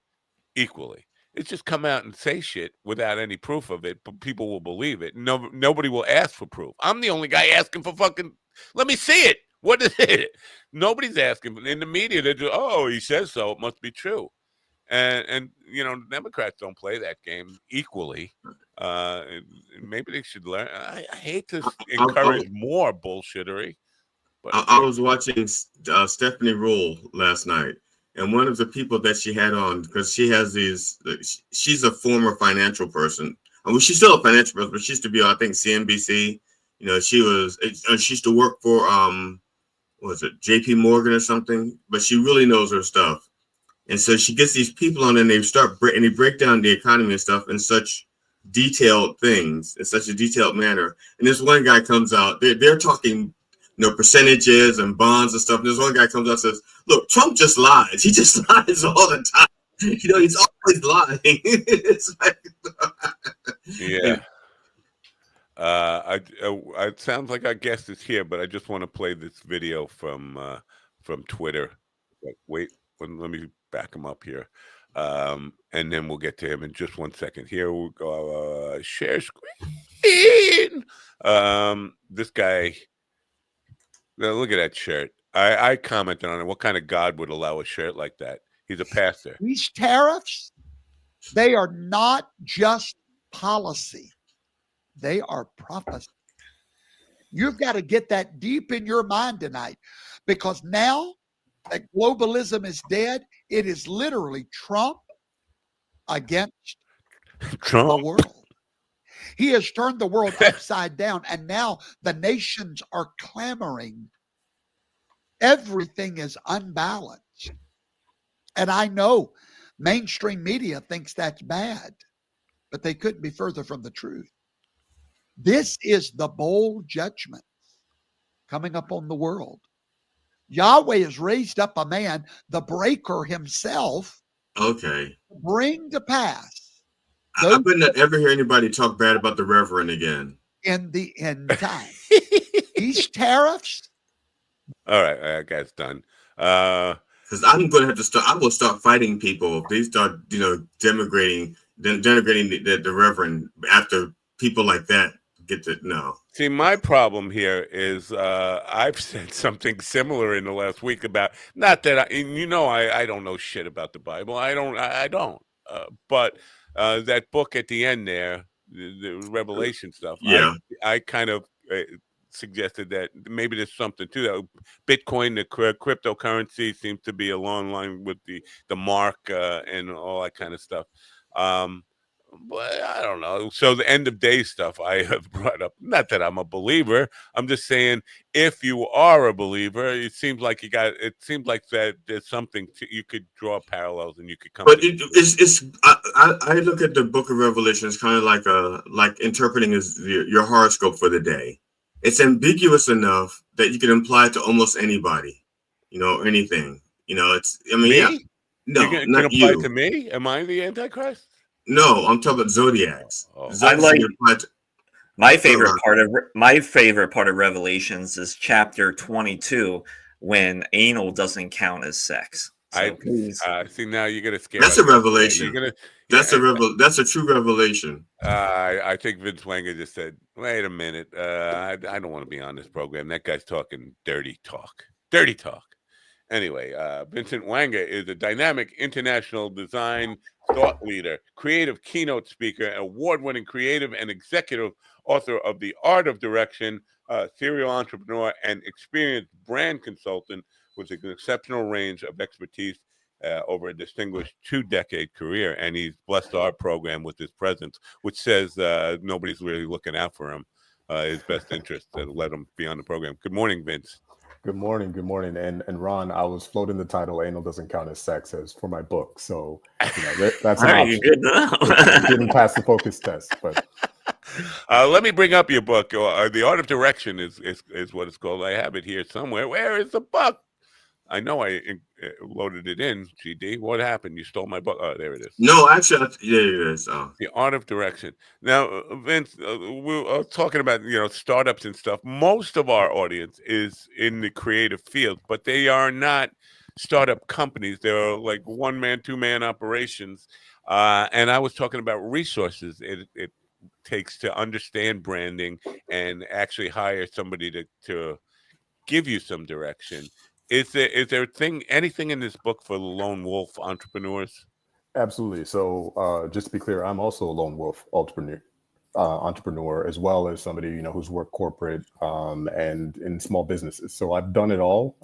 equally. It's just come out and say shit without any proof of it, but people will believe it. Nobody will ask for proof. I'm the only guy asking for fucking, let me see it. What is it? Nobody's asking. In the media, they do, oh, he says so. It must be true. And Democrats don't play that game equally. Maybe they should learn. I hate to encourage more bullshittery. But
I was watching Stephanie Rule last night. And one of the people that she had on, because she has she's a former financial person. I mean, she's still a financial person, but she used to be on, I think, CNBC. She used to work for, JP Morgan or something, but she really knows her stuff. And so she gets these people on and they break down the economy and stuff in such detailed things, in such a detailed manner. And this one guy comes out, they're talking percentages and bonds and stuff. And this one guy comes out and says, look, Trump just lies. He just lies all the time. He's He's lying. It's like,
Yeah. It sounds like our guest is here, but I just want to play this video from Twitter. Wait, let me back him up here, and then we'll get to him in just 1 second. Here we'll go. Share screen. This guy. Now look at that shirt. I commented on it. What kind of God would allow a shirt like that? He's a pastor.
These tariffs, they are not just policy. They are prophecy. You've got to get that deep in your mind tonight, because now that globalism is dead, it is literally Trump against the world. He has turned the world upside down, and now the nations are clamoring. Everything is unbalanced. And I know mainstream media thinks that's bad, but they couldn't be further from the truth. This is the bold judgment coming up on the world. Yahweh has raised up a man, the breaker himself,
okay,
to bring to pass.
I would not ever hear anybody talk bad about the Reverend again.
In the end time. These tariffs.
All right, that guy's done.
Because I'm going to have to start. I will start fighting people if they start, denigrating the Reverend after people like that get to know.
See, my problem here is I've said something similar in the last week about, not that I don't know shit about the Bible. I don't. But that book at the end there, the Revelation stuff.
Yeah,
I kind of suggested that maybe there's something to that. Bitcoin, the cryptocurrency, seems to be a long line with the mark and all that kind of stuff. But I don't know. So the end of day stuff I have brought up. Not that I'm a believer. I'm just saying, if you are a believer, it seems like that there's something you could draw parallels and you could come.
But I look at the Book of Revelation as kind of like interpreting as your horoscope for the day. It's ambiguous enough that you can imply it to almost anybody, anything.
Me?
Yeah. No,
you can
not
apply
you.
It to me? Am I the Antichrist?
No, I'm talking about zodiacs.
I like my favorite part of Revelations is chapter 22 when anal doesn't count as sex. So
see, now you're gonna scare.
That's
us.
a revelation. That's a true revelation.
I think Vince Wenger just said, "Wait a minute, I don't want to be on this program. That guy's talking dirty talk. Dirty talk." Anyway, Vincent Wanga is a dynamic international design thought leader, creative keynote speaker, award-winning creative and executive author of The Art of Direction, serial entrepreneur, and experienced brand consultant with an exceptional range of expertise over a distinguished 2-decade career. And he's blessed our program with his presence, which says nobody's really looking out for him, his best interest, to let him be on the program. Good morning, Vince.
Good morning. And Ron, I was floating the title "Anal Doesn't Count as Sex" as for my book, so that's an option.
Good to know.
Didn't pass the focus test, but
let me bring up your book. The Art of Direction is what it's called. I have it here somewhere. Where is the book? I know I loaded it in. GD, what happened? You stole my book. Oh, there it is.
No, actually, yeah, it is.
The Art of Direction. Now, Vince, we're talking about startups and stuff. Most of our audience is in the creative field, but they are not startup companies. They're like one-man, two-man operations. And I was talking about resources it takes to understand branding and actually hire somebody to give you some direction. Is there anything in this book for lone wolf entrepreneurs?
absolutely. So just to be clear, I'm also a lone wolf entrepreneur, as well as somebody who's worked corporate and in small businesses. So I've done it all.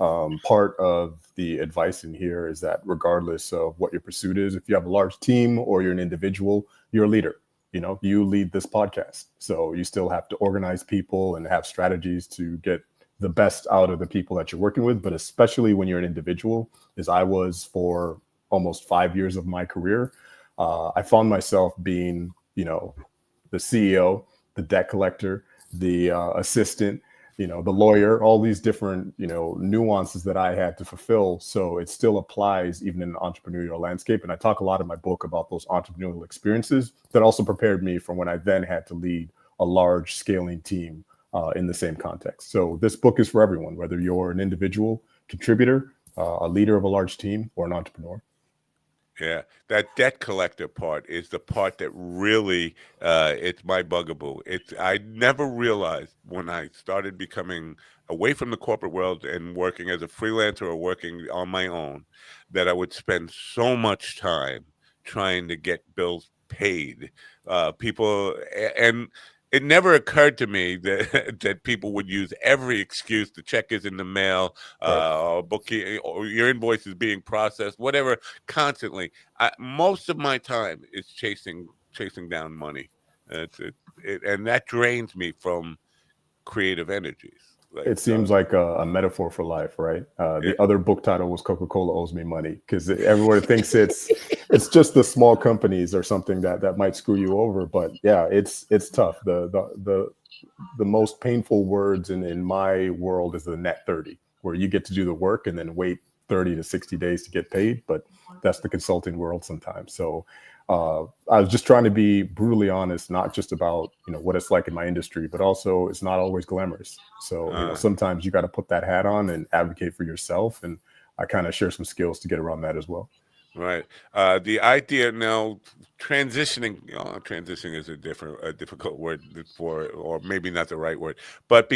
Part of the advice in here is that regardless of what your pursuit is, if you have a large team or you're an individual, you're a leader. You lead this podcast, so you still have to organize people and have strategies to get the best out of the people that you're working with. But especially when you're an individual, as I was for almost 5 years of my career, I found myself being, the CEO, the debt collector, the assistant, the lawyer, all these different, nuances that I had to fulfill. So it still applies even in the entrepreneurial landscape. And I talk a lot in my book about those entrepreneurial experiences that also prepared me from when I then had to lead a large scaling team in the same context. So this book is for everyone, whether you're an individual contributor, a leader of a large team, or an entrepreneur.
Yeah, that debt collector part is the part that really it's my bugaboo. I never realized when I started becoming away from the corporate world and working as a freelancer or working on my own that I would spend so much time trying to get bills paid. And it never occurred to me that that people would use every excuse. The check is in the mail, or or your invoice is being processed, whatever. Constantly, most of my time is chasing down money, and that drains me from creative energies.
It seems like a metaphor for life, right? The other book title was Coca-Cola Owes Me Money, because everyone thinks it's just the small companies or something that might screw you over. But yeah, it's tough. The most painful words in my world is the net 30, where you get to do the work and then wait 30 to 60 days to get paid. But that's the consulting world sometimes. So I was just trying to be brutally honest, not just about what it's like in my industry, but also it's not always glamorous. So sometimes you got to put that hat on and advocate for yourself. And I kind of share some skills to get around that as well.
Right. The idea now, transitioning. Transitioning is a difficult word for, or maybe not the right word, but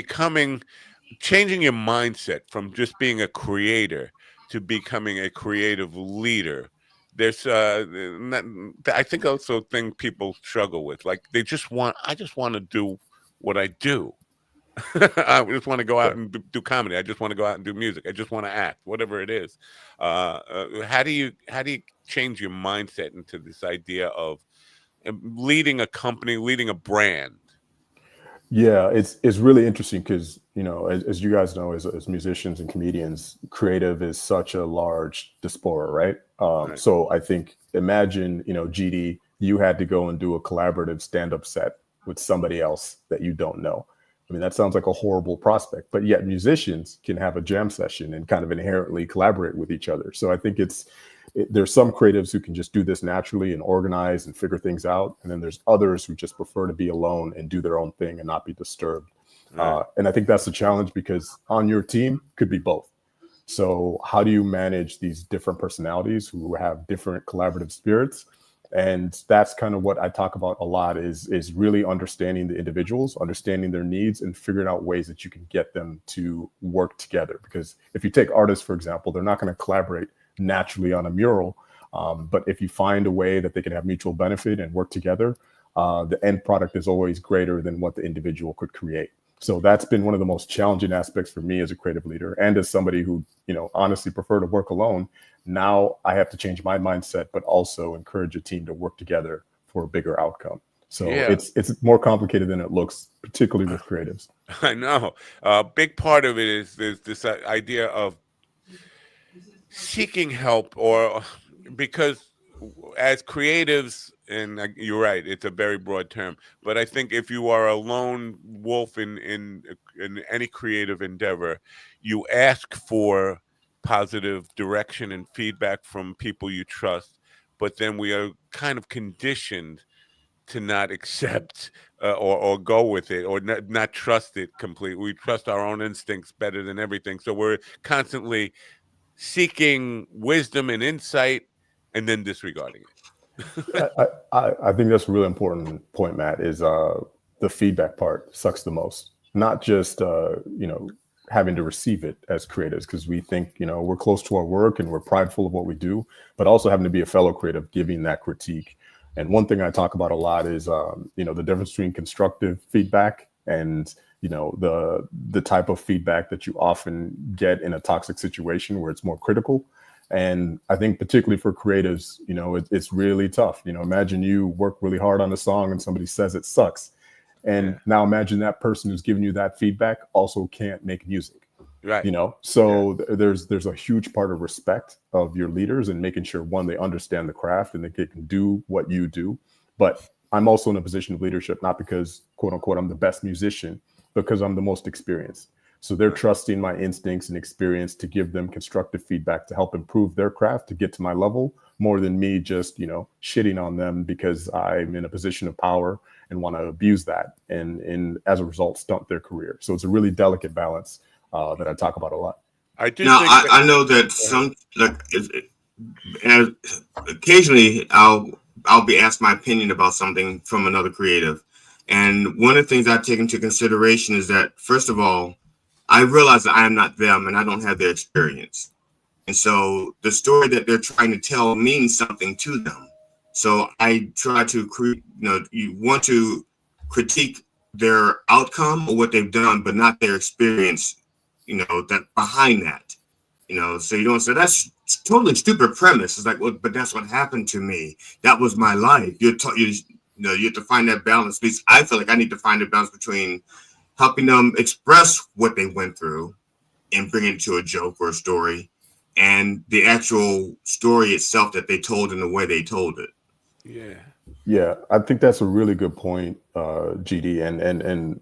changing your mindset from just being a creator to becoming a creative leader. There's I think also thing people struggle with, like I just want to do what I do. I just want to go out and do comedy. I just want to go out and do music. I just want to act, whatever it is. How do you change your mindset into this idea of leading a company, leading a brand?
Yeah, it's really interesting because, as you guys know, as musicians and comedians, creative is such a large diaspora, right?
Right.
So I think, imagine, GD, you had to go and do a collaborative stand-up set with somebody else that you don't know. I mean, that sounds like a horrible prospect, but yet musicians can have a jam session and kind of inherently collaborate with each other. So I think there's some creatives who can just do this naturally and organize and figure things out. And then there's others who just prefer to be alone and do their own thing and not be disturbed.
Right.
And I think that's the challenge, because on your team could be both. So how do you manage these different personalities who have different collaborative spirits? And that's kind of what I talk about a lot is really understanding the individuals, understanding their needs, and figuring out ways that you can get them to work together. Because if you take artists, for example, they're not going to collaborate naturally on a mural. But if you find a way that they can have mutual benefit and work together, the end product is always greater than what the individual could create. So that's been one of the most challenging aspects for me as a creative leader, and as somebody who, honestly prefer to work alone. Now I have to change my mindset, but also encourage a team to work together for a bigger outcome. So it's more complicated than it looks, particularly with creatives.
I know. A big part of it is this idea of seeking help, or because as creatives, and you're right, it's a very broad term, but I think if you are a lone wolf in any creative endeavor, you ask for positive direction and feedback from people you trust, but then we are kind of conditioned to not accept or go with it, or not trust it completely. We trust our own instincts better than everything, so we're constantly seeking wisdom and insight and then disregarding it.
I think that's a really important point, Matt, is the feedback part sucks the most. Not just, having to receive it as creatives, because we think, we're close to our work and we're prideful of what we do, but also having to be a fellow creative, giving that critique. And one thing I talk about a lot is, the difference between constructive feedback and, the type of feedback that you often get in a toxic situation where it's more critical. And I think particularly for creatives, it's really tough. Imagine you work really hard on a song and somebody says it sucks. And now imagine that person who's giving you that feedback also can't make music.
Right.
So there's a huge part of respect of your leaders and making sure, one, they understand the craft and they can do what you do. But I'm also in a position of leadership, not because, quote unquote, I'm the best musician, because I'm the most experienced. So they're trusting my instincts and experience to give them constructive feedback to help improve their craft to get to my level, more than me just, shitting on them because I'm in a position of power and want to abuse that and as a result stunt their career. So it's a really delicate balance that I talk about a lot.
I do.
Now I know that some as occasionally I'll be asked my opinion about something from another creative, and one of the things I take into consideration is that, first of all, I realize that I am not them and I don't have their experience, and so the story that they're trying to tell means something to them. So I try to you want to critique their outcome or what they've done, but not their experience, that behind that. So you don't say that's totally stupid premise. It's like, well, but that's what happened to me. That was my life. You have to find that balance. At least I feel like I need to find a balance between helping them express what they went through and bring it to a joke or a story, and the actual story itself that they told in the way they told it.
Yeah, I think that's a really good point, GD, and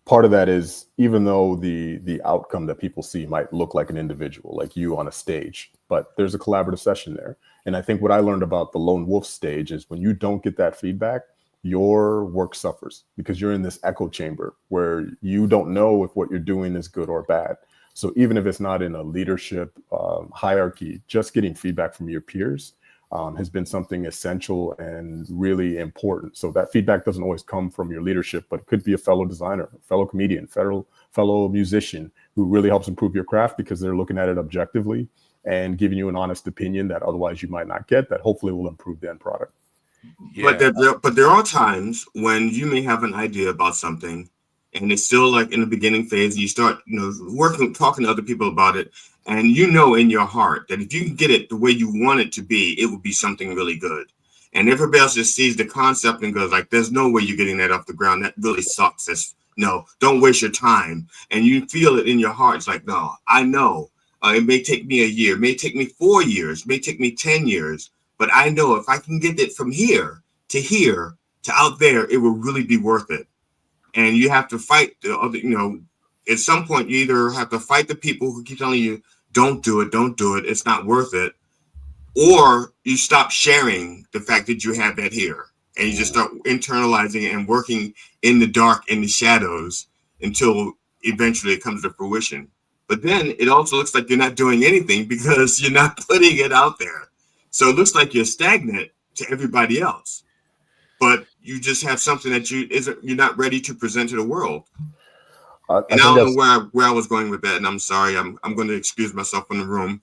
part of that is, even though the outcome that people see might look like an individual, like you on a stage, but there's a collaborative session there. And I think what I learned about the lone wolf stage is when you don't get that feedback, your work suffers because you're in this echo chamber where you don't know if what you're doing is good or bad. So even if it's not in a leadership hierarchy, just getting feedback from your peers has been something essential and really important. So that feedback doesn't always come from your leadership, but it could be a fellow designer, fellow comedian, fellow musician who really helps improve your craft because they're looking at it objectively and giving you an honest opinion that otherwise you might not get, that hopefully will improve the end product.
But there are times when you may have an idea about something and it's still like in the beginning phase, and you start talking to other people about it, and in your heart that if you can get it the way you want it to be, it will be something really good. And everybody else just sees the concept and goes like, there's no way you're getting that off the ground. That really sucks. Don't waste your time. And you feel it in your heart. It's like, no, I know. It may take me a year, it may take me 4 years, it may take me 10 years, but I know if I can get it from here to out there, it will really be worth it. And you have to fight the other, at some point you either have to fight the people who keep telling you, don't do it, it's not worth it, or you stop sharing the fact that you have that here and you just start internalizing it and working in the dark, in the shadows, until eventually it comes to fruition. But then it also looks like you're not doing anything because you're not putting it out there. So it looks like you're stagnant to everybody else, but you just have something that you're not ready to present to the world. I don't know where I was going with that, and I'm sorry. I'm going to excuse myself from the room.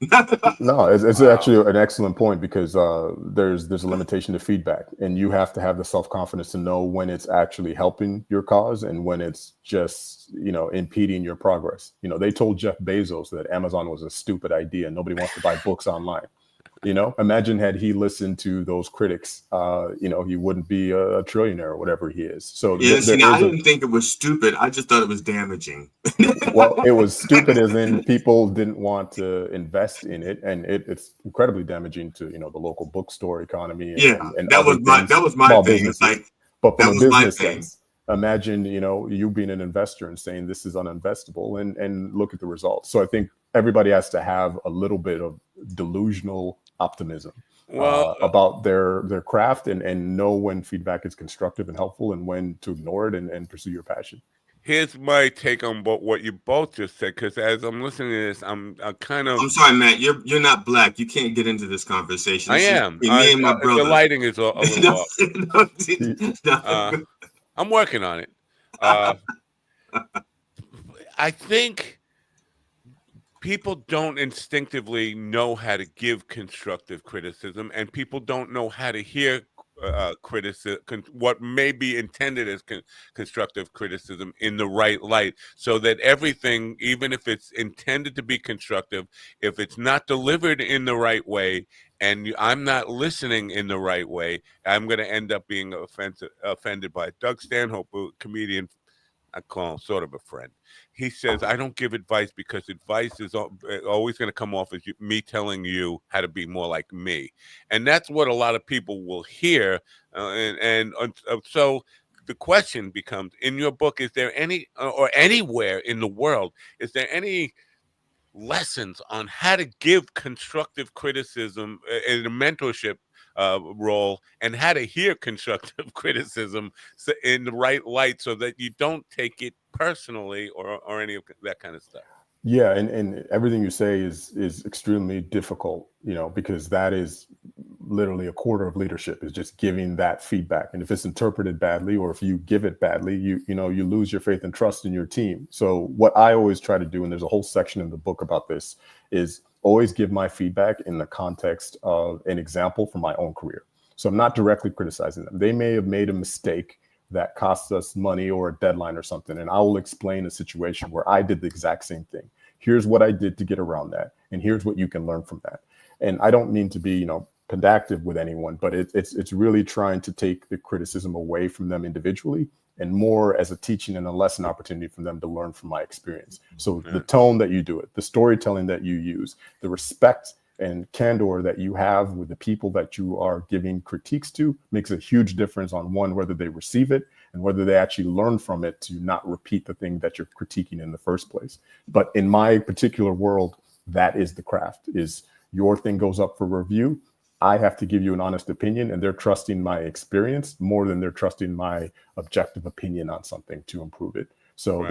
No, it's actually an excellent point because there's a limitation to feedback, and you have to have the self-confidence to know when it's actually helping your cause and when it's just impeding your progress. They told Jeff Bezos that Amazon was a stupid idea and nobody wants to buy books online. Imagine had he listened to those critics, he wouldn't be a trillionaire or whatever he is. So
I didn't think it was stupid. I just thought it was damaging.
Well, it was stupid as in people didn't want to invest in it, and it's incredibly damaging to the local bookstore economy. And
that was my thing. It's like,
but from a business sense, imagine you being an investor and saying this is uninvestable, and look at the results. So I think everybody has to have a little bit of delusional optimism about their craft and know when feedback is constructive and helpful and when to ignore it and pursue your passion.
Here's my take on what you both just said, because as I'm listening to this, I'm
sorry, Matt. You're not black. You can't get into this conversation.
I am.
Me and my brother.
The lighting is a little off. I'm working on it. I think people don't instinctively know how to give constructive criticism, and people don't know how to hear criticism, what may be intended as constructive criticism, in the right light, so that everything, even if it's intended to be constructive, if it's not delivered in the right way and I'm not listening in the right way, I'm going to end up being offended by it. Doug Stanhope, a comedian, I call him sort of a friend. He says, I don't give advice because advice is always going to come off as me telling you how to be more like me. And that's what a lot of people will hear. So the question becomes, in your book, is there any, or anywhere in the world, is there any lessons on how to give constructive criticism in a mentorship role, and how to hear constructive criticism in the right light so that you don't take it personally or any of that kind of stuff?
Yeah, and everything you say is extremely difficult, because that is literally a quarter of leadership, is just giving that feedback. And if it's interpreted badly, or if you give it badly, you lose your faith and trust in your team. So what I always try to do, and there's a whole section in the book about this, is always give my feedback in the context of an example from my own career. So I'm not directly criticizing them. They may have made a mistake that costs us money or a deadline or something, and I will explain a situation where I did the exact same thing. Here's what I did to get around that, and here's what you can learn from that. And I don't mean to be, pedantic with anyone, but it's really trying to take the criticism away from them individually, and more as a teaching and a lesson opportunity for them to learn from my experience. So the tone that you do it, the storytelling that you use, the respect and candor that you have with the people that you are giving critiques to makes a huge difference on, one, whether they receive it and whether they actually learn from it to not repeat the thing that you're critiquing in the first place. But in my particular world, that is the craft. Is your thing goes up for review, I have to give you an honest opinion, and they're trusting my experience more than they're trusting my objective opinion on something to improve it. So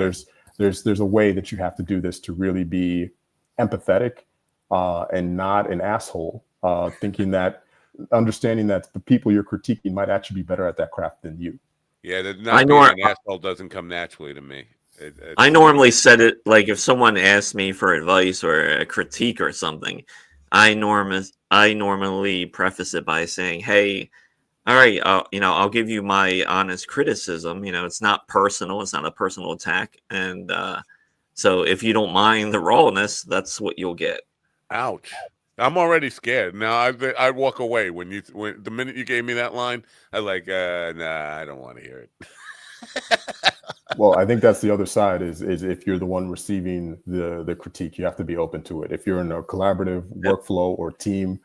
there's a way that you have to do this to really be empathetic, and not an asshole, understanding that the people you're critiquing might actually be better at that craft than you.
Yeah, not being an asshole doesn't come naturally to me.
I normally said it, like, if someone asks me for advice or a critique or something, I normally preface it by saying, hey, all right, I'll give you my honest criticism. It's not personal. It's not a personal attack. And so if you don't mind the rawness, that's what you'll get.
Ouch. I'm already scared. Now I walk away when the minute you gave me that line, I nah, I don't want to hear it.
Well, I think that's the other side is if you're the one receiving the critique, you have to be open to it. If you're in a collaborative workflow or team,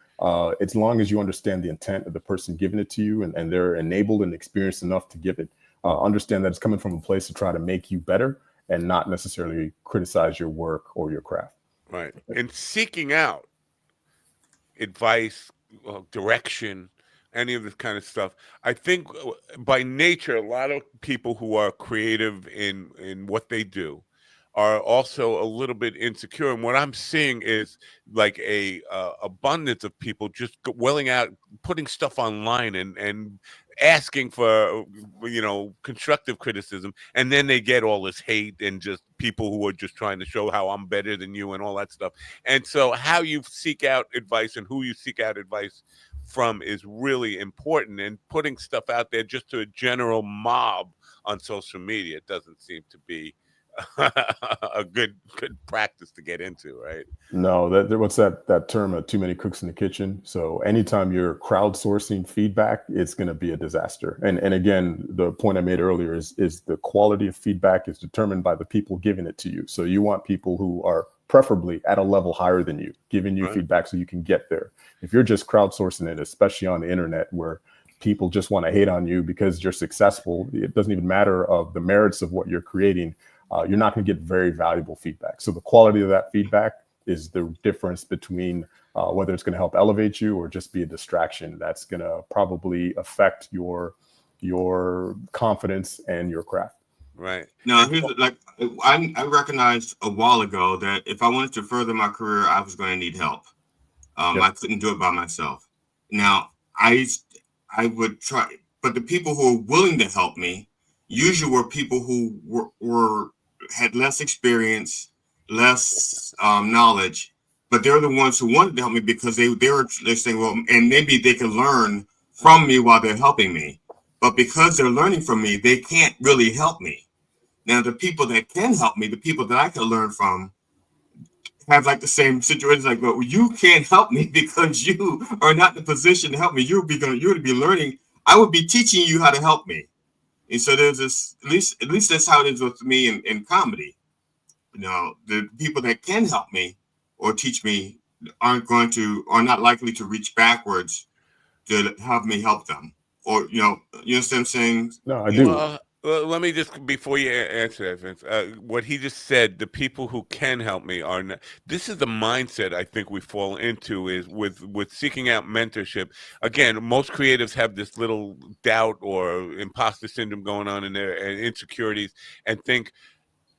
as long as you understand the intent of the person giving it to you, and they're enabled and experienced enough to give it, understand that it's coming from a place to try to make you better and not necessarily criticize your work or your craft.
Right. And seeking out advice, direction, any of this kind of stuff. I think by nature, a lot of people who are creative in what they do are also a little bit insecure. And what I'm seeing is like a abundance of people just welling out, putting stuff online and asking for, constructive criticism. And then they get all this hate and just people who are just trying to show how I'm better than you and all that stuff. And so how you seek out advice and who you seek out advice from is really important. And putting stuff out there just to a general mob on social media doesn't seem to be a good practice to get into, right?
No, what's that term? Too many cooks in the kitchen. So anytime you're crowdsourcing feedback, it's going to be a disaster. And again, the point I made earlier is the quality of feedback is determined by the people giving it to you. So you want people who are preferably at a level higher than you, giving you feedback so you can get there. If you're just crowdsourcing it, especially on the internet where people just want to hate on you because you're successful, it doesn't even matter of the merits of what you're creating. You're not going to get very valuable feedback. So the quality of that feedback is the difference between whether it's going to help elevate you or just be a distraction that's going to probably affect your confidence and your craft.
Right.
Now, I recognized a while ago that if I wanted to further my career, I was going to need help. I couldn't do it by myself. Now, I would try, but the people who were willing to help me usually were people who had less experience, less knowledge, but they're the ones who wanted to help me because they're saying, well, and maybe they can learn from me while they're helping me. But because they're learning from me, they can't really help me. Now, the people that can help me, the people that I can learn from, have like the same situation. Like, well, you can't help me because you are not in the position to help me. You're going to be learning. I would be teaching you how to help me. And so there's this, at least that's how it is with me in comedy. The people that can help me or teach me are not likely to reach backwards to have me help them. or you understand what I'm saying?
No, I do.
Well, let me just, before you answer that, Vince, what he just said, the people who can help me are not, this is the mindset I think we fall into, is with seeking out mentorship. Again, most creatives have this little doubt or imposter syndrome going on in their and insecurities, and think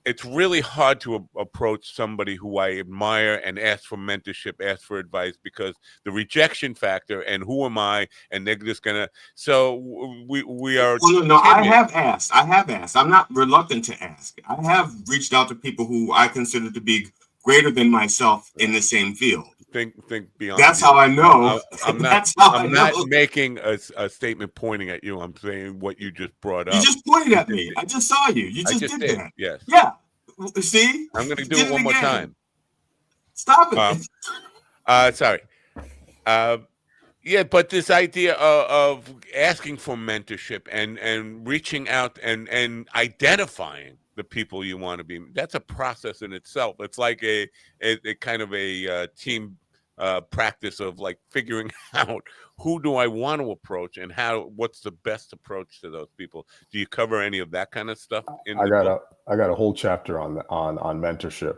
it's really hard to approach somebody who I admire and ask for mentorship, ask for advice, because the rejection factor and who am I, and they're just gonna. So we are.
No, I have asked. I'm not reluctant to ask. I have reached out to people who I consider to be greater than myself in the same field.
Think beyond.
That's how I know.
I'm not.
That's how
I'm
I
not
know.
making a statement pointing at you. I'm saying what you just brought up.
You just pointed at me. I just saw you. You just did that.
Yes.
Yeah. See?
I'm going to do it one more time.
Stop it.
Sorry. Yeah, but this idea of asking for mentorship and reaching out and identifying the people you want to be, that's a process in itself. It's like a kind of a team practice of like figuring out who do I want to approach and what's the best approach to those people. Do you cover any of that kind of stuff in the book?
I got a whole chapter on mentorship,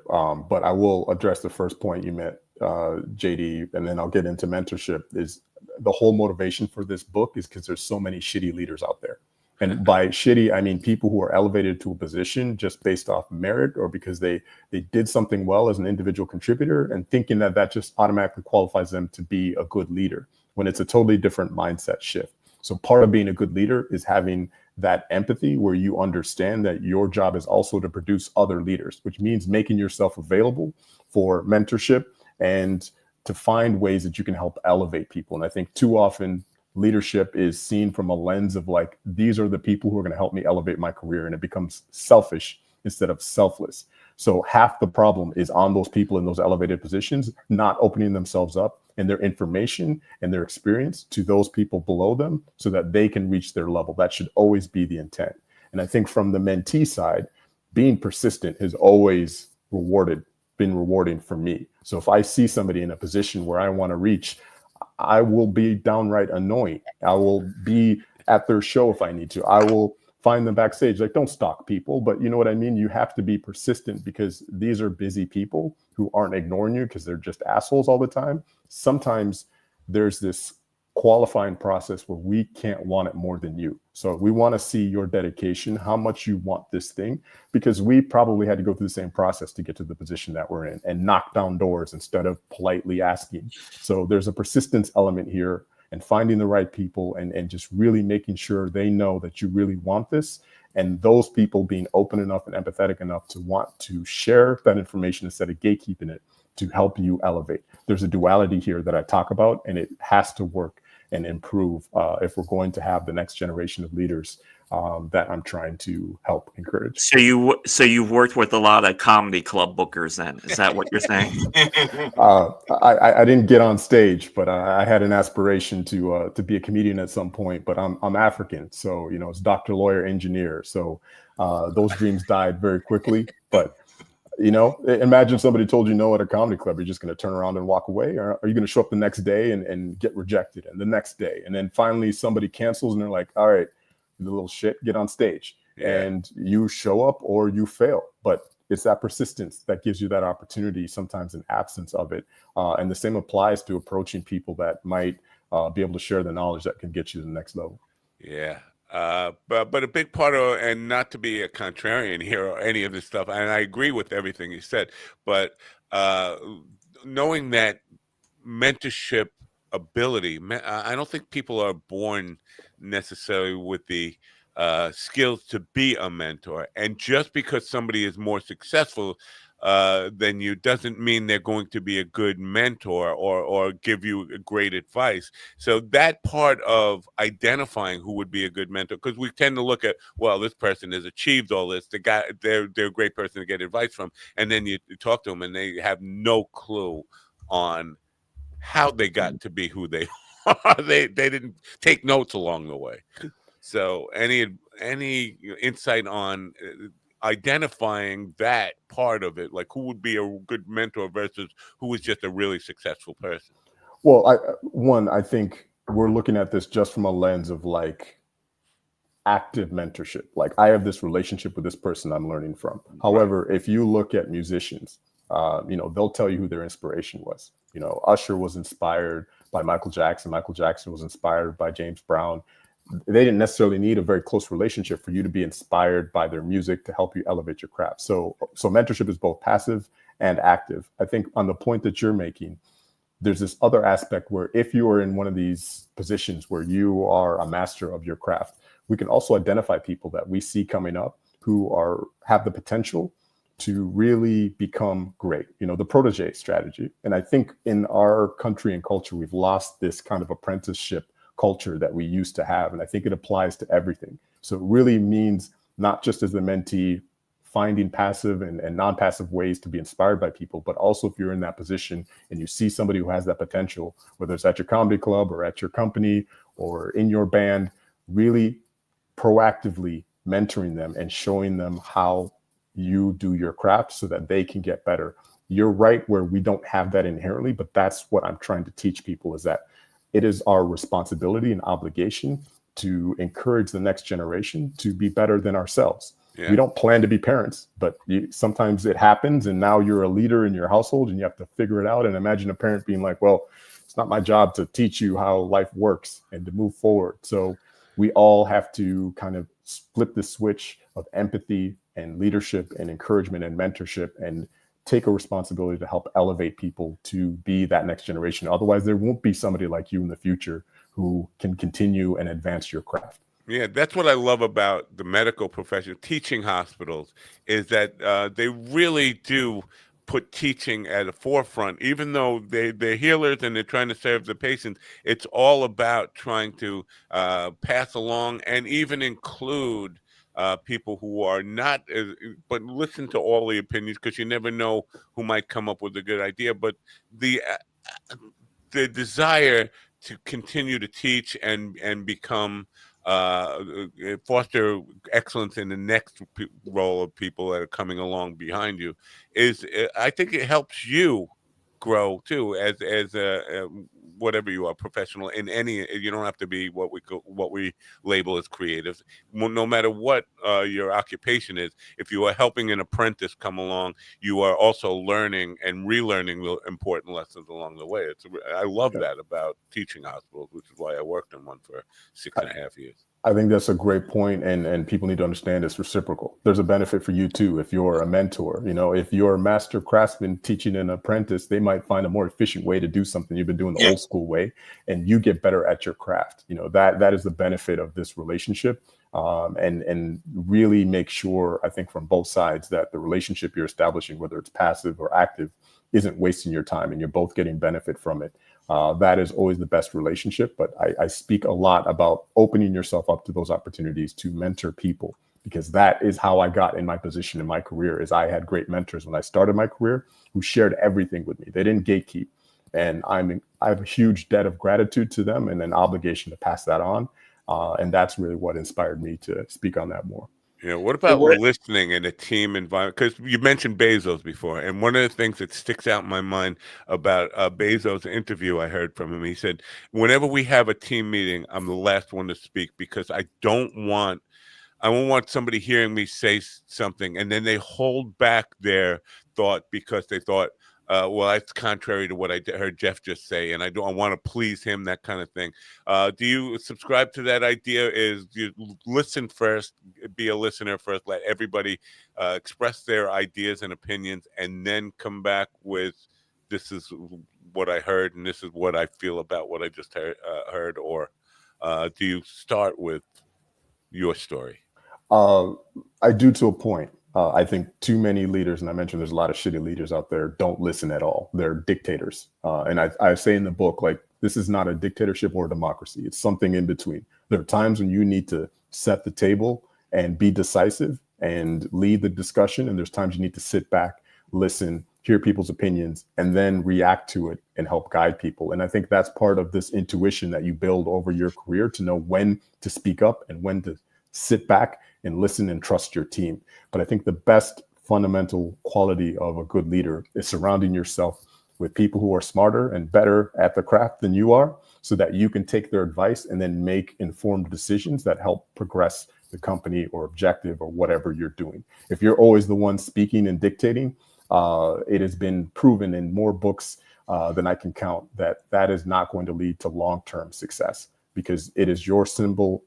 but I will address the first point you made, JD, and then I'll get into mentorship. Is the whole motivation for this book is because there's so many shitty leaders out there. And by shitty, I mean people who are elevated to a position just based off merit or because they did something well as an individual contributor and thinking that just automatically qualifies them to be a good leader, when it's a totally different mindset shift. So part of being a good leader is having that empathy where you understand that your job is also to produce other leaders, which means making yourself available for mentorship and to find ways that you can help elevate people. And I think too often leadership is seen from a lens of like, these are the people who are going to help me elevate my career. And it becomes selfish instead of selfless. So half the problem is on those people in those elevated positions, not opening themselves up and their information and their experience to those people below them so that they can reach their level. That should always be the intent. And I think from the mentee side, being persistent has always been rewarding for me. So if I see somebody in a position where I want to reach, I will be downright annoying. I will be at their show if I need to. I will find them backstage. Like, don't stalk people, but you know what I mean? You have to be persistent because these are busy people who aren't ignoring you because they're just assholes all the time. Sometimes there's this qualifying process where we can't want it more than you. So we want to see your dedication, how much you want this thing, because we probably had to go through the same process to get to the position that we're in and knock down doors instead of politely asking. So there's a persistence element here and finding the right people and just really making sure they know that you really want this. And those people being open enough and empathetic enough to want to share that information instead of gatekeeping it to help you elevate. There's a duality here that I talk about, and it has to work and improve if we're going to have the next generation of leaders that I'm trying to help encourage.
So you've worked with a lot of comedy club bookers then? Is that what you're saying?
I didn't get on stage, but I had an aspiration to be a comedian at some point, but I'm African. So, it's doctor, lawyer, engineer. So those dreams died very quickly, but imagine somebody told you no at a comedy club, you're just going to turn around and walk away, or are you going to show up the next day and get rejected, and the next day, and then finally somebody cancels and they're like, all right, the little shit, get on stage. Yeah. And you show up or you fail, but it's that persistence that gives you that opportunity, sometimes in absence of it. And the same applies to approaching people that might be able to share the knowledge that can get you to the next level.
Yeah. But a big part of, and not to be a contrarian here or any of this stuff, and I agree with everything you said, but knowing that mentorship ability, I don't think people are born necessarily with the skills to be a mentor. And just because somebody is more successful than you doesn't mean they're going to be a good mentor or give you great advice. So that part of identifying who would be a good mentor, because we tend to look at, well, this person has achieved all this, they're a great person to get advice from, and then you talk to them and they have no clue on how they got to be who they are. They didn't take notes along the way. So any insight on identifying that part of it, like who would be a good mentor versus who is just a really successful person?
Well, I think we're looking at this just from a lens of like active mentorship. Like I have this relationship with this person I'm learning from. However, if you look at musicians, they'll tell you who their inspiration was. Usher was inspired by Michael Jackson. Michael Jackson was inspired by James Brown. They didn't necessarily need a very close relationship for you to be inspired by their music to help you elevate your craft. So mentorship is both passive and active. I think on the point that you're making, there's this other aspect where if you are in one of these positions where you are a master of your craft, we can also identify people that we see coming up who have the potential to really become great, the protege strategy. And I think in our country and culture, we've lost this kind of apprenticeship culture that we used to have. And I think it applies to everything. So it really means not just as the mentee finding passive and non-passive ways to be inspired by people, but also if you're in that position and you see somebody who has that potential, whether it's at your comedy club or at your company or in your band, really proactively mentoring them and showing them how you do your craft so that they can get better. You're right where we don't have that inherently, but that's what I'm trying to teach people, is that it is our responsibility and obligation to encourage the next generation to be better than ourselves. Yeah. We don't plan to be parents, but sometimes it happens, and now you're a leader in your household and you have to figure it out. And imagine a parent being like, well, it's not my job to teach you how life works and to move forward. So we all have to kind of flip the switch of empathy and leadership and encouragement and mentorship and take a responsibility to help elevate people to be that next generation. Otherwise, there won't be somebody like you in the future who can continue and advance your craft.
Yeah, that's what I love about the medical profession, teaching hospitals, is that they really do put teaching at the forefront. Even though they're healers and they're trying to serve the patients, it's all about trying to pass along and even include people who are not, but listen to all the opinions, because you never know who might come up with a good idea. But the desire to continue to teach and become foster excellence in the next role of people that are coming along behind you is, I think it helps you grow too as a whatever you are, professional in any. You don't have to be what we label as creatives. No matter what your occupation is, if you are helping an apprentice come along, you are also learning and relearning the important lessons along the way. I love that about teaching hospitals, which is why I worked in one for 6.5 years.
I think that's a great point, and people need to understand it's reciprocal. There's a benefit for you too if you're a mentor. If you're a master craftsman teaching an apprentice, they might find a more efficient way to do something. You've been doing the old school way, and you get better at your craft. That is the benefit of this relationship, and really make sure, I think, from both sides, that the relationship you're establishing, whether it's passive or active, isn't wasting your time, and you're both getting benefit from it. That is always the best relationship. But I speak a lot about opening yourself up to those opportunities to mentor people, because that is how I got in my position in my career. Is I had great mentors when I started my career who shared everything with me. They didn't gatekeep. And I have a huge debt of gratitude to them and an obligation to pass that on. And that's really what inspired me to speak on that more.
Yeah, what about listening in a team environment? Because you mentioned Bezos before, and one of the things that sticks out in my mind about Bezos' interview I heard from him, he said, whenever we have a team meeting, I'm the last one to speak, because I don't want somebody hearing me say something and then they hold back their thought because they thought, well, that's contrary to what I heard Jeff just say, and I want to please him, that kind of thing. Do you subscribe to that idea? Is you listen first, be a listener first, let everybody express their ideas and opinions, and then come back with, this is what I heard and this is what I feel about what I just heard, or do you start with your story?
I do, to a point. I think too many leaders, and I mentioned there's a lot of shitty leaders out there, don't listen at all. They're dictators. And I say in the book, like, this is not a dictatorship or a democracy. It's something in between. There are times when you need to set the table and be decisive and lead the discussion. And there's times you need to sit back, listen, hear people's opinions, and then react to it and help guide people. And I think that's part of this intuition that you build over your career, to know when to speak up and when to sit back and listen and trust your team. But I think the best fundamental quality of a good leader is surrounding yourself with people who are smarter and better at the craft than you are, so that you can take their advice and then make informed decisions that help progress the company or objective or whatever you're doing. If you're always the one speaking and dictating, it has been proven in more books than I can count that is not going to lead to long-term success, because it is your single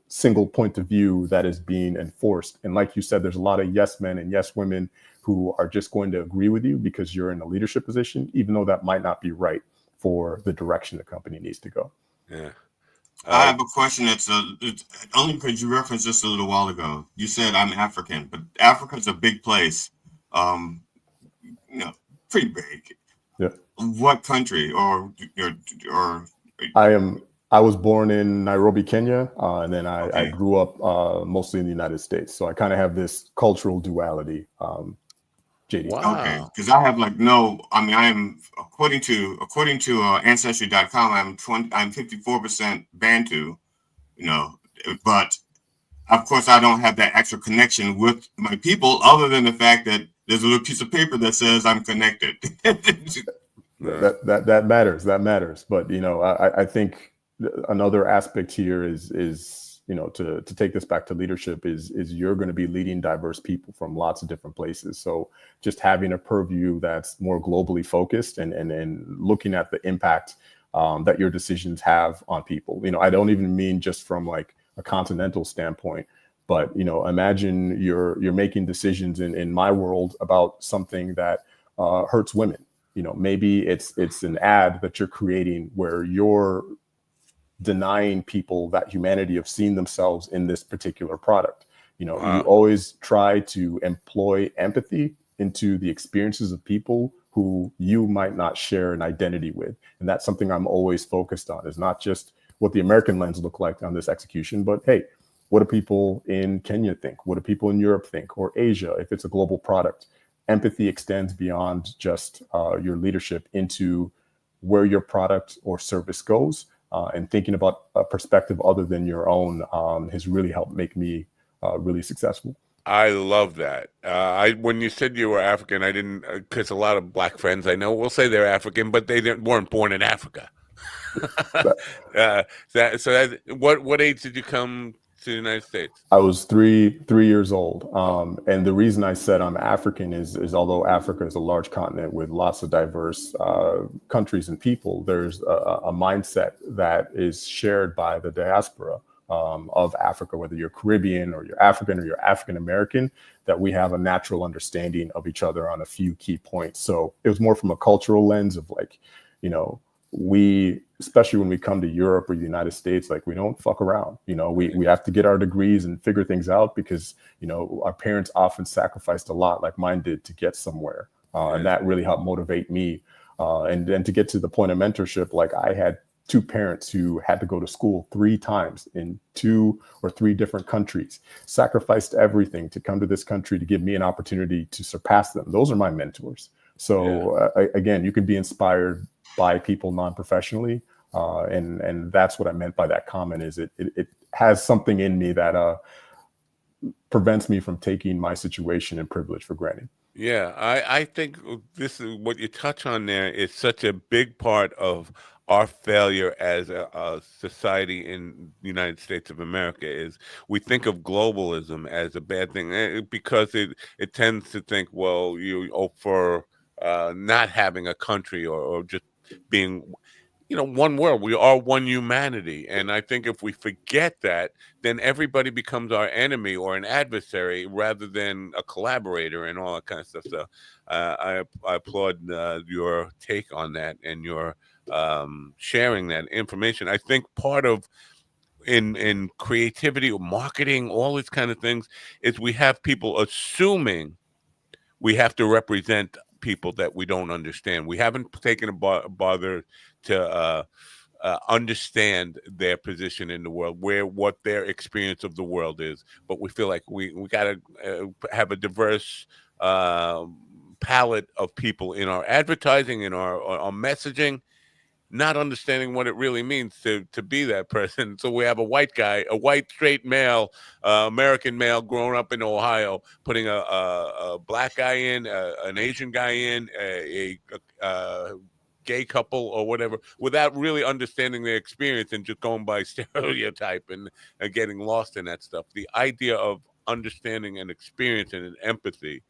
point of view that is being enforced. And like you said, there's a lot of yes men and yes women who are just going to agree with you because you're in a leadership position, even though that might not be right for the direction the company needs to go.
Yeah.
I have a question it's only because you referenced this a little while ago. You said I'm African, but Africa's a big place. Pretty big.
Yeah.
What country or
I was born in Nairobi, Kenya, and then I grew up mostly in the United States. So I kind of have this cultural duality. JD.
Wow.
Okay, because I have I am according to ancestry.com, I'm 54% Bantu, but of course I don't have that extra connection with my people, other than the fact that there's a little piece of paper that says I'm connected.
That matters. That matters. But I think another aspect here is to take this back to leadership is you're going to be leading diverse people from lots of different places. So just having a purview that's more globally focused and looking at the impact that your decisions have on people. I don't even mean just from like a continental standpoint, but imagine you're making decisions in my world about something that hurts women. Maybe it's an ad that you're creating where you're denying people that humanity of seeing themselves in this particular product.
Wow.
You always try to employ empathy into the experiences of people who you might not share an identity with. And that's something I'm always focused on, is not just what the American lens look like on this execution, but hey, what do people in Kenya think? What do people in Europe think? Or Asia, if it's a global product? Empathy extends beyond just your leadership into where your product or service goes. And thinking about a perspective other than your own has really helped make me really successful.
I love that. When you said you were African, I didn't, because a lot of black friends I know will say they're African, but they weren't born in Africa. What age did you come to the United States?
I was three years old. And the reason I said I'm African is although Africa is a large continent with lots of diverse countries and people, there's a mindset that is shared by the diaspora of Africa, whether you're Caribbean or you're African or you're African American, that we have a natural understanding of each other on a few key points. So it was more from a cultural lens of like, we, especially when we come to Europe or the United States, like we don't fuck around. We have to get our degrees and figure things out because, our parents often sacrificed a lot, like mine did, to get somewhere. And that really helped motivate me. And then to get to the point of mentorship, like I had two parents who had to go to school 3 times in 2 or 3 different countries, sacrificed everything to come to this country to give me an opportunity to surpass them. Those are my mentors. So again, you can be inspired by people non-professionally. And that's what I meant by that comment, is it has something in me that prevents me from taking my situation and privilege for granted.
Yeah, I think this is what you touch on there is such a big part of our failure as a society in the United States of America. Is we think of globalism as a bad thing because it tends to think, well, for not having a country or just being, one world. We are one humanity. And I think if we forget that, then everybody becomes our enemy or an adversary rather than a collaborator and all that kind of stuff. So I applaud your take on that and your sharing that information. I think part of in creativity or marketing, all these kind of things, is we have people assuming we have to represent people that we don't understand. We haven't taken a bother to understand their position in the world, what their experience of the world is. But we feel like we got to have a diverse palette of people in our advertising, in our messaging, not understanding what it really means to be that person. So we have a white guy, a white straight male, American male, growing up in Ohio, putting a black guy in, an Asian guy in, a gay couple or whatever without really understanding their experience and just going by stereotype and getting lost in that stuff. The idea of understanding and experiencing and empathy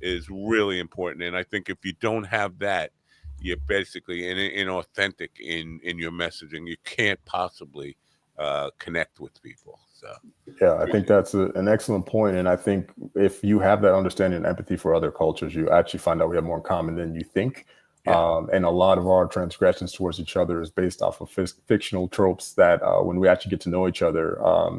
is really important. And I think if you don't have that, you're basically inauthentic in your messaging. You can't possibly connect with people. So
yeah, I think that's an excellent point. And I think if you have that understanding and empathy for other cultures, you actually find out we have more in common than you think.
Yeah.
And a lot of our transgressions towards each other is based off of fictional tropes that when we actually get to know each other,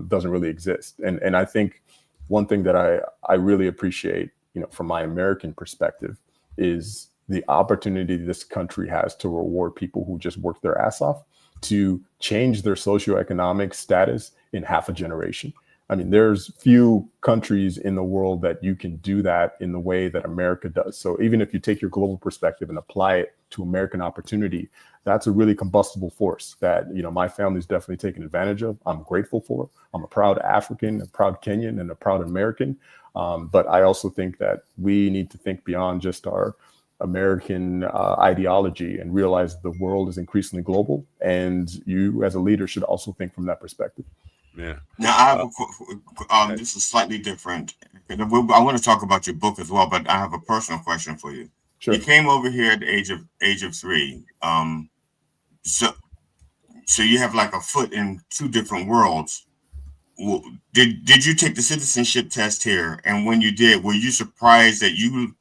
doesn't really exist. And I think one thing that I really appreciate, from my American perspective, is the opportunity this country has to reward people who just work their ass off to change their socioeconomic status in half a generation. I mean, there's few countries in the world that you can do that in the way that America does. So even if you take your global perspective and apply it to American opportunity, that's a really combustible force that, my family's definitely taken advantage of. I'm grateful for. I'm a proud African, a proud Kenyan, and a proud American. But I also think that we need to think beyond just our American ideology and realize the world is increasingly global. And you as a leader should also think from that perspective.
Yeah.
Now I have this is slightly different. I want to talk about your book as well, but I have a personal question for you.
Sure.
You came over here at the age of 3. So you have like a foot in 2 different worlds. Did you take the citizenship test here? And when you did, were you surprised that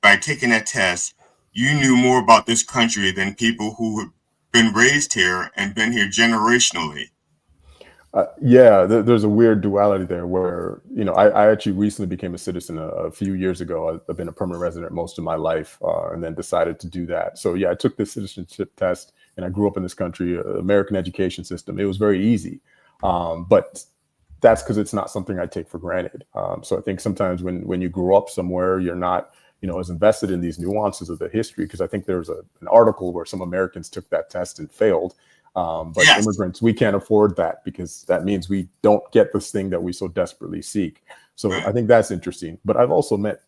by taking that test, you knew more about this country than people who have been raised here and been here generationally?
Yeah, there's a weird duality there where, I actually recently became a citizen a few years ago. I've been a permanent resident most of my life and then decided to do that. So yeah, I took the citizenship test and I grew up in this country, American education system. It was very easy. But that's because it's not something I take for granted. So I think sometimes when you grow up somewhere, you're not, as invested in these nuances of the history. Because I think there was an article where some Americans took that test and failed. But yes, immigrants, we can't afford that because that means we don't get this thing that we so desperately seek. So I think that's interesting. But I've also met,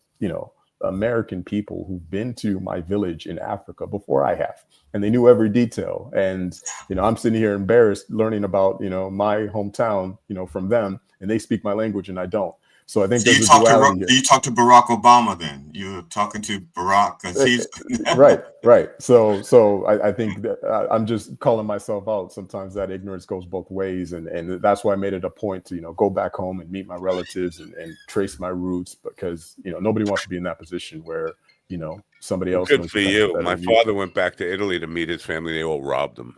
American people who've been to my village in Africa before I have, and they knew every detail. And, I'm sitting here embarrassed learning about, my hometown, from them, and they speak my language and I don't. So I think there's a duality here.
Do you talk to Barack Obama then? You're talking to Barack because he's
right. So I think that I'm just calling myself out. Sometimes that ignorance goes both ways, and that's why I made it a point to go back home and meet my relatives and trace my roots, because nobody wants to be in that position where somebody else.
Good for you. My father went back to Italy to meet his family. They all robbed him.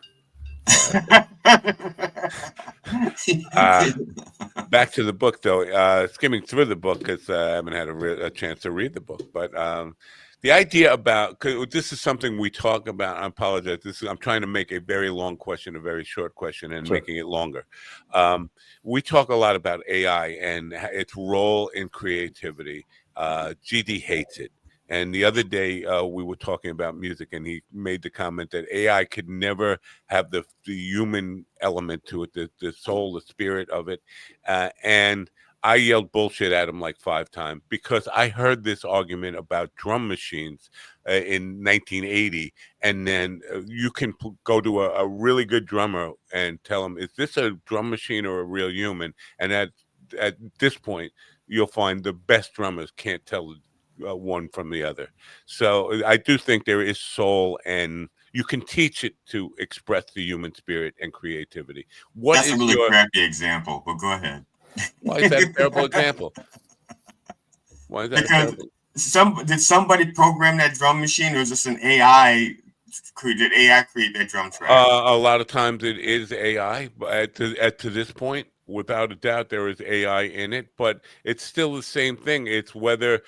Back to the book, though. Skimming through the book because I haven't had a chance to read the book, but the idea about this is something we talk about. I apologize. I'm trying to make a very long question a very short question and making it longer. We talk a lot about AI and its role in creativity. GD hates it. And the other day we were talking about music, and he made the comment that AI could never have the human element to it, the soul, the spirit of it. And I yelled bullshit at him like 5 times because I heard this argument about drum machines in 1980. And then you can go to a really good drummer and tell him, is this a drum machine or a real human? And at this point, you'll find the best drummers can't tell one from the other. So I do think there is soul, and you can teach it to express the human spirit and creativity.
That's a really crappy example, but go ahead.
Why is that a terrible example? Why is that
because did somebody program that drum machine, or is this an AI? Did AI create that drum track?
A lot of times it is AI, but to this point, without a doubt, there is AI in it, but it's still the same thing. It's whether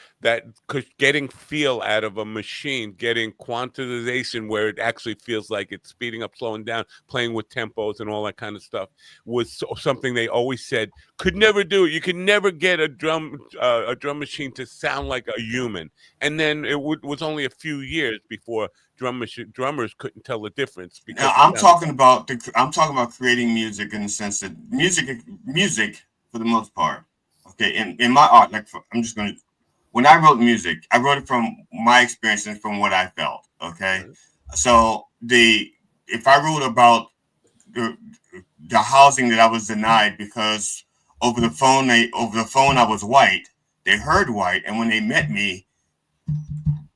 getting feel out of a machine, getting quantization where it actually feels like it's speeding up, slowing down, playing with tempos and all that kind of stuff was something they always said could never do it. You could never get a drum machine to sound like a human. And then it was only a few years before drummers couldn't tell the difference.
Because I'm talking about creating music in the sense that music for the most part. Okay, in my art, when I wrote music, I wrote it from my experience and from what I felt. Okay, So if I wrote about the housing that I was denied because over the phone I was white, they heard white, and when they met me,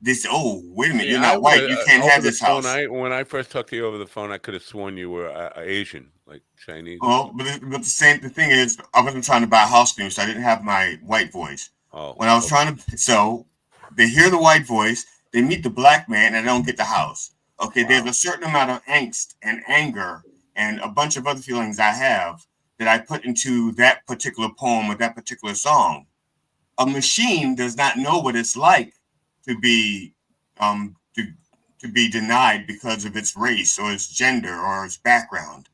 they said, "Oh, wait a minute,
See,
you're
I
not
would
white.
have
You can't
over
have
the
this
phone.
house."
When I first talked to you over the phone, I could have sworn you were Asian, like Chinese.
Well, but the thing is, I wasn't trying to buy a house from you, so I didn't have my white voice.
Oh,
When I was trying to, so they hear the white voice, they meet the black man, and they don't get the house. Okay, there's a certain amount of angst and anger and a bunch of other feelings I have that I put into that particular poem or that particular song. A machine does not know what it's like to be to be denied because of its race or its gender or its background,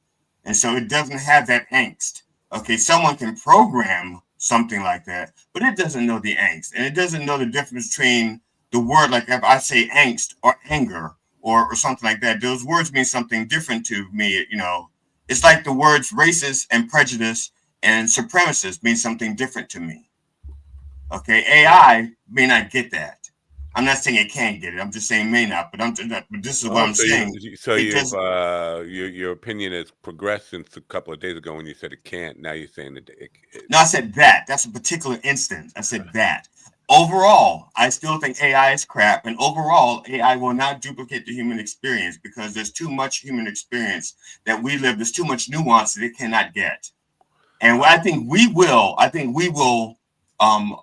and so it doesn't have that angst. Okay, someone can program something like that, but it doesn't know the angst, and it doesn't know the difference between the word, like if I say angst or anger or something like that. Those words mean something different to me. It's like the words racist and prejudice and supremacist mean something different to me. Okay, AI may not get that. I'm not saying it can't get it. I'm just saying may not. But this is what
Oh,
I'm saying. It
you've
does.
your opinion has progressed since a couple of days ago when you said it can't. Now you're saying that
No, I said that. That's a particular instance. I said that. Overall, I still think AI is crap, and overall, AI will not duplicate the human experience because there's too much human experience that we live. There's too much nuance that it cannot get. And what I think we will. Um,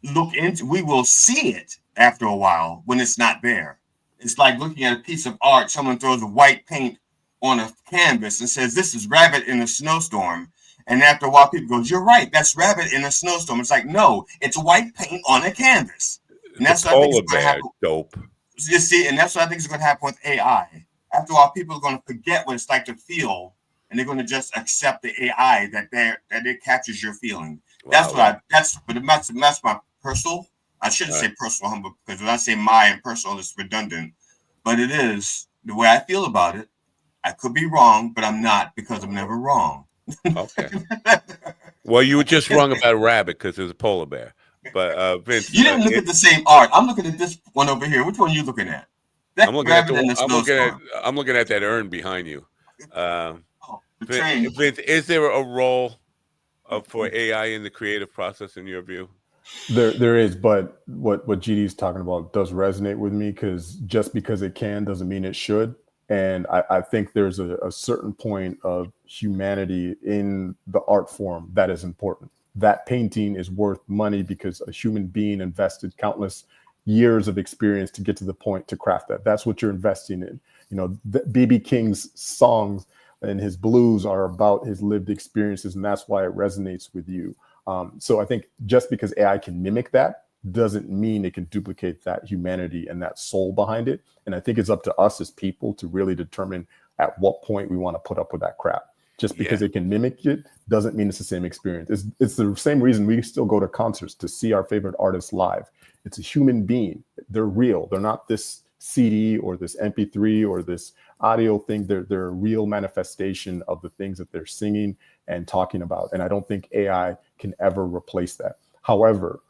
we will see it after a while when it's not there. It's like looking at a piece of art. Someone throws a white paint on a canvas and says, "This is rabbit in a snowstorm." And after a while, people go, "You're right. That's rabbit in a snowstorm." It's like, no, it's white paint on a canvas. And
the
that's what I think is
polar
going to
bear
happen.
dope.
You see, and that's what I think is going to happen with AI. After a while, people are going to forget what it's like to feel, and they're going to just accept the AI that it captures your feeling. That's
Wow.
that's my personal. I shouldn't say personal humble because when I say my and personal, it's redundant. But it is the way I feel about it. I could be wrong, but I'm not because I'm never wrong.
Okay. Well, you were just wrong about rabbit because there's a polar bear. But Vince,
You didn't look at the same art. I'm looking at this one over here. Which one are you looking at? That
I'm looking at
rabbit in the snowstorm.
I'm looking at that urn behind you.
The train.
Vince, is there a role for AI in the creative process in your view?
There is, but what GD's talking about does resonate with me because just because it can doesn't mean it should. And I think there's a certain point of humanity in the art form that is important. That painting is worth money because a human being invested countless years of experience to get to the point to craft that. That's what you're investing in. B.B. King's songs and his blues are about his lived experiences, and that's why it resonates with you. So I think just because AI can mimic that doesn't mean it can duplicate that humanity and that soul behind it. And I think it's up to us as people to really determine at what point we want to put up with that crap. Just because it can mimic it doesn't mean it's the same experience. It's the same reason we still go to concerts to see our favorite artists live. It's a human being. They're real. They're not this CD or this MP3 or this audio thing. They're a real manifestation of the things that they're singing and talking about. And I don't think AI can ever replace that. However,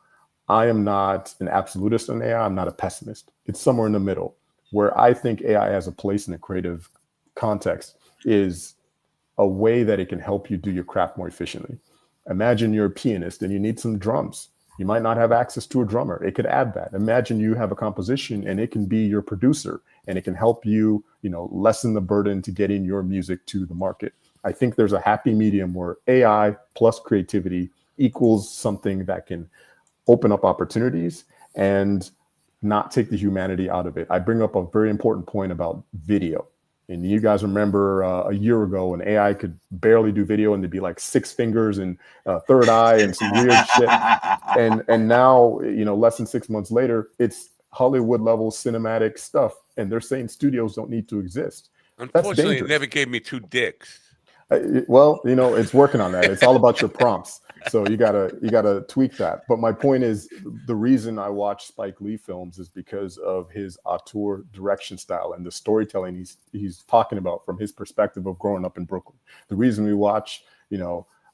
I am not an absolutist on AI. I'm not a pessimist. It's somewhere in the middle. Where I think AI has a place in a creative context is a way that it can help you do your craft more efficiently. Imagine you're a pianist and you need some drums. You might not have access to a drummer. It could add that. Imagine you have a composition and it can be your producer and it can help you, lessen the burden to getting your music to the market. I think there's a happy medium where AI plus creativity equals something that can open up opportunities and not take the humanity out of it. I bring up a very important point about video. And you guys remember a year ago when AI could barely do video and there'd be like 6 fingers and a third eye and some weird shit. And now, less than 6 months later, it's Hollywood level cinematic stuff. And they're saying studios don't need to exist.
Unfortunately, it never gave me 2 dicks.
Well, it's working on that. It's all about your prompts. So you gotta tweak that. But my point is, the reason I watch Spike Lee films is because of his auteur direction style and the storytelling he's talking about from his perspective of growing up in Brooklyn. The reason we watch,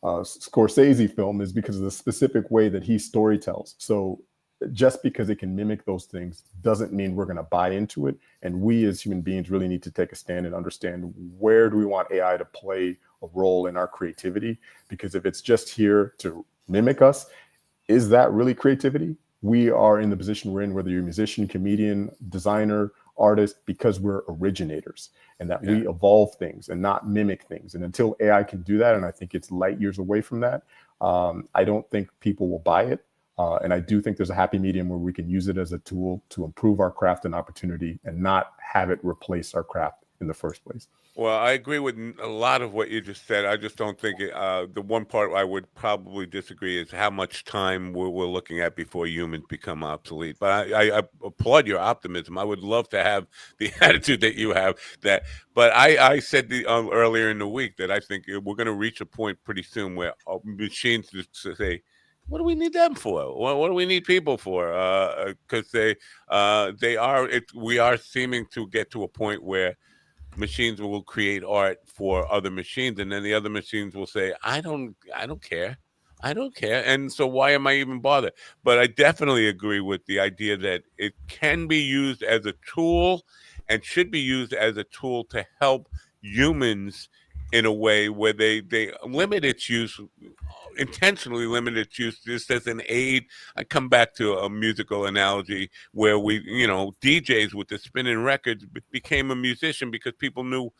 Scorsese film is because of the specific way that he storytells. So just because it can mimic those things doesn't mean we're going to buy into it. And we as human beings really need to take a stand and understand, where do we want AI to play a role in our creativity? Because if it's just here to mimic us, is that really creativity? We are in the position we're in, whether you're a musician, comedian, designer, artist, because we're originators, and that we evolve things and not mimic things. And until AI can do that, and I think it's light years away from that, I don't think people will buy it. And I do think there's a happy medium where we can use it as a tool to improve our craft and opportunity, and not have it replace our craft in the first place.
Well, I agree with a lot of what you just said. I just don't think the one part I would probably disagree is how much time we're looking at before humans become obsolete. But I applaud your optimism. I would love to have the attitude that you have. But I said earlier in the week that I think we're going to reach a point pretty soon where machines just say, what do we need them for? What do we need people for? Because we are seeming to get to a point where machines will create art for other machines, and then the other machines will say, I don't care. I don't care. And so why am I even bothered? But I definitely agree with the idea that it can be used as a tool, and should be used as a tool to help humans in a way where they limit its use, intentionally limit its use, just as an aid. I come back to a musical analogy where DJs with the spinning records became a musician because people knew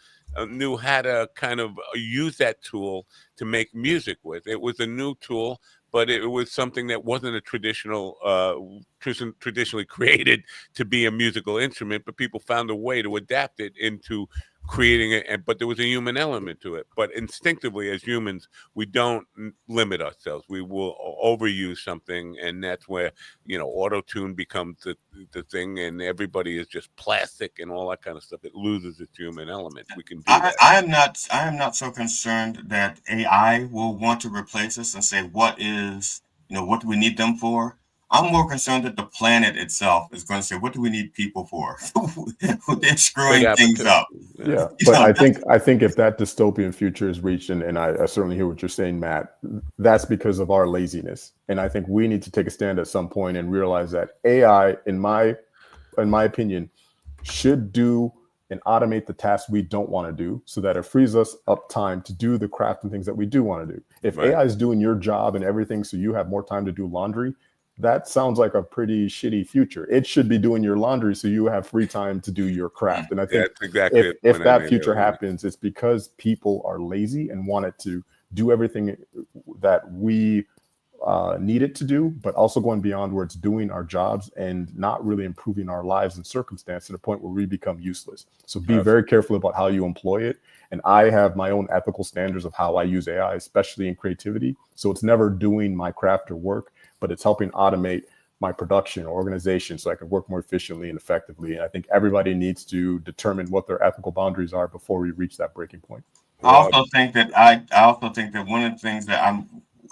how to kind of use that tool to make music with. It was a new tool, but it was something that wasn't a traditionally created to be a musical instrument, but people found a way to adapt it into creating it. But there was a human element to it. But instinctively, as humans, we don't limit ourselves. We will overuse something, and that's where auto-tune becomes the thing, and everybody is just plastic and all that kind of stuff. It loses its human element. We can do that.
I am not so concerned that AI will want to replace us and say, what do we need them for? I'm more concerned that the planet itself is going to say, what do we need people for? They're screwing things up.
Yeah, but I think if that dystopian future is reached, and I certainly hear what you're saying, Matt, that's because of our laziness. And I think we need to take a stand at some point and realize that AI, in my opinion, should do and automate the tasks we don't want to do, so that it frees us up time to do the craft and things that we do want to do. If AI is doing your job and everything, so you have more time to do laundry, that sounds like a pretty shitty future. It should be doing your laundry so you have free time to do your craft. And I think
that's exactly
if that future happens, it's because people are lazy and want it to do everything that we need it to do, but also going beyond where it's doing our jobs and not really improving our lives and circumstance to the point where we become useless. So be very careful about how you employ it. And I have my own ethical standards of how I use AI, especially in creativity. So it's never doing my craft or work, but it's helping automate my production or organization so I can work more efficiently and effectively. And I think everybody needs to determine what their ethical boundaries are before we reach that breaking point.
I also think that one of the things that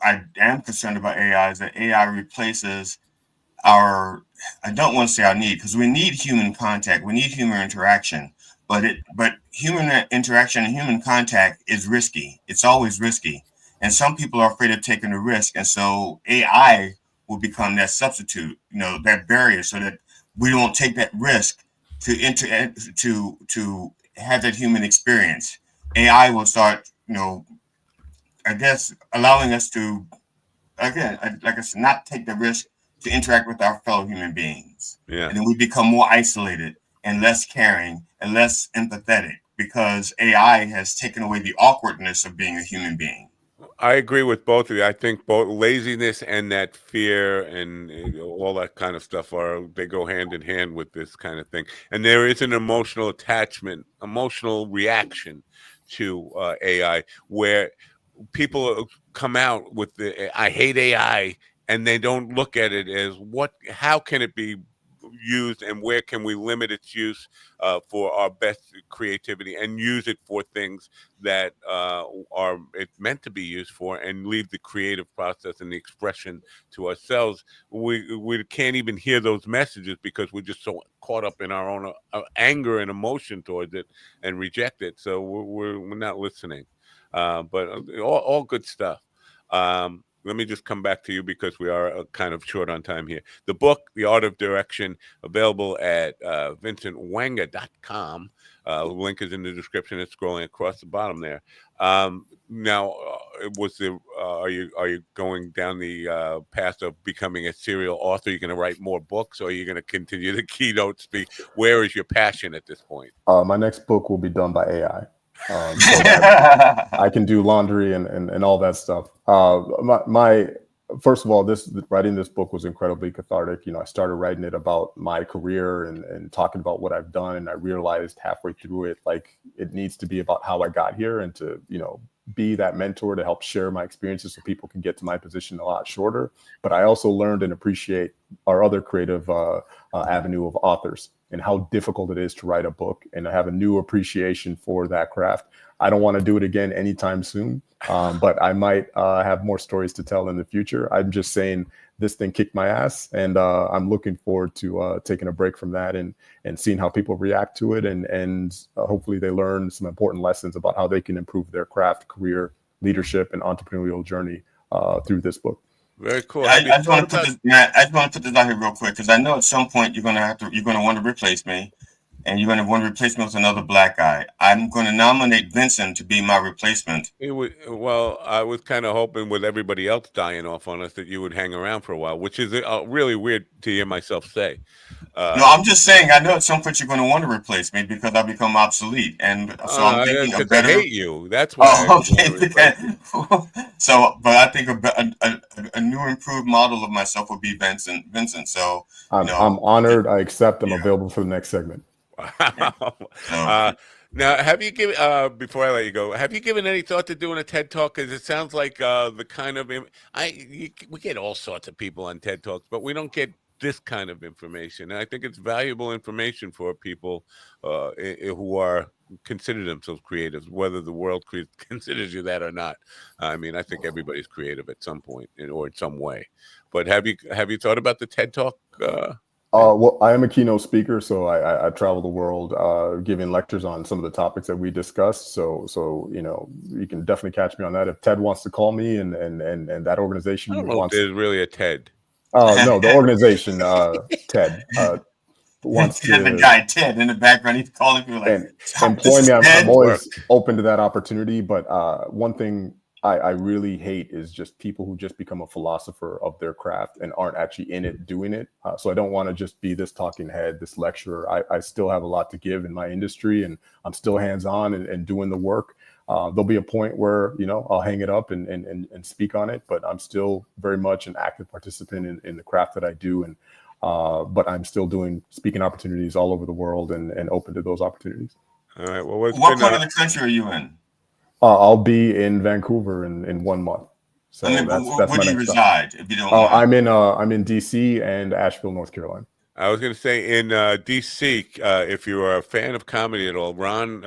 I am concerned about AI is that AI replaces I don't want to say our need, because we need human contact, we need human interaction, but human interaction and human contact is risky. It's always risky. And some people are afraid of taking the risk. And so AI will become that substitute, that barrier, so that we don't take that risk to have that human experience. AI will start, I guess, allowing us to, again, like I said, not take the risk to interact with our fellow human beings.
Yeah.
And then we become more isolated and less caring and less empathetic, because AI has taken away the awkwardness of being a human being.
I agree with both of you. I think both laziness and that fear and all that kind of stuff they go hand in hand with this kind of thing. And there is an emotional attachment, emotional reaction to AI, where people come out with I hate AI, and they don't look at it as how can it be used, and where can we limit its use for our best creativity, and use it for things that are it's meant to be used for, and leave the creative process and the expression to ourselves. We can't even hear those messages because we're just so caught up in our own anger and emotion towards it and reject it. So we're not listening. But all good stuff. let me just come back to you because we are kind of short on time here. The book, The Art of Direction, available at vincentwanga.com. Link is in the description. It's scrolling across the bottom there. Now, are you going down the path of becoming a serial author? Are you going to write more books, or are you going to continue the keynote speak? Where is your passion at this point?
My next book will be done by AI, so that I can do laundry and all that stuff. First of all, writing this book was incredibly cathartic. I started writing it about my career and talking about what I've done, and I realized halfway through it, like, it needs to be about how I got here, and to be that mentor to help share my experiences so people can get to my position a lot shorter. But I also learned and appreciate our other creative avenue of authors and how difficult it is to write a book, and I have a new appreciation for that craft. I don't want to do it again anytime soon, but I might have more stories to tell in the future. I'm just saying this thing kicked my ass, and I'm looking forward to taking a break from that and seeing how people react to it, and hopefully they learn some important lessons about how they can improve their craft, career, leadership, and entrepreneurial journey through this book.
Very cool.
I just want to put this, Matt. I just want to put this out here real quick, because I know at some point you're going to want to replace me, and you're going to want to replace me with another black guy. I'm going to nominate Vincent to be my replacement.
Well, I was kind of hoping, with everybody else dying off on us, that you would hang around for a while, which is really weird to hear myself say.
No, I'm just saying, I know at some point you're going to want to replace me because I become obsolete, and so I'm thinking a better.
I hate you. That's why.
Oh, okay. So, but I think a new, improved model of myself would be Vincent. So
I'm honored. I accept. I'm available for the next segment.
Wow. Now, have you given before I let you go, have you given any thought to doing a TED Talk? Because it sounds like the kind of we get all sorts of people on TED Talks, but we don't get this kind of information. And I think it's valuable information for people who are consider themselves creatives, whether the world considers you that or not. I mean, I think everybody's creative at some point or in some way. But have you thought about the TED Talk?
Well, I am a keynote speaker, so I travel the world giving lectures on some of the topics that we discussed. So you can definitely catch me on that. If TED wants to call me and that organization
I don't know if there's really a TED.
No, the organization TED wants to.
The guy Ted in the background, he's calling people like,
and employ me. I'm always open to that opportunity, but one thing I really hate is just people who just become a philosopher of their craft and aren't actually in it doing it. So I don't want to just be this talking head, this lecturer. I still have a lot to give in my industry, and I'm still hands-on and doing the work. There'll be a point where I'll hang it up and speak on it, but I'm still very much an active participant in the craft that I do, and but I'm still doing speaking opportunities all over the world and open to those opportunities.
All right. Well,
what part of the country are you in?
I'll be in Vancouver in 1 month. So that's
where do you reside, if you don't mind?
I'm in DC and Asheville, North Carolina.
I was going to say in DC, if you are a fan of comedy at all, Ron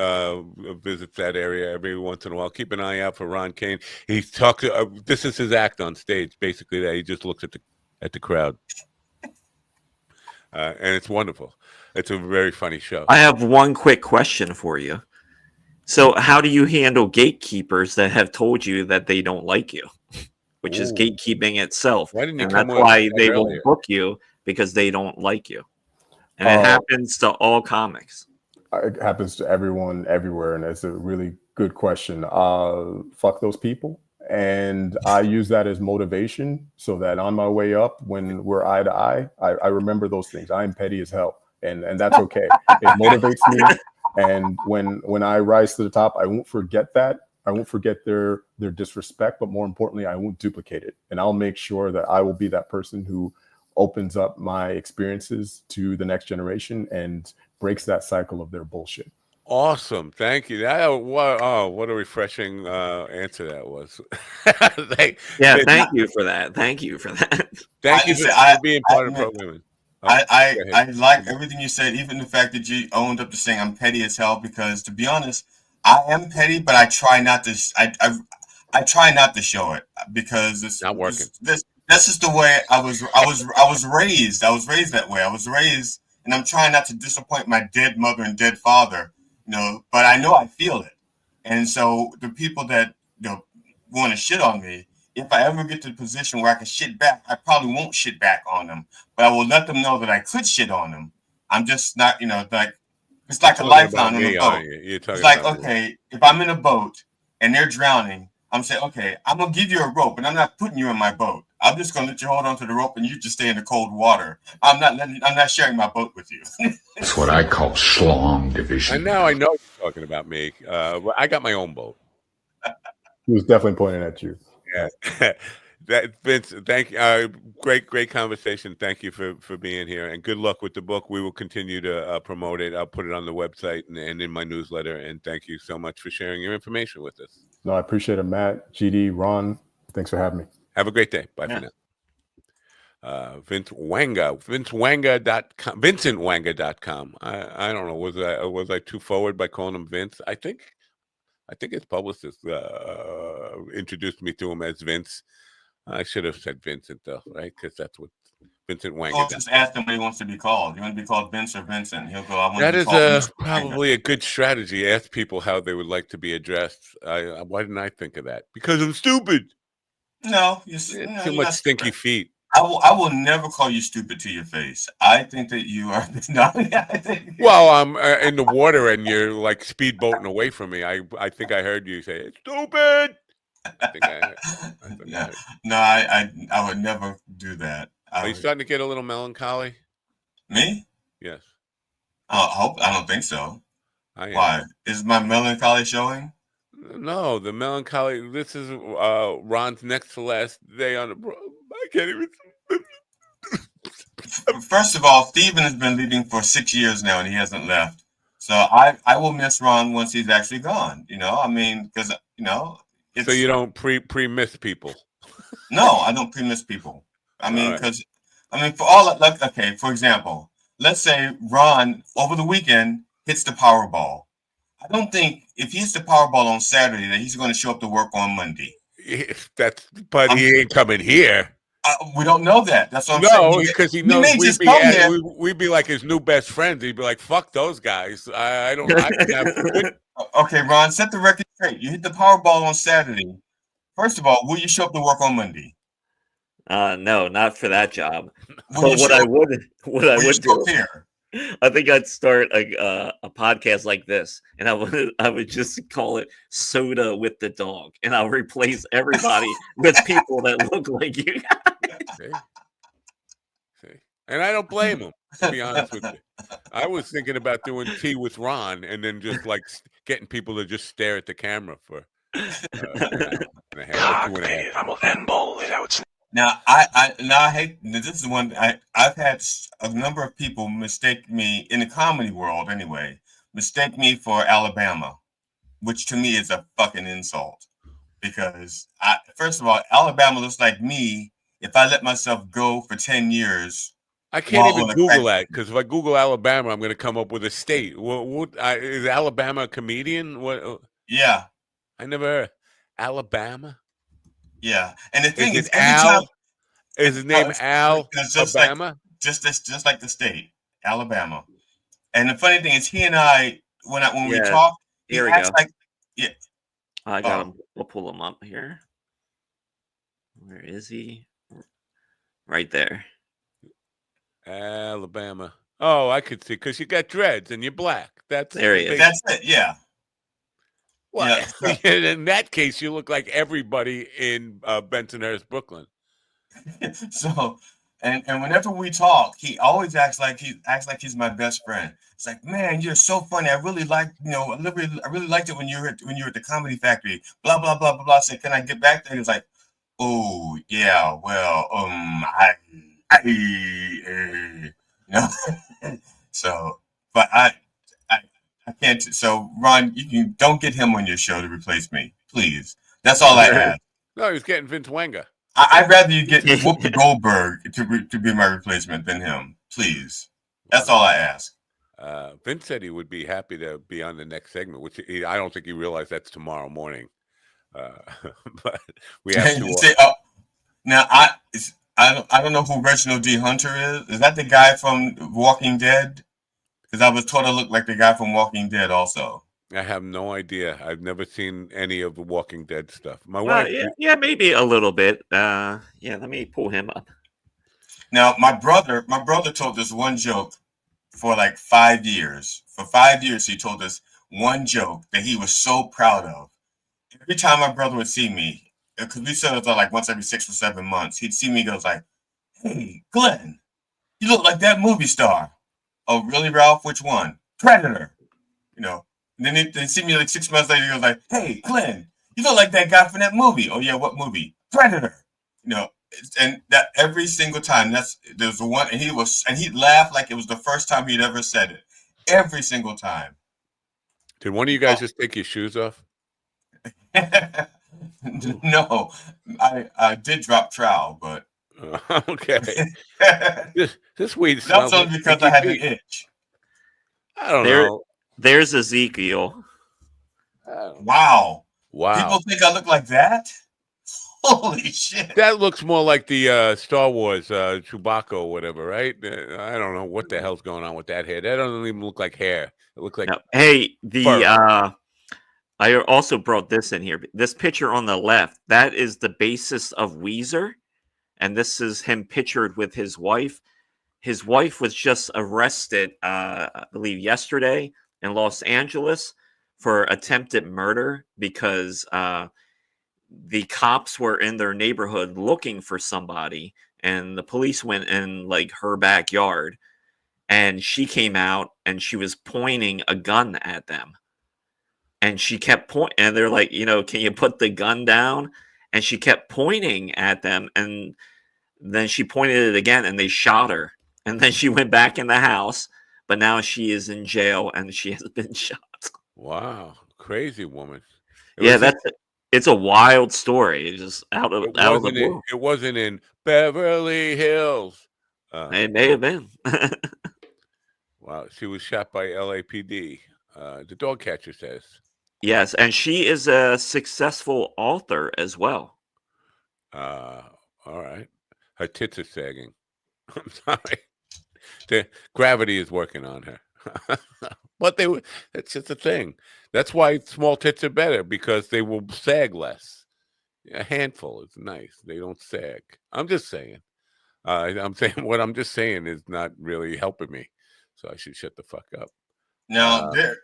visits that area every once in a while. Keep an eye out for Ron Kane. He talks. This is his act on stage, basically. That he just looks at the crowd, and it's wonderful. It's a very funny show.
I have one quick question for you. So how do you handle gatekeepers that have told you that they don't like you, which is gatekeeping itself? And that's why they won't book you, because they don't like you. And it happens to all comics.
It happens to everyone, everywhere. And it's a really good question. Fuck those people. And I use that as motivation so that on my way up, when we're eye to eye, I remember those things. I'm petty as hell. And that's okay. It motivates me. And when I rise to the top, I won't forget that. I won't forget their disrespect, but more importantly, I won't duplicate it. And I'll make sure that I will be that person who opens up my experiences to the next generation and breaks that cycle of their bullshit.
Awesome. Thank you. What a refreshing answer that was.
Thank you for that. Thank you for that.
Thank you for being part of programming.
I like everything you said, even the fact that you owned up to saying I'm petty as hell, because to be honest, I am petty, but I try not to. I try not to show it, because it's
not working.
That's just the way I was raised. I was raised that way. I was raised, and I'm trying not to disappoint my dead mother and dead father, but I know I feel it. And so the people that want to shit on me, if I ever get to the position where I can shit back, I probably won't shit back on them, but I will let them know that I could shit on them. I'm just not, like it's like a lifeline on a boat. It's like, okay, if I'm in a boat and they're drowning, I'm saying, okay, I'm gonna give you a rope, and I'm not putting you in my boat. I'm just gonna let you hold on to the rope, and you just stay in the cold water. I'm not sharing my boat with you.
That's what I call schlong division.
And now I know you're talking about me. I got my own boat.
He was definitely pointing at you.
Yeah. That Vince, thank you. Great conversation. Thank you for being here, and good luck with the book. We will continue to promote it. I'll put it on the website and in my newsletter. And thank you so much for sharing your information with us.
No, I appreciate it, Matt, GD, Ron. Thanks for having me.
Have a great day. Bye for now. Vince Wanga, VincentWanga.com, VincentWanga.com. I don't know. Was I too forward by calling him Vince? I think his publicist introduced me to him as Vince. I should have said Vincent though, right? Because that's what Vincent Wanga.
Or just ask him what he wants to be called. You want to be called Vince or Vincent? He'll go. I want
That
to be
is
called
probably a good strategy. Ask people how they would like to be addressed. Why didn't I think of that? Because I'm stupid.
No,
too much stinky feet.
I will never call you stupid to your face. I think that you are. No,
well, I'm in the water and you're like speedboating away from me. I think I heard you say it's stupid. I think
I would never do that.
Are you starting to get a little melancholy?
Me?
Yes.
I don't think so. Why? Is my melancholy showing?
No, the melancholy. This is Ron's next to last day on the. I can't even.
First of all, Steven has been leaving for 6 years now, and he hasn't left. So I will miss Ron once he's actually gone. I mean, because
so you don't pre-miss people.
No, I don't pre-miss people. I mean, because for all like, okay, for example, let's say Ron over the weekend hits the Powerball. I don't think if he hits the Powerball on Saturday that he's going to show up to work on Monday.
But he ain't coming here.
We don't know that. That's what I'm saying.
No, because he knows we'd be like his new best friends. He'd be like, "Fuck those guys." I don't. I can have good...
Okay, Ron, set the record straight. You hit the Powerball on Saturday. First of all, will you show up to work on Monday?
No, not for that job. But what I would do, I think I'd start a podcast like this, and I would just call it "Soda with the Dog," and I'll replace everybody with people that look like you.
See, and I don't blame him. To be honest with you, I was thinking about doing tea with Ron, and then just like getting people to just stare at the camera for.
I'm a Van Bowl.
Now I hate this is one I've had a number of people mistake me in the comedy world anyway, mistake me for Alabama, which to me is a fucking insult because first of all, Alabama looks like me if I let myself go for 10 years.
I can't even Google that because if I Google Alabama, I'm going to come up with a state. Is Alabama a comedian? What?
Yeah.
I never heard Alabama.
Yeah, and the thing is,
Al? Is his name Al? Alabama?
Just like the state, Alabama. And the funny thing is, he and I, when we talk,
here we go.
Yeah,
I got him. We'll pull him up here. Where is he? Right there.
Alabama. Oh, I could see because you got dreads and you're black.
There he is.
That's it. Yeah.
Well, yeah. In that case, you look like everybody in Bensonhurst, Brooklyn.
So, and whenever we talk, he always acts like he's my best friend. It's like, man, you're so funny. I really like, I really liked it when you were at the Comedy Factory. Blah blah blah blah blah. I said, can I get back there? He's like, oh yeah, well, So, but I can't. So, Ron, don't get him on your show to replace me, please. That's all I ask.
No, he was getting Vince Wanga.
I'd rather you get Whoopi Goldberg to be my replacement than him, please. That's all I ask.
Vince said he would be happy to be on the next segment, which I don't think he realized that's tomorrow morning. But we have to.
Now I don't know who Reginald D. Hunter is. Is that the guy from Walking Dead? Because I was told I looked like the guy from Walking Dead also.
I have no idea. I've never seen any of the Walking Dead stuff. My wife.
Yeah, maybe a little bit. Yeah, let me pull him up.
Now, my brother told this one joke for like 5 years. For 5 years, he told us one joke that he was so proud of. Every time my brother would see me, because we said it like once every 6 or 7 months, he'd see me, goes like, "Hey, Glenn, you look like that movie star." "Oh, really, Ralph? Which one?" "Predator." You know. And then they see me like 6 months later. He goes like, "Hey, Glenn, you look like that guy from that movie." "Oh yeah, what movie?" "Predator." You know, and that every single time. There's one, and he'd laugh like it was the first time he'd ever said it. Every single time.
Did one of you guys just take your shoes off?
No, I did drop trowel, but
okay. This weed
that's
smells
only
like
because I had
feet.
an itch.
I don't know.
There's Ezekiel.
Wow.
Wow.
People think I look like that? Holy shit.
That looks more like the Star Wars Chewbacca or whatever, right? I don't know what the hell's going on with that hair. That doesn't even look like hair. It looks like
Hey,
fur.
I also brought this in here. This picture on the left, that is the bassist of Weezer, and this is him pictured with his wife. His wife was just arrested, I believe, yesterday in Los Angeles for attempted murder because the cops were in their neighborhood looking for somebody, and the police went in like her backyard, and she came out and she was pointing a gun at them. And she kept pointing, and they're like, can you put the gun down? And she kept pointing at them, and then she pointed it again, and they shot her. And then she went back in the house, but now she is in jail, and she has been shot.
Wow, crazy woman.
It's a wild story. It's just out of the blue.
It wasn't in Beverly Hills.
It may have been.
Wow, she was shot by LAPD. The dog catcher says.
Yes, and she is a successful author as well.
All right. Her tits are sagging. I'm sorry. The gravity is working on her. But that's just a thing. That's why small tits are better, because they will sag less. A handful is nice. They don't sag. I'm just saying. I'm saying what I'm just saying is not really helping me. So I should shut the fuck up.
Now there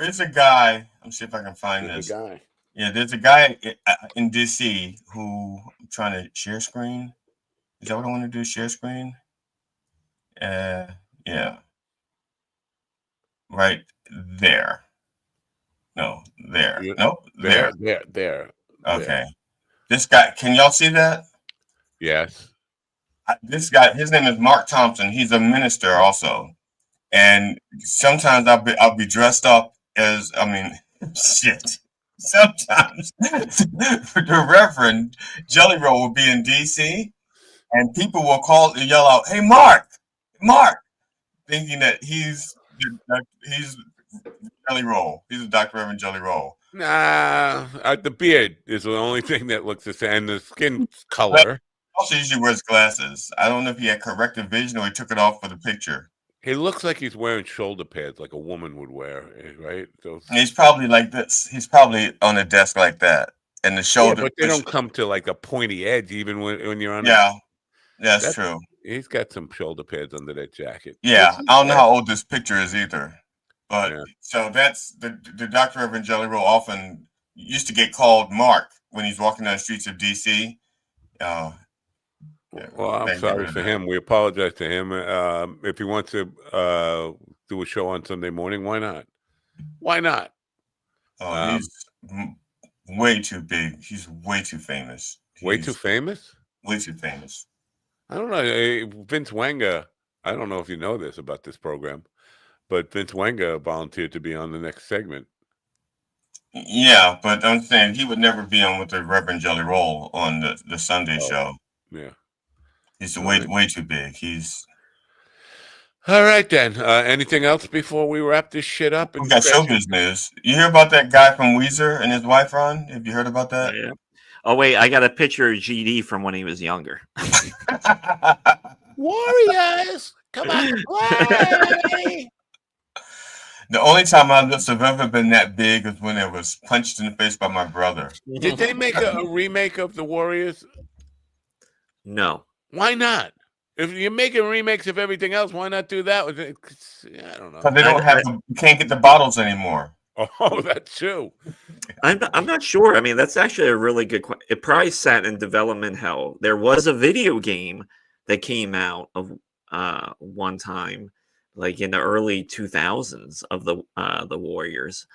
is a guy. Let me see if I can find this.
A guy.
Yeah, there's a guy in DC who I'm trying to share screen. Is that what I want to do? Share screen? Yeah. Right there. No, there. Nope. There. Okay. This guy, can y'all see that?
Yes.
This guy, his name is Mark Thompson. He's a minister also. And sometimes I'll be dressed up as, shit. Sometimes the Reverend Jelly Roll will be in DC, and people will yell out, "Hey, Mark," thinking that he's Jelly Roll. He's a Dr. Reverend Jelly Roll.
Nah, the beard is the only thing that looks the same, and the skin color.
He also usually wears glasses. I don't know if he had corrective vision or he took it off for the picture.
He looks like he's wearing shoulder pads like a woman would wear, right?
And he's probably like this. He's probably on a desk like that. And the shoulder.
Yeah, but they don't come to like a pointy edge even when you're on.
Yeah, that's true.
He's got some shoulder pads under that jacket.
Yeah, I don't know how old this picture is either. But so that's the Dr. Reverend Jelly Roll often used to get called Mark when he's walking down the streets of DC.
Well, I'm sorry for him. We apologize to him. If he wants to do a show on Sunday morning, why not? Why not?
Oh, he's way too big. He's way too famous.
Way too famous?
Way too famous.
I don't know. Vince Wenger, I don't know if you know this about this program, but Vince Wenger volunteered to be on the next segment.
Yeah, but I'm saying he would never be on with the Reverend Jelly Roll on the Sunday show.
Yeah.
He's way too big. He's
all right then. Anything else before we wrap this shit up?
We got showbiz news. You hear about that guy from Weezer and his wife, Ron? Have you heard about that?
Yeah. Oh wait, I got a picture of GD from when he was younger.
Warriors, come on, play!
The only time my lips have ever been that big is when it was punched in the face by my brother.
Did they make a remake of The Warriors?
No.
Why not? If you're making remakes of everything else, why not do that? I don't know.
Because they don't have you can't get the bottles anymore.
Oh, that's true.
I'm not sure. I mean, that's actually a really good question. It probably sat in development hell. There was a video game that came out of one time, like in the early 2000s, of the Warriors.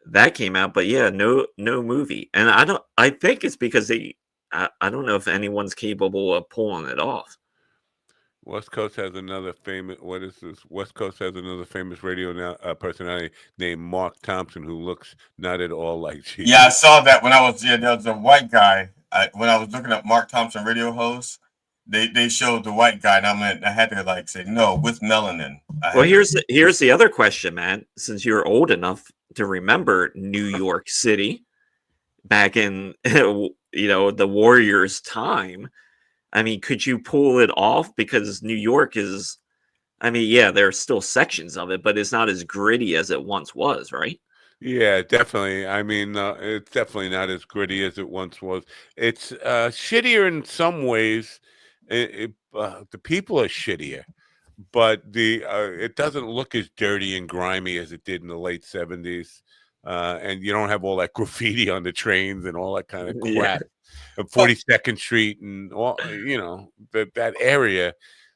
That came out, but yeah, no movie. And I think it's because I don't know if anyone's capable of pulling it off.
West Coast has another famous. What is this? West Coast has another famous radio personality named Mark Thompson, who looks not at all like Jesus.
Yeah, I saw that when I was there was a white guy. When I was looking up Mark Thompson radio host, they showed the white guy, and I had to like say no with melanin.
Well, here's the other question, man. Since you're old enough to remember New York City back in the Warriors' time. I mean, could you pull it off? Because New York is, I mean, yeah, there are still sections of it, but it's not as gritty as it once was, right?
Yeah, definitely. I mean, it's definitely not as gritty as it once was. It's shittier in some ways. The people are shittier, but it doesn't look as dirty and grimy as it did in the late 70s. And you don't have all that graffiti on the trains and all that kind of crap.
Yeah.
And 42nd Street and all, that area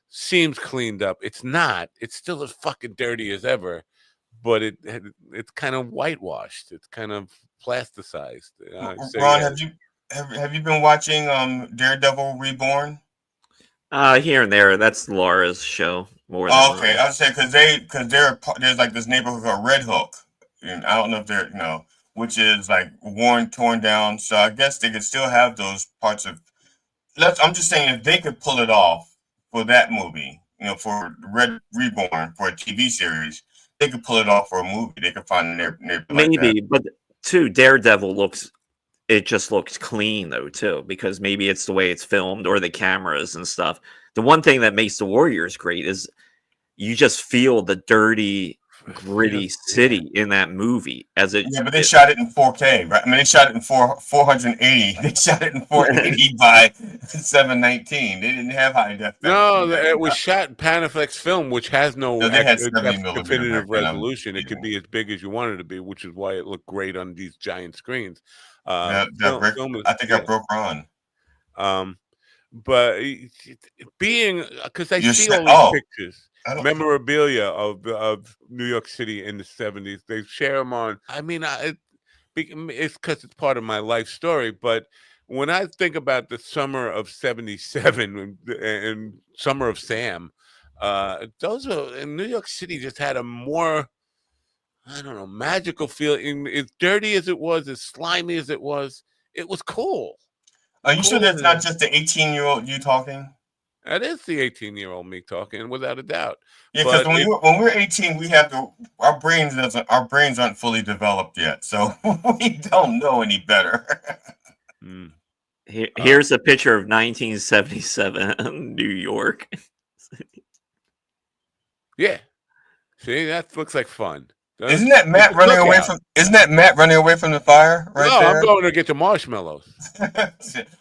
seems cleaned up. It's not. It's still as fucking dirty as ever, but it's kind of whitewashed. It's kind of plasticized.
Ron, have you been watching Daredevil Reborn?
Here and there. That's Laura's show more than
okay. I was saying because there's like this neighborhood called Red Hook, and I don't know if they're which is like torn down. So I guess they could still have those parts of. I'm just saying if they could pull it off for that movie, for Red Reborn for a TV series, they could pull it off for a movie. They could find a neighborhood
maybe,
like that.
But too, Daredevil just looks clean though too, because maybe it's the way it's filmed or the cameras and stuff. The one thing that makes the Warriors great is you just feel the dirty, gritty city in that movie as it.
Yeah, but they shot it in 4K, right? I mean, they shot it in 480. They shot it in 480 by 719. They didn't have high def.
No, it was shot in Panaflex film, which has no
they had 70mm
definitive resolution. It could be as big as you want it to be, which is why it looked great on these giant screens.
I think I broke Ron.
But being because I see all these pictures. Memorabilia of New York City in the 70s. They share them on. I mean, it's because it's part of my life story. But when I think about the summer of '77 and Summer of Sam, those are in New York City. Just had a more, I don't know, magical feeling. As dirty as it was, as slimy as it was cool.
Are you sure that's not just the 18-year-old you talking?
That is the 18-year-old me talking, without a doubt.
Yeah, because when we're 18, we have our brains aren't fully developed yet, so we don't know any better.
Here's a picture of 1977 New York.
Yeah, see, that looks like fun.
Isn't that Matt running away from? Isn't that Matt running away from the fire right there?
I'm going to get the marshmallows.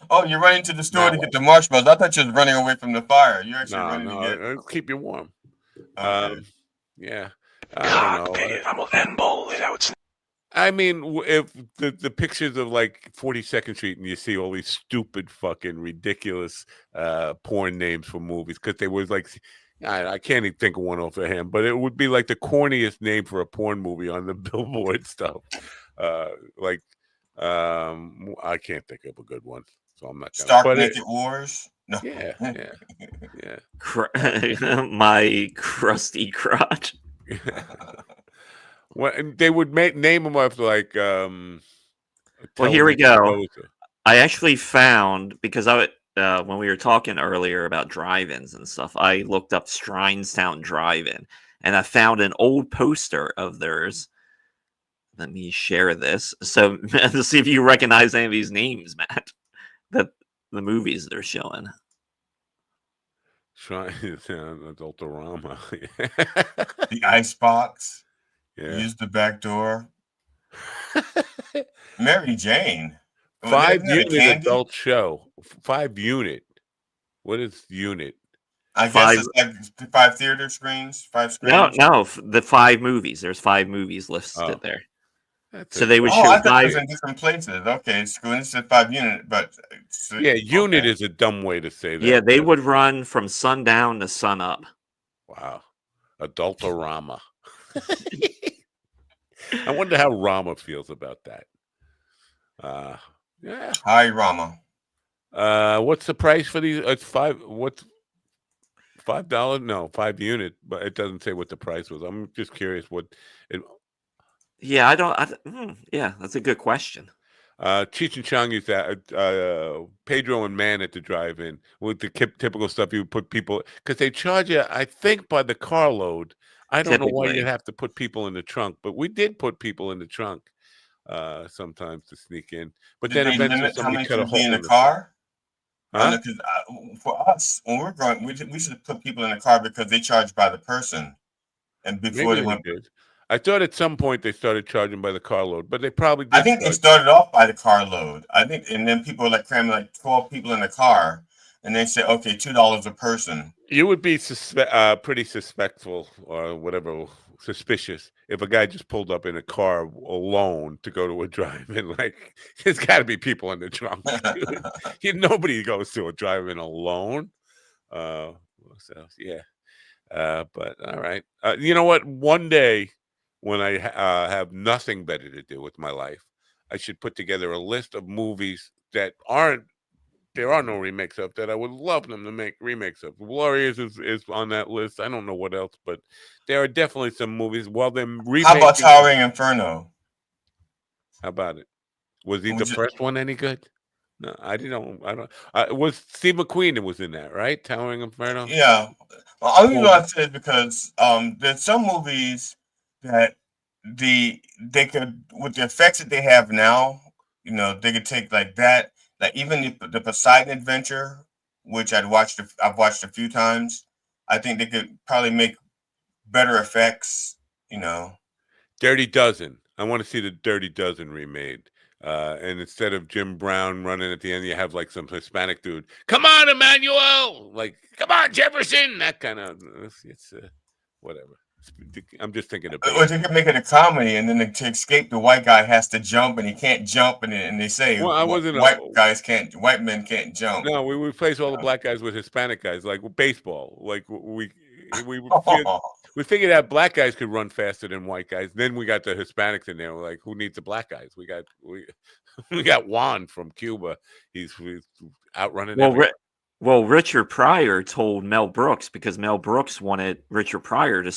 Oh, you're running to the store to get the marshmallows. I thought you were running away from the fire. You're actually running to get.
It'll keep you warm.
Okay.
Yeah. I don't know. I mean, if the pictures of like 42nd Street and you see all these stupid, fucking ridiculous porn names for movies because they was like. I can't even think of one off the hand, but it would be like the corniest name for a porn movie on the Billboard stuff. I can't think of a good one, so I'm not gonna.
Stark Naked Wars. No.
Yeah.
My crusty crotch.
Well, they would name them after like.
Well, here we go. I actually found because when we were talking earlier about drive-ins and stuff, I looked up Strinestown Drive-In, and I found an old poster of theirs. Let me share this. So to see if you recognize any of these names, Matt. The movies they're showing.
Adultorama.
The Icebox. Use the back door. Mary Jane. Well,
5
isn't that a
unit
candy?
adult show. 5 unit. What is unit?
I guess
Five.
it's like 5 theater screens, 5
No,
screens.
no, the 5 movies. There's 5 movies listed
Oh.
there.
That's
So they would
Oh,
show
I thought it was
5.
in different places. Okay, school. This is 5 unit, but
Yeah, unit
okay.
is a dumb way to say that.
Yeah, they
but-
would run from sundown to sun up.
Wow. Adultorama. I wonder how Rama feels about that. Yeah.
Hi, Rama.
What's the price for these? It's what's $5? No, 5 unit, but it doesn't say what the price was. I'm just curious what it.
Yeah, yeah, that's a good question.
Cheech and Chong used that Pedro and Man at the drive-in with the typical stuff you would put people because they charge you, I think, by the carload. I don't know why
Typically.
you'd have to put people in the trunk, but we did put people in the trunk sometimes to sneak in. But
Did
then
they
eventually
limit how
somebody
many
cut a
could be
hole
in
in
the
the trunk.
car?
Huh?
Because for us, when we're growing, we should put people in the car because they charge by the person. And before
Maybe
they
they
went,
did. I thought at some point they started charging by the carload, but they probably did.
I think they started off by the carload. I think, and then people were like cramming like 12 people in the car, and they said, okay, $2 a person.
You would be pretty suspectful or whatever, suspicious if a guy just pulled up in a car alone to go to a drive-in. Like, there's got to be people in the trunk. Nobody goes to a drive-in alone. So yeah. But all right. You know what? One day when I have nothing better to do with my life, I should put together a list of movies that there are no remakes of that I would love them to make remakes of. Warriors is on that list. I don't know what else, but there are definitely some movies. While them remaking.
How about Towering Inferno?
How about it? Was the first one any good? No, I don't. Was Steve McQueen that was in that, right? Towering Inferno.
Yeah. Well, only reason I said because there's some movies that they could, with the effects that they have now, they could take like that. Like even the Poseidon Adventure, which I've watched a few times. I think they could probably make better effects.
Dirty Dozen. I want to see the Dirty Dozen remade. And instead of Jim Brown running at the end, you have like some Hispanic dude. Come on, Emmanuel! Like, come on, Jefferson! That kind of. It's whatever. I'm just thinking of.
Or they could make it a comedy, and then to escape, the white guy has to jump, and he can't jump, and they say white men can't jump.
No, we replace all the black guys with Hispanic guys, like baseball. Like we figured out black guys could run faster than white guys. Then we got the Hispanics in there. We're like, who needs the black guys? We got Juan from Cuba. He's outrunning.
Well, Richard Pryor told Mel Brooks, because Mel Brooks wanted Richard Pryor to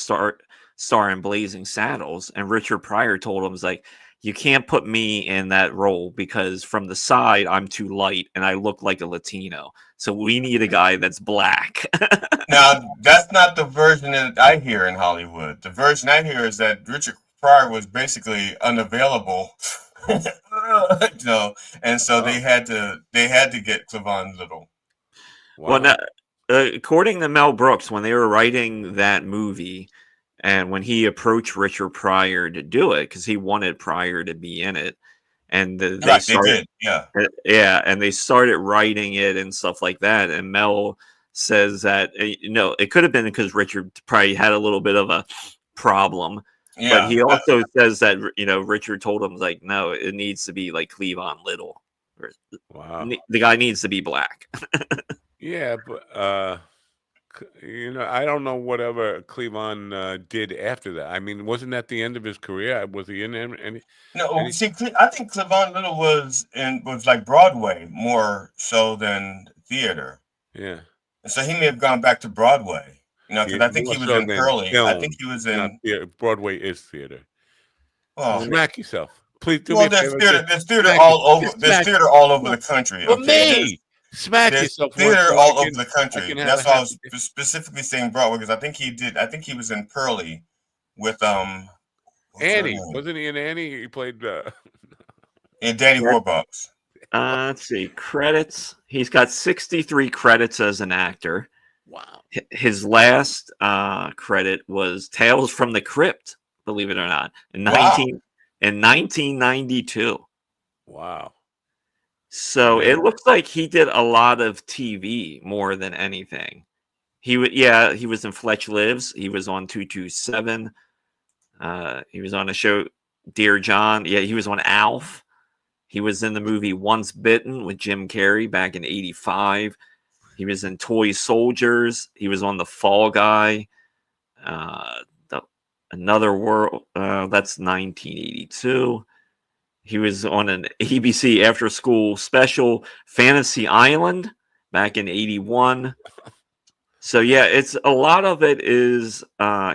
star in Blazing Saddles, and Richard Pryor told him, "Was like, you can't put me in that role because from the side I'm too light and I look like a Latino. So we need a guy that's black."
Now, that's not the version that I hear in Hollywood. The version I hear is that Richard Pryor was basically unavailable. And so they had to get Cleavon Little.
Wow.
Well, now, according to Mel Brooks, when they were writing that movie, and when he approached Richard Pryor to do it, because he wanted Pryor to be in it, and they started writing it and stuff like that. And Mel says that it could have been because Richard probably had a little bit of a problem.
Yeah,
but he also says that Richard told him, like, no, it needs to be like Cleavon Little.
Wow,
the guy needs to be black.
Yeah, but I don't know whatever Cleavon did after that. I mean, wasn't that the end of his career? Was he in any?
No, see, I think Cleavon Little was like Broadway more so than theater.
Yeah.
So he may have gone back to Broadway. Because I think he was in Pearly. I think he was in
Broadway is theater.
Oh,
smack yourself, please. Do me a favor.
There's theater all over. There's theater all over the country.
For me. Smack
There's
yourself.
theater all over the country. That's why I was specifically saying Broadway, because I think he was in Pearly with
Annie. Wasn't he in Annie? He played
in Danny Warbucks.
Let's see. Credits. He's got 63 credits as an actor.
Wow.
His last credit was Tales from the Crypt, believe it or not, in
Wow.
1992.
Wow.
So it looks like he did a lot of TV more than anything. He was in Fletch Lives. He was on 227. He was on a show, Dear John. Yeah, he was on Alf. He was in the movie Once Bitten with Jim Carrey back in '85. He was in Toy Soldiers. He was on The Fall Guy. Another World. That's 1982. He was on an ABC after school special, Fantasy Island, back in '81. So yeah, it's a lot of it is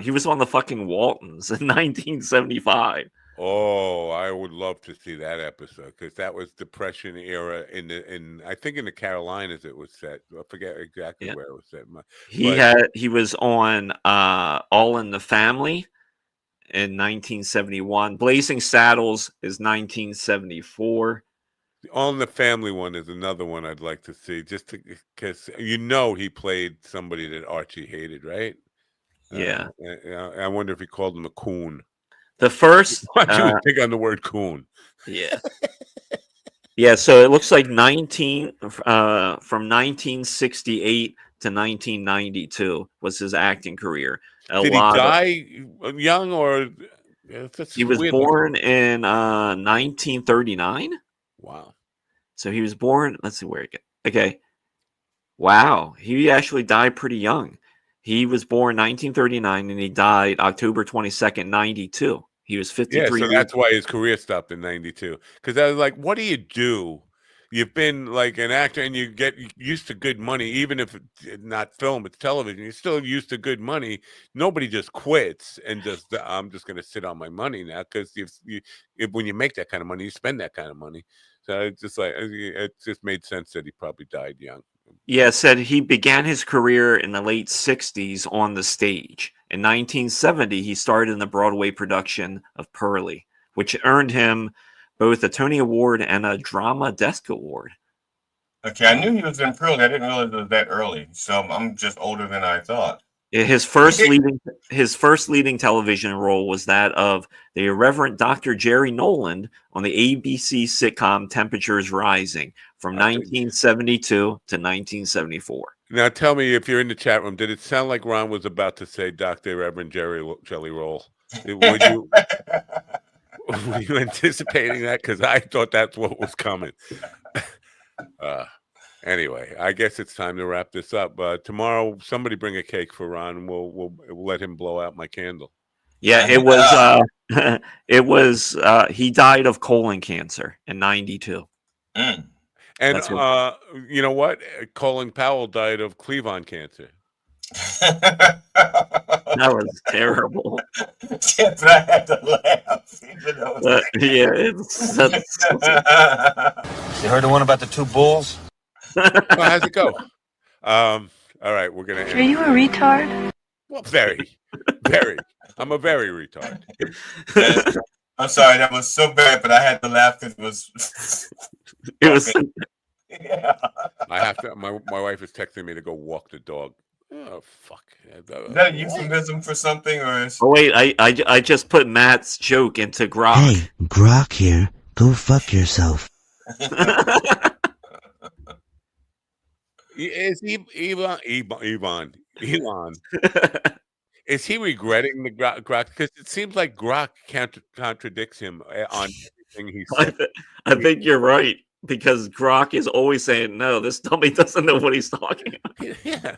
he was on the fucking Waltons in 1975.
Oh, I would love to see that episode because that was Depression era in I think in the Carolinas it was set. I forget exactly where it was set.
He was on All in the Family in 1971. Blazing Saddles is 1974.
The All in the Family one is another one I'd like to see, just because he played somebody that Archie hated, right?
Yeah.
I wonder if he called him a coon.
The first,
why don't you pick on the word coon?
Yeah. Yeah, so it looks like from 1968 to 1992 was his acting career.
Did he die young or?
He was born in 1939.
Wow.
So he was born. Let's see where he got. Okay. Wow, he actually died pretty young. He was born 1939 and he died October 22nd, 92. He was 53.
Yeah, so that's why his career stopped in 92. Because I was like, what do you do? You've been like an actor and you get used to good money, even if it's not film, it's television. You're still used to good money. Nobody just quits and just, I'm just going to sit on my money now. Because when you make that kind of money, you spend that kind of money. So it's just like, it just made sense that he probably died young.
Yeah, it said he began his career in the late 60s on the stage. In 1970, he started in the Broadway production of Pearlie, which earned him both a Tony Award and a Drama Desk Award.
Okay, I knew he was in Pearlie. I didn't realize it was that early. So I'm just older than I thought.
His first leading television role was that of the Irreverent Dr. Jerry Noland on the ABC sitcom Temperatures Rising from 1972 to 1974.
Now tell me, if you're in the chat room, did it sound like Ron was about to say Dr. Reverend Jelly Roll? Were you anticipating that? Because I thought that's what was coming. Anyway, I guess it's time to wrap this up. Tomorrow, somebody bring a cake for Ron, and we'll let him blow out my candle.
Yeah, it was. He died of colon cancer in '92.
And you know what? Colin Powell died of Cleavon cancer.
That was terrible.
Yes, I had to laugh.
You heard the one about the two bulls?
Well, how's it go? All right, we're gonna.
Are you a retard?
Well, very. I'm a very retard.
I'm sorry, that was so bad, but I had to laugh because
it was.
Yeah.
I have to. My wife is texting me to go walk the dog. Oh fuck!
Is that a euphemism for something, or is?
Oh wait, I just put Matt's joke into Grok.
Hey, Grok here. Go fuck yourself.
Is Elon? Is he regretting the Grok? Because it seems like Grok contradicts him on everything he said.
I think you're right, because Grok is always saying, "No, this dummy doesn't know what he's talking about."
Yeah,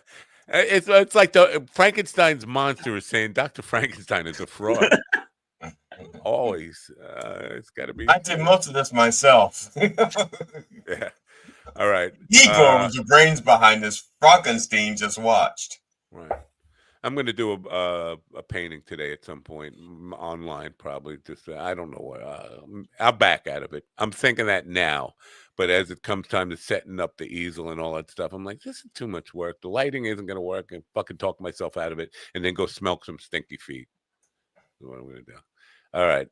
it's like the Frankenstein's monster is saying Dr. Frankenstein is a fraud. Always, it's got to be.
I did most of this myself.
Yeah. All right.
Igor was the brains behind this. Frankenstein just watched.
Right. I'm going to do a painting today at some point online, probably. Just I don't know what. I'll back out of it. I'm thinking that now, but as it comes time to setting up the easel and all that stuff, I'm like, this is too much work. The lighting isn't going to work, and fucking talk myself out of it, and then go smell some stinky feet. That's what I'm going to do. All right.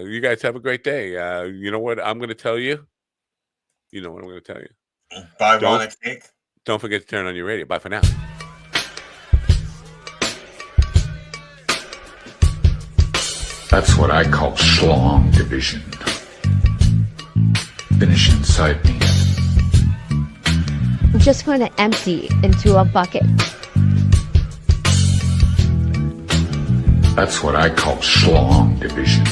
You guys have a great day. You know what I'm going to tell you? You know what I'm going to tell you?
Buy Ron a cake.
Don't forget to turn on your radio. Bye for now.
That's what I call schlong division. Finish inside me.
I'm just going to empty into a bucket.
That's what I call schlong division.